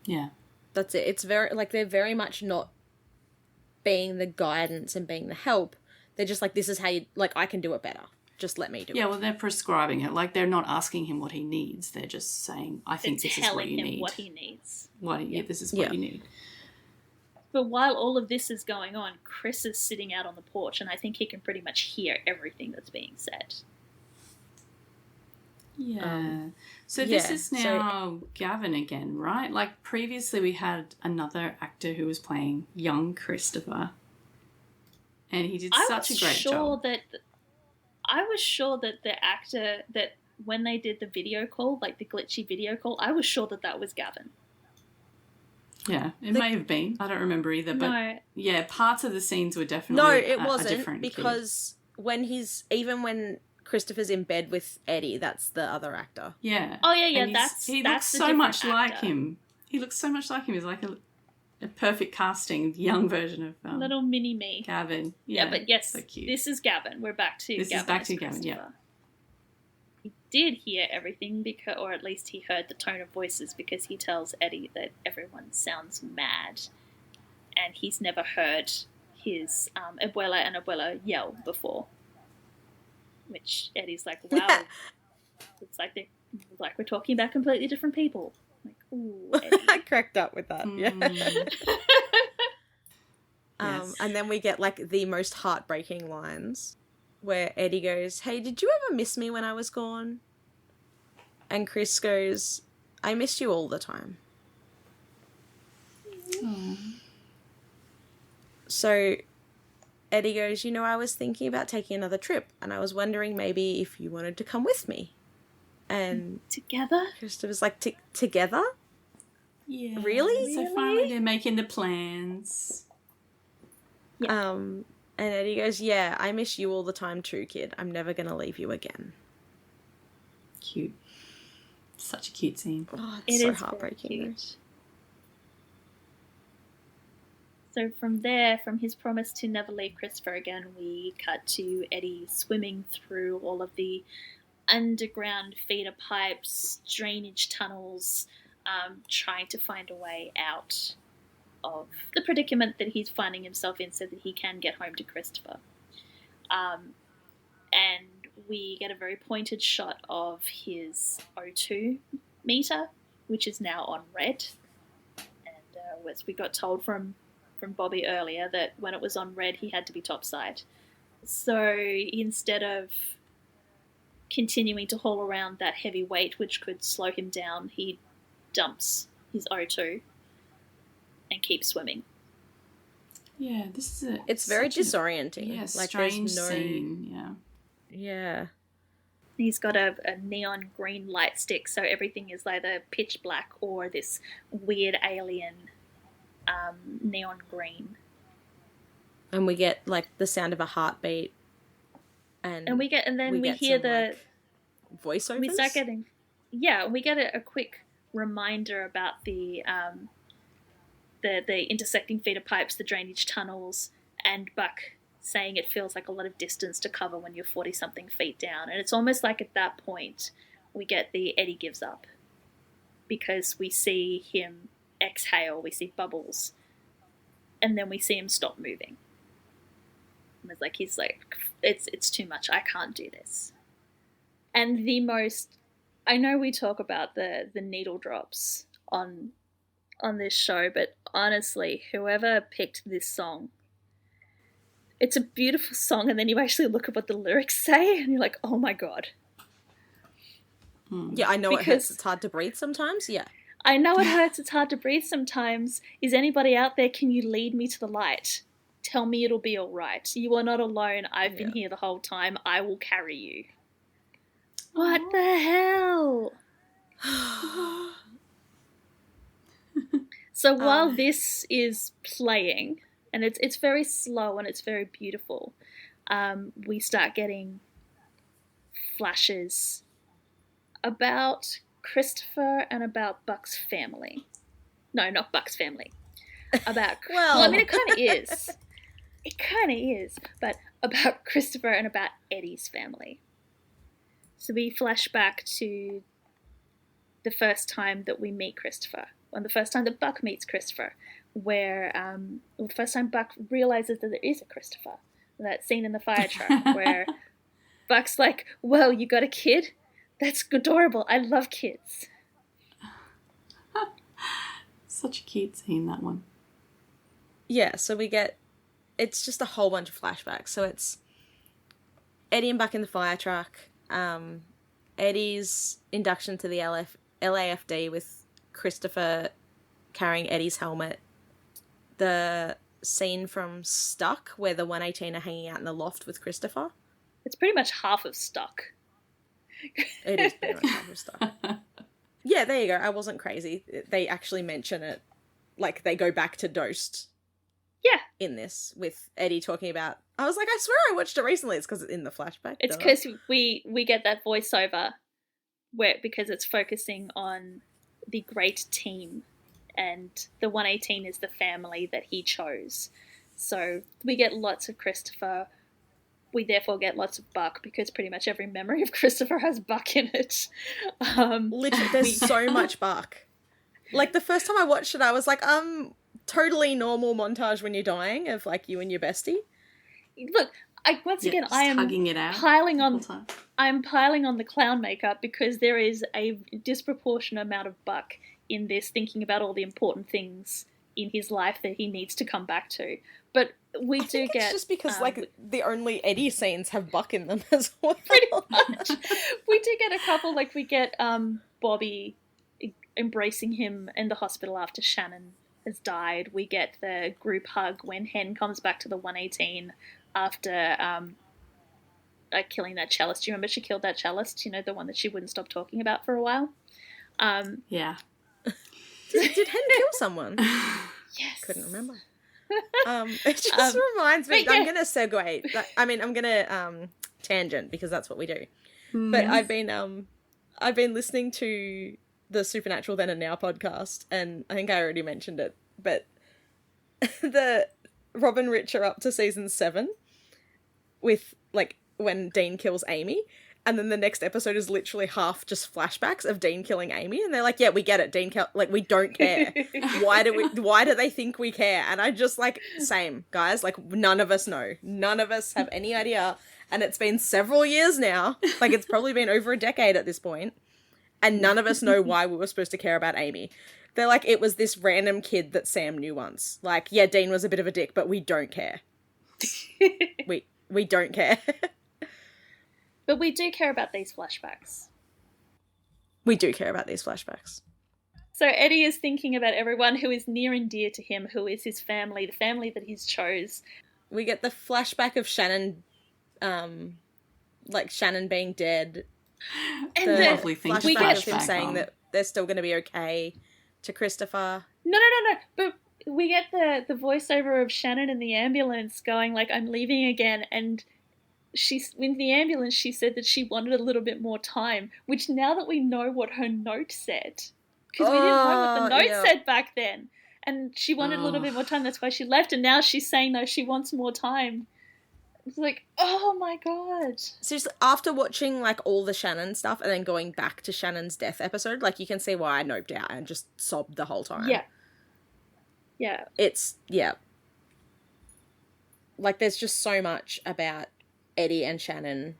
Speaker 2: Yeah.
Speaker 3: That's it. It's very, like, they're very much not being the guidance and being the help. They're just like, this is how you, like, I can do it better. Just let me do it.
Speaker 2: Yeah, well, they're prescribing it. Like, they're not asking him what he needs. They're just saying, I think this is what you need.
Speaker 4: Telling him what he needs.
Speaker 2: This is what you need.
Speaker 4: But while all of this is going on, Chris is sitting out on the porch, and I think he can pretty much hear everything that's being said.
Speaker 2: Yeah. So this is now Gavin again, right? Like, previously we had another actor who was playing young Christopher, and he did such a great job.
Speaker 4: I was sure that the actor, that when they did the video call, like the glitchy video call, I was sure that was Gavin.
Speaker 2: Yeah, it may have been. I don't remember either. But
Speaker 4: no.
Speaker 2: Yeah, parts of the scenes were definitely
Speaker 3: No, it wasn't,
Speaker 2: a different
Speaker 3: because
Speaker 2: kid.
Speaker 3: when Christopher's in bed with Eddie, that's the other actor.
Speaker 2: Yeah.
Speaker 4: Oh, yeah,
Speaker 2: and he
Speaker 4: that's
Speaker 2: looks so much like him. He looks so much like him. He's like a perfect casting, young version of
Speaker 4: little mini me.
Speaker 2: Gavin.
Speaker 4: Yeah, but yes,
Speaker 2: so cute.
Speaker 4: This is Gavin. We're back to Gavin.
Speaker 2: This is back to Gavin, yeah.
Speaker 4: He did hear everything, because, or at least he heard the tone of voices, because he tells Eddie that everyone sounds mad, and he's never heard his abuela and abuela yell before. Which Eddie's like, wow, it's like we're talking about completely different people. I'm like, ooh, Eddie.
Speaker 3: I cracked up with that. Yeah.
Speaker 2: Yes.
Speaker 3: And then we get, like, the most heartbreaking lines, where Eddie goes, hey, did you ever miss me when I was gone? And Chris goes, I missed you all the time. So Eddie goes, I was thinking about taking another trip, and I was wondering maybe if you wanted to come with me. And
Speaker 4: together?
Speaker 3: Christopher's like, together?
Speaker 2: Yeah.
Speaker 3: Really?
Speaker 2: So finally they're making the plans.
Speaker 3: Yeah. And Eddie goes, yeah, I miss you all the time too, kid. I'm never going to leave you again.
Speaker 2: Cute. Such a cute scene.
Speaker 3: Oh,
Speaker 4: It
Speaker 3: it's so
Speaker 4: is very
Speaker 3: heartbreaking.
Speaker 4: cute. So from there, from his promise to never leave Christopher again, we cut to Eddie swimming through all of the underground feeder pipes, drainage tunnels, trying to find a way out of the predicament that he's finding himself in so that he can get home to Christopher. And we get a very pointed shot of his O2 meter, which is now on red. And as we got told from Bobby earlier, that when it was on red, he had to be topside. So instead of continuing to haul around that heavy weight, which could slow him down, he dumps his O2 and keeps swimming.
Speaker 2: Yeah, this is
Speaker 3: It's very disorienting.
Speaker 2: Yeah,
Speaker 3: like
Speaker 2: strange
Speaker 3: there's no
Speaker 2: scene. Yeah.
Speaker 3: Yeah.
Speaker 4: He's got a neon green light stick, so everything is either pitch black or this weird alien neon green.
Speaker 3: And we get like the sound of a heartbeat, and we hear some,
Speaker 4: the
Speaker 3: like, voiceovers.
Speaker 4: we start getting we get a quick reminder about the intersecting feeder pipes, the drainage tunnels, and Buck saying it feels like a lot of distance to cover when you're 40-something feet down. And it's almost like at that point we get the Eddie gives up, because we see him exhale, we see bubbles, and then we see him stop moving. And it's like he's like, it's too much, I can't do this. And I know we talk about the needle drops on this show, but honestly, whoever picked this song, it's a beautiful song, and then you actually look at what the lyrics say, and you're like, oh my god.
Speaker 3: Yeah, I know it hurts. It's hard to breathe sometimes. Yeah.
Speaker 4: I know it hurts. It's hard to breathe sometimes. Is anybody out there? Can you lead me to the light? Tell me it'll be all right. You are not alone. I've been here the whole time. I will carry you. What the hell? So while this is playing, and it's very slow and it's very beautiful, we start getting flashes about Christopher and about Buck's family. No, not Buck's family. About well, I mean, it kind of is. It kind of is, but about Christopher and about Eddie's family. So we flash back to the first time that we meet Christopher, and the first time that Buck meets Christopher, where the first time Buck realizes that there is a Christopher. That scene in the fire truck where Buck's like, "Well, you got a kid? That's adorable. I love kids."
Speaker 2: Such a cute scene, that one.
Speaker 3: Yeah, so it's just a whole bunch of flashbacks. So it's Eddie and Buck in the fire truck, Eddie's induction to the LAFD with Christopher carrying Eddie's helmet, the scene from Stuck where the 118 are hanging out in the loft with Christopher.
Speaker 4: It's pretty much half of Stuck.
Speaker 3: It is pretty much half of Stuck. Yeah, there you go. I wasn't crazy. They actually mention it. Like, they go back to Dosed.
Speaker 4: Yeah.
Speaker 3: In this, with Eddie talking about... I was like, I swear I watched it recently. It's because it's in the flashback.
Speaker 4: It's because we get that voiceover because it's focusing on the great team, and the 118 is the family that he chose. So we get lots of Christopher. We therefore get lots of Buck, because pretty much every memory of Christopher has Buck in it.
Speaker 3: Literally, there's so much Buck. Like, the first time I watched it, I was like, totally normal montage when you're dying of, like, you and your bestie.
Speaker 4: Look, I am
Speaker 2: hugging it out
Speaker 4: piling on. I'm piling on the clown makeup because there is a disproportionate amount of Buck in this, thinking about all the important things in his life that he needs to come back to. But we do get... It's
Speaker 3: just because, like, the only Eddie scenes have Buck in them as well.
Speaker 4: Pretty much. We do get a couple, like, we get Bobby embracing him in the hospital after Shannon has died. We get the group hug when Hen comes back to the 118 after killing that cellist. Do you remember she killed that cellist? You know, the one that she wouldn't stop talking about for a while?
Speaker 2: Yeah.
Speaker 3: Did Hen kill someone?
Speaker 4: Yes.
Speaker 3: Couldn't remember. It just reminds me. Yeah. I'm going to segue. I'm going to tangent, because that's what we do. But I've been listening to the Supernatural Then and Now podcast, and I think I already mentioned it, but the Rob and Rich are up to season 7 with, like, when Dean kills Amy, and then the next episode is literally half just flashbacks of Dean killing Amy, and they're like, yeah, we get it, Dean like, we don't care. Why do they think we care? And I just, like, same, guys, like, none of us know. None of us have any idea, and it's been several years now. Like, it's probably been over a decade at this point, and none of us know why we were supposed to care about Amy. They're like, it was this random kid that Sam knew once. Like, yeah, Dean was a bit of a dick, but we don't care. we don't care.
Speaker 4: But we do care about these flashbacks.
Speaker 3: We do care about these flashbacks.
Speaker 4: So Eddie is thinking about everyone who is near and dear to him, who is his family, the family that he's chose.
Speaker 3: We get the flashback of Shannon, like Shannon being dead.
Speaker 2: And the lovely thing
Speaker 3: flashback
Speaker 2: we get
Speaker 3: of him saying that they're still going to be okay to Christopher.
Speaker 4: No. But we get the voiceover of Shannon in the ambulance going like, I'm leaving again, and she's in the ambulance. She said that she wanted a little bit more time, which now that we know what her note said, because we didn't know what the note said back then, and she wanted a little bit more time. That's why she left, and now she's saying no, she wants more time. It's like, oh my god.
Speaker 3: Seriously, after watching like all the Shannon stuff and then going back to Shannon's death episode, like you can see why I noped out and just sobbed the whole time.
Speaker 4: Yeah.
Speaker 3: It's like there's just so much about Eddie and Shannon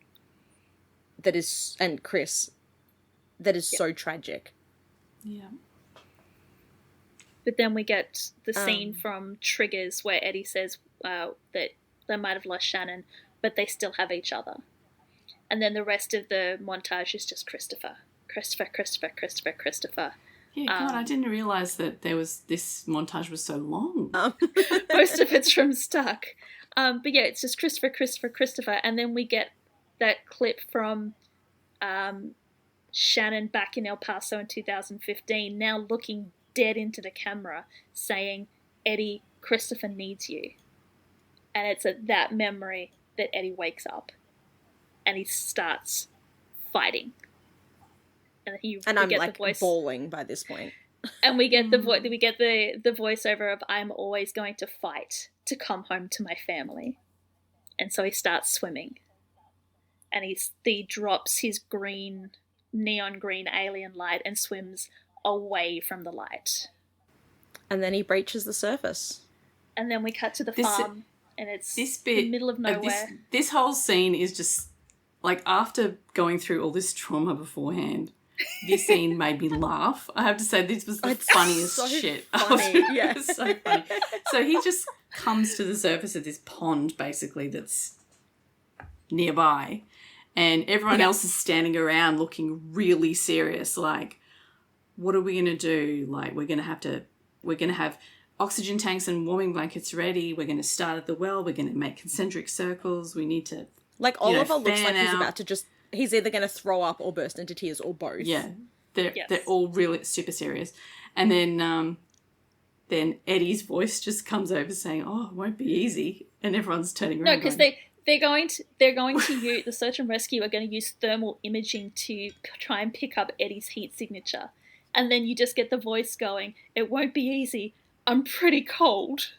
Speaker 3: and Chris that is so tragic.
Speaker 2: Yeah.
Speaker 4: But then we get the scene from Triggers where Eddie says that they might have lost Shannon, but they still have each other. And then the rest of the montage is just Christopher.
Speaker 2: Yeah, God, I didn't realise that this montage was so long.
Speaker 4: Most of it's from Stuck. But yeah, it's just Christopher. And then we get that clip from Shannon back in El Paso in 2015, now looking dead into the camera, saying, Eddie, Christopher needs you. And it's at that memory that Eddie wakes up and he starts fighting. And
Speaker 3: I'm
Speaker 4: get
Speaker 3: like
Speaker 4: the voice,
Speaker 3: bawling by this point.
Speaker 4: and we get the voiceover of I'm always going to fight to come home to my family. And so he starts swimming. And he drops his neon green alien light and swims away from the light.
Speaker 2: And then he breaches the surface.
Speaker 4: And then we cut to the farm. And it's the middle of nowhere.
Speaker 2: This whole scene is just, like, after going through all this trauma beforehand, this scene made me laugh. I have to say, this was the funniest shit.
Speaker 3: Funny. Yeah.
Speaker 2: So funny. So he just comes to the surface of this pond, basically, that's nearby, and everyone else is standing around looking really serious, like, what are we going to do? Like, we're going to have oxygen tanks and warming blankets ready. We're going to start at the well. We're going to make concentric circles. We need to,
Speaker 3: like, Oliver looks like he's about to he's either going to throw up or burst into tears or both.
Speaker 2: Yeah. They're all really super serious. And then Eddie's voice just comes over saying, oh, it won't be easy. And everyone's turning around.
Speaker 4: No, because they're going to use, the search and rescue are going to use thermal imaging to try and pick up Eddie's heat signature. And then you just get the voice going, it won't be easy. I'm pretty cold.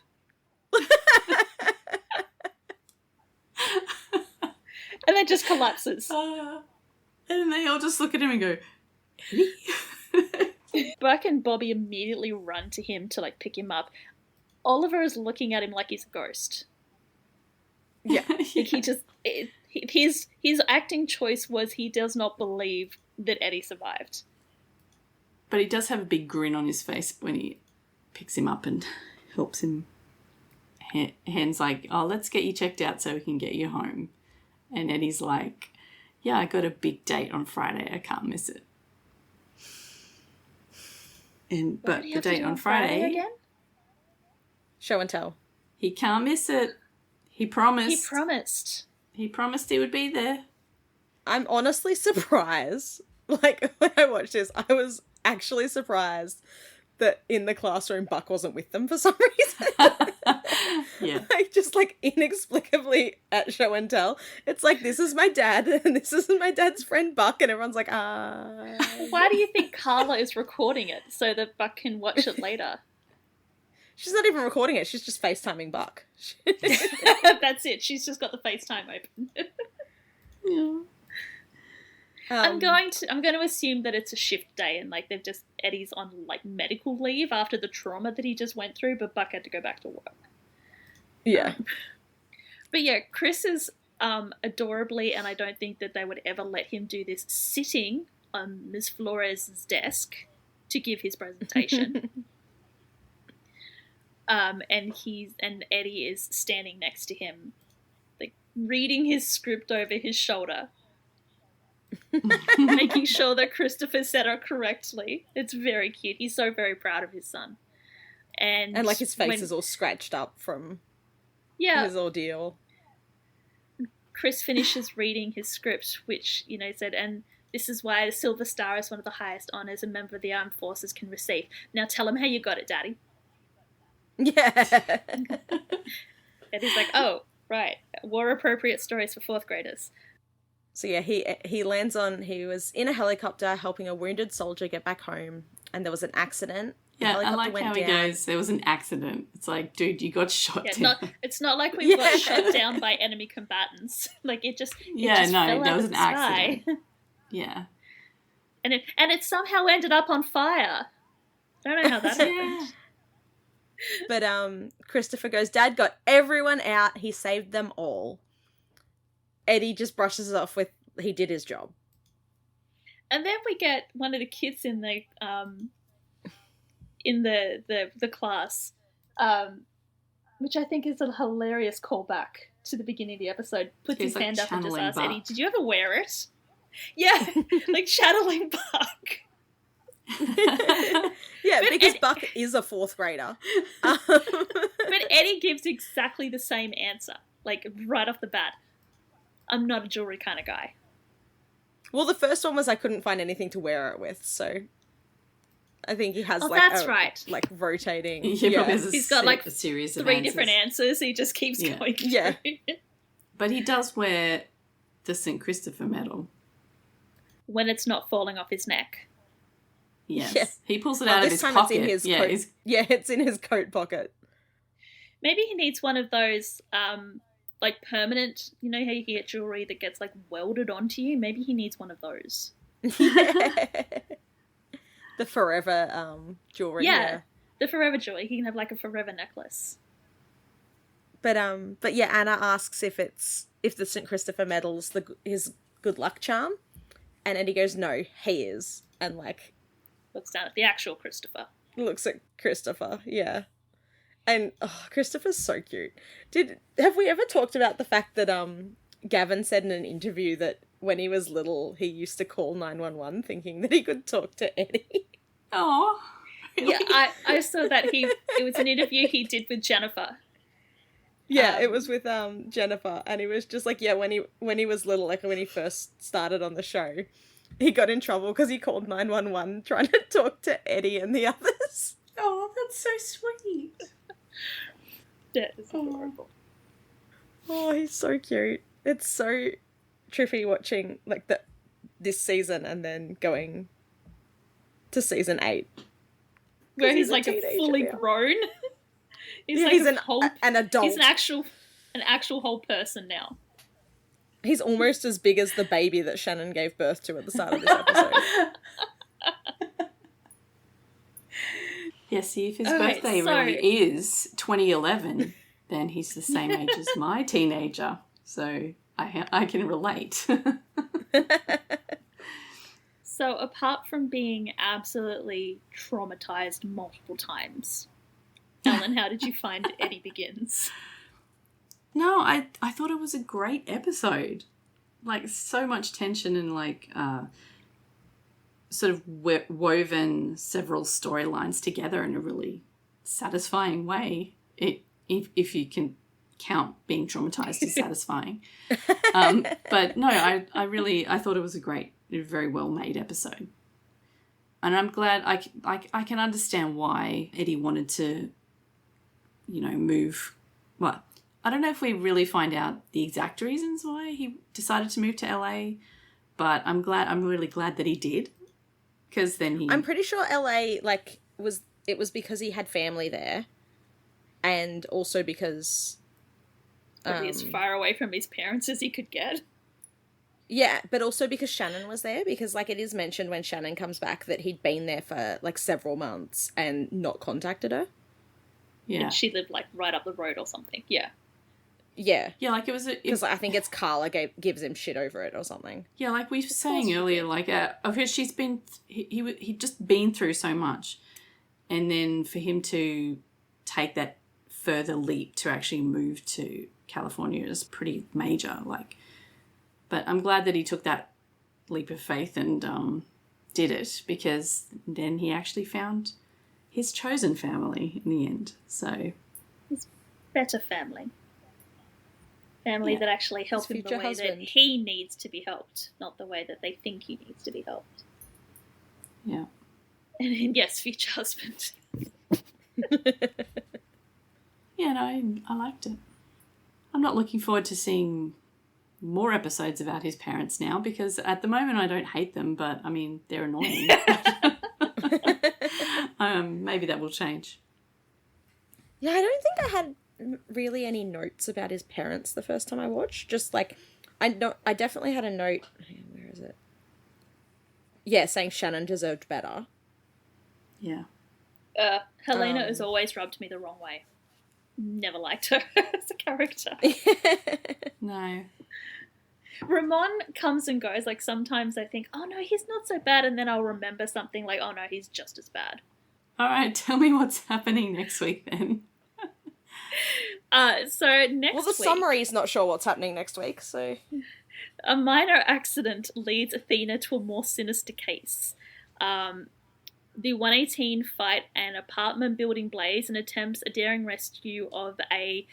Speaker 4: And then just collapses.
Speaker 2: And they all just look at him and go, Eddie?
Speaker 4: Buck and Bobby immediately run to him to, like, pick him up. Oliver is looking at him like he's a ghost.
Speaker 3: Yeah.
Speaker 4: Like he just... His acting choice was he does not believe that Eddie survived.
Speaker 2: But he does have a big grin on his face when he picks him up and helps him. Hen's like, oh, let's get you checked out so we can get you home. And Eddie's like, yeah, I got a big date on Friday. I can't miss it. But the date on Friday
Speaker 4: again?
Speaker 3: Show and tell.
Speaker 2: He can't miss it. He promised. He promised he would be there.
Speaker 3: I'm honestly surprised. Like, when I watched this, I was actually surprised that in the classroom Buck wasn't with them for some reason.
Speaker 2: Yeah.
Speaker 3: Like, just, like, inexplicably at show and tell. It's like, this is my dad, and this is my dad's friend Buck, and everyone's like,
Speaker 4: Why do you think Carla is recording it so that Buck can watch it later?
Speaker 3: She's not even recording it, she's just FaceTiming Buck.
Speaker 4: That's it. She's just got the FaceTime open.
Speaker 2: Yeah.
Speaker 4: I'm going to assume that it's a shift day and like Eddie's on like medical leave after the trauma that he just went through, but Buck had to go back to work.
Speaker 3: Yeah.
Speaker 4: But yeah, Chris is adorably, and I don't think that they would ever let him do this sitting on Ms. Flores' desk to give his presentation. And Eddie is standing next to him, like reading his script over his shoulder. Making sure that Christopher said it correctly. It's very cute. He's so very proud of his son. And
Speaker 3: like his face is all scratched up from his ordeal.
Speaker 4: Chris finishes reading his script, which, said, and this is why the Silver Star is one of the highest honours a member of the armed forces can receive. Now tell him how you got it, Daddy.
Speaker 3: Yeah.
Speaker 4: And he's like, oh, right. War appropriate stories for fourth graders.
Speaker 3: So yeah, he was in a helicopter helping a wounded soldier get back home, and there was an accident.
Speaker 2: Yeah, I like how he goes, there was an accident. It's like, dude, you got shot down.
Speaker 4: It's not like we got shot down by enemy combatants. Like, it just fell
Speaker 2: there
Speaker 4: out
Speaker 2: was
Speaker 4: of
Speaker 2: an
Speaker 4: the
Speaker 2: accident.
Speaker 4: sky.
Speaker 2: Yeah.
Speaker 4: And it somehow ended up on fire. I don't know how that happened.
Speaker 3: But Christopher goes, Dad got everyone out. He saved them all. Eddie just brushes it off with, he did his job.
Speaker 4: And then we get one of the kids in the class, which I think is a hilarious callback to the beginning of the episode. Puts his hand up and just asks Eddie, "Did you ever wear it?" Yeah, like channeling Buck.
Speaker 3: Yeah, because Buck is a fourth grader.
Speaker 4: But Eddie gives exactly the same answer, like right off the bat. I'm not a jewelry kind of guy.
Speaker 3: Well, the first one was I couldn't find anything to wear it with, so I think he has
Speaker 4: right.
Speaker 3: like rotating.
Speaker 4: He's got like
Speaker 2: a series of
Speaker 4: 3 different answers. He just keeps going.
Speaker 3: Yeah.
Speaker 2: But he does wear the St. Christopher medal.
Speaker 4: When it's not falling off his neck.
Speaker 2: Yes.
Speaker 3: Yeah.
Speaker 2: He pulls it out of his pocket.
Speaker 3: It's in his coat. Yeah, it's in his coat pocket.
Speaker 4: Maybe he needs one of those like permanent, you know how you get jewelry that gets like welded onto you? Maybe he needs one of those.
Speaker 3: Yeah. The forever jewelry.
Speaker 4: Yeah. The forever jewelry. He can have like a forever necklace.
Speaker 3: But yeah, Anna asks if the St. Christopher medal's his good luck charm, and Eddie goes, no, he is, and like
Speaker 4: looks down at the actual Christopher.
Speaker 3: Looks at Christopher, yeah. And Christopher's so cute. Have we ever talked about the fact that Gavin said in an interview that when he was little he used to call 911 thinking that he could talk to Eddie?
Speaker 2: Oh, really?
Speaker 4: Yeah, I saw that it was an interview he did with Jennifer.
Speaker 3: Yeah, it was with Jennifer, and he was just like, yeah, when he was little, like when he first started on the show, he got in trouble because he called 911 trying to talk to Eddie and the others.
Speaker 2: Oh, that's so sweet.
Speaker 4: That is adorable.
Speaker 3: Oh, he's so cute. It's so trippy watching like this season and then going to season 8.
Speaker 4: Where he's like a fully grown. He's
Speaker 3: an adult.
Speaker 4: He's an actual whole person now.
Speaker 3: He's almost as big as the baby that Shannon gave birth to at the start of this episode.
Speaker 2: Yeah, see, if his birthday really is 2011, then he's the same age as my teenager. So I can relate.
Speaker 4: So apart from being absolutely traumatized multiple times, Ellen, how did you find Eddie Begins?
Speaker 2: No, I thought it was a great episode. Like, so much tension and, like, sort of woven several storylines together in a really satisfying way. If you can count being traumatized as satisfying. But no, I thought it was a very well made episode. And I'm glad I can understand why Eddie wanted to, move well, I don't know if we really find out the exact reasons why he decided to move to LA, but I'm really glad that he did, because then
Speaker 3: I'm pretty sure LA, like, was because he had family there, and also because...
Speaker 4: Probably as far away from his parents as he could get.
Speaker 3: Yeah, but also because Shannon was there, because, like, it is mentioned when Shannon comes back that he'd been there for, like, several months and not contacted her.
Speaker 2: Yeah.
Speaker 4: And she lived, like, right up the road or something. Yeah.
Speaker 3: Yeah.
Speaker 2: Yeah, like it was...
Speaker 3: Because I think it's Carla gives him shit over it or something.
Speaker 2: Yeah, like we were saying earlier, like, of course she's been... He'd just been through so much. And then for him to take that further leap to actually move to California is pretty major, like... But I'm glad that he took that leap of faith and did it, because then he actually found his chosen family in the end. So
Speaker 4: his better family. Family that actually help him the way that he needs to be helped, not the way that they think he needs to be helped.
Speaker 2: Yeah.
Speaker 4: And yes, future husband.
Speaker 2: Yeah, no, I liked it. I'm not looking forward to seeing more episodes about his parents now, because at the moment I don't hate them, but I mean, they're annoying. Maybe that will change.
Speaker 3: Yeah, I don't think I had really any notes about his parents the first time I watched. Just like, I definitely had a note. Where is it? Yeah, saying Shannon deserved better.
Speaker 2: Yeah.
Speaker 4: Helena has always rubbed me the wrong way. Never liked her as a character.
Speaker 2: No.
Speaker 4: Ramon comes and goes. Like, sometimes I think, oh no, he's not so bad, and then I'll remember something like, oh no, he's just as bad.
Speaker 2: All right, tell me what's happening next week then.
Speaker 4: So next week...
Speaker 3: Well, the summary's not sure what's happening next week, so...
Speaker 4: A minor accident leads Athena to a more sinister case. The 118 fight an apartment building blaze and attempts a daring rescue of a...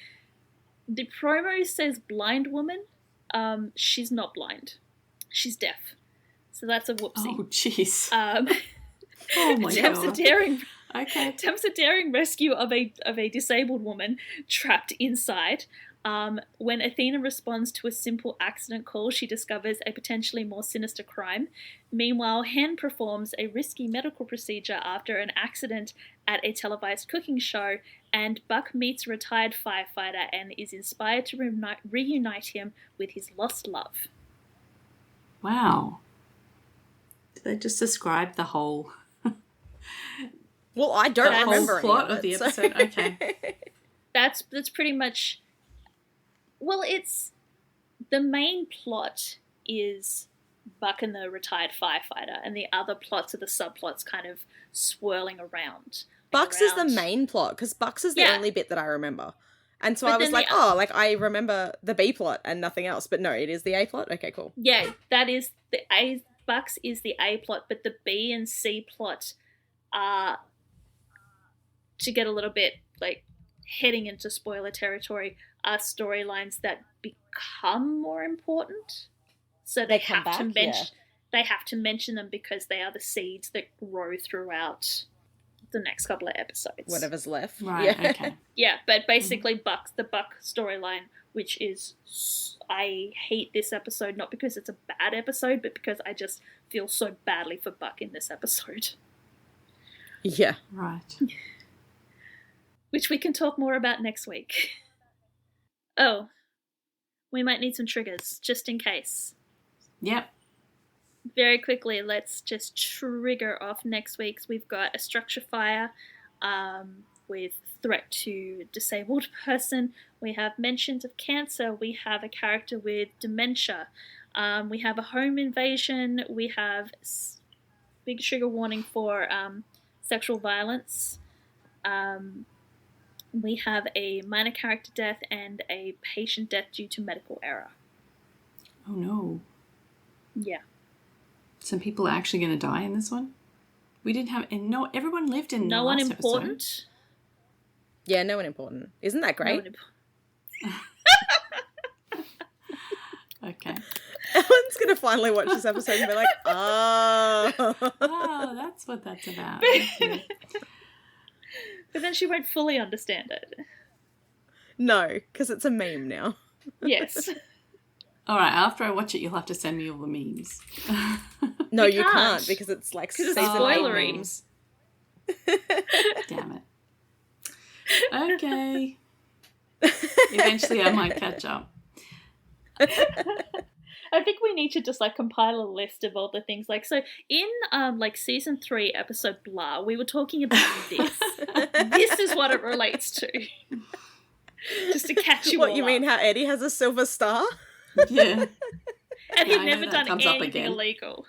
Speaker 4: The promo says blind woman. She's not blind. She's deaf. So that's a whoopsie.
Speaker 2: Oh, jeez.
Speaker 4: Oh my god. Attempts a daring rescue of a disabled woman trapped inside. When Athena responds to a simple accident call, she discovers a potentially more sinister crime. Meanwhile, Hen performs a risky medical procedure after an accident at a televised cooking show, and Buck meets a retired firefighter and is inspired to reunite him with his lost love.
Speaker 2: Wow. Did they just describe the whole...
Speaker 3: Well, I don't remember
Speaker 2: the whole plot of the episode. So. Okay.
Speaker 4: That's pretty much... Well, it's... The main plot is Buck and the retired firefighter, and the other plots are the subplots kind of swirling around.
Speaker 3: Bucks is the main plot, because Bucks is the only bit that I remember. And so I was like, I remember the B plot and nothing else. But no, it is the A plot? Okay, cool.
Speaker 4: Yeah, that is the A... Bucks is the A plot, but the B and C plot are... To get a little bit, like, heading into spoiler territory, are storylines that become more important. So they have to mention they have to mention them because they are the seeds that grow throughout the next couple of episodes.
Speaker 3: Whatever's left.
Speaker 2: Right,
Speaker 3: yeah.
Speaker 2: Okay.
Speaker 4: Yeah, but basically the Buck storyline, which is... I hate this episode, not because it's a bad episode, but because I just feel so badly for Buck in this episode.
Speaker 3: Yeah.
Speaker 2: Right.
Speaker 4: Which we can talk more about next week. Oh, we might need some triggers, just in case.
Speaker 2: Yep.
Speaker 4: Very quickly, let's just trigger off next week's. We've got a structure fire with threat to disabled person. We have mentions of cancer. We have a character with dementia. We have a home invasion. We have big trigger warning for sexual violence. We have a minor character death and a patient death due to medical error.
Speaker 2: Oh no.
Speaker 4: Yeah.
Speaker 2: Some people are actually going to die in this one? We didn't have... And no, everyone lived in
Speaker 4: no
Speaker 2: the
Speaker 4: one
Speaker 2: last
Speaker 4: important.
Speaker 2: Episode.
Speaker 3: Yeah, no one important. Isn't that great?
Speaker 2: Okay.
Speaker 3: Ellen's going to finally watch this episode and be like,
Speaker 2: Oh, that's what that's about.
Speaker 4: But then she won't fully understand it.
Speaker 3: No, because it's a meme now.
Speaker 4: Yes.
Speaker 2: All right, after I watch it, you'll have to send me all the memes.
Speaker 3: No,
Speaker 4: You
Speaker 3: you
Speaker 4: can't,
Speaker 3: can't because it's like
Speaker 4: 'cause it's
Speaker 3: season 8
Speaker 4: spoilery.
Speaker 3: memes.
Speaker 2: Damn it. Okay. Eventually I might catch up.
Speaker 4: I think we need to just like compile a list of all the things. Like, so in like season 3 episode blah, we were talking about this. This is what it relates to. Just to catch you
Speaker 3: What,
Speaker 4: all
Speaker 3: you mean
Speaker 4: up.
Speaker 3: how Eddie has a silver star?
Speaker 2: Yeah.
Speaker 4: And
Speaker 2: Yeah,
Speaker 4: he'd
Speaker 2: I know
Speaker 4: never
Speaker 2: that
Speaker 4: done
Speaker 2: comes up
Speaker 4: anything
Speaker 2: again.
Speaker 4: illegal.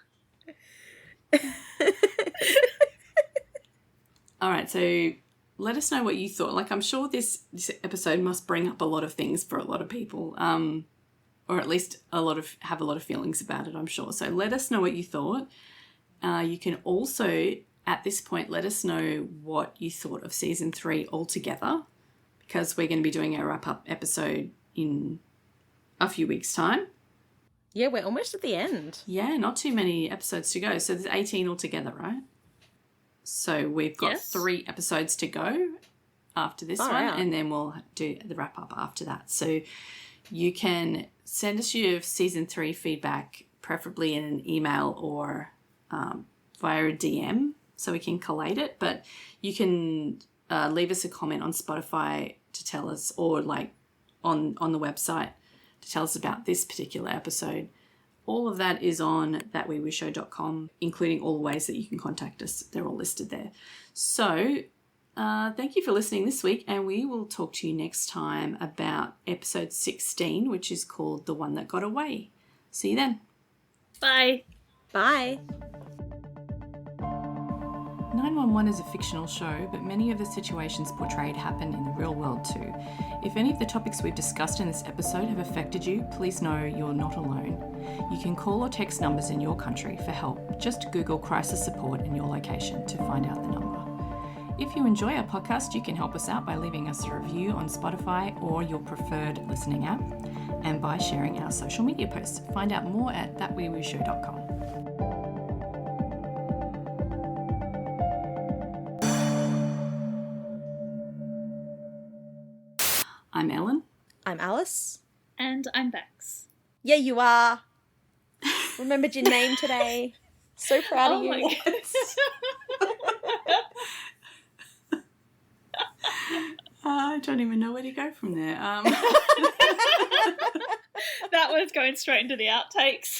Speaker 2: All right, so let us know what you thought. Like, I'm sure this episode must bring up a lot of things for a lot of people, or at least have a lot of feelings about it, I'm sure. So let us know what you thought. You can also, at this point, let us know what you thought of season 3 altogether, because we're going to be doing a wrap-up episode in a few weeks' time.
Speaker 3: Yeah, we're almost at the end.
Speaker 2: Yeah, not too many episodes to go. So there's 18 altogether, right? So we've got 3 episodes to go after this one, and then we'll do the wrap-up after that. So you can send us your season 3 feedback, preferably in an email or via a DM, so we can collate it. But you can leave us a comment on Spotify to tell us, or like on the website to tell us about this particular episode. All of that is on thatweewooshow.com, including all the ways that you can contact us. They're all listed there. So thank you for listening this week, and we will talk to you next time about episode 16, which is called The One That Got Away. See you then.
Speaker 4: Bye.
Speaker 3: Bye.
Speaker 2: 911 is a fictional show, but many of the situations portrayed happen in the real world too. If any of the topics we've discussed in this episode have affected you, please know you're not alone. You can call or text numbers in your country for help. Just Google crisis support in your location to find out the number. If you enjoy our podcast, you can help us out by leaving us a review on Spotify or your preferred listening app, and by sharing our social media posts. Find out more at thatweewooshow.com. I'm Ellen.
Speaker 3: I'm Alice.
Speaker 4: And I'm Bex.
Speaker 3: Yeah, you are. Remembered your name today. So proud of you.
Speaker 4: My goodness.
Speaker 2: I don't even know where to go from there.
Speaker 4: That was going straight into the outtakes.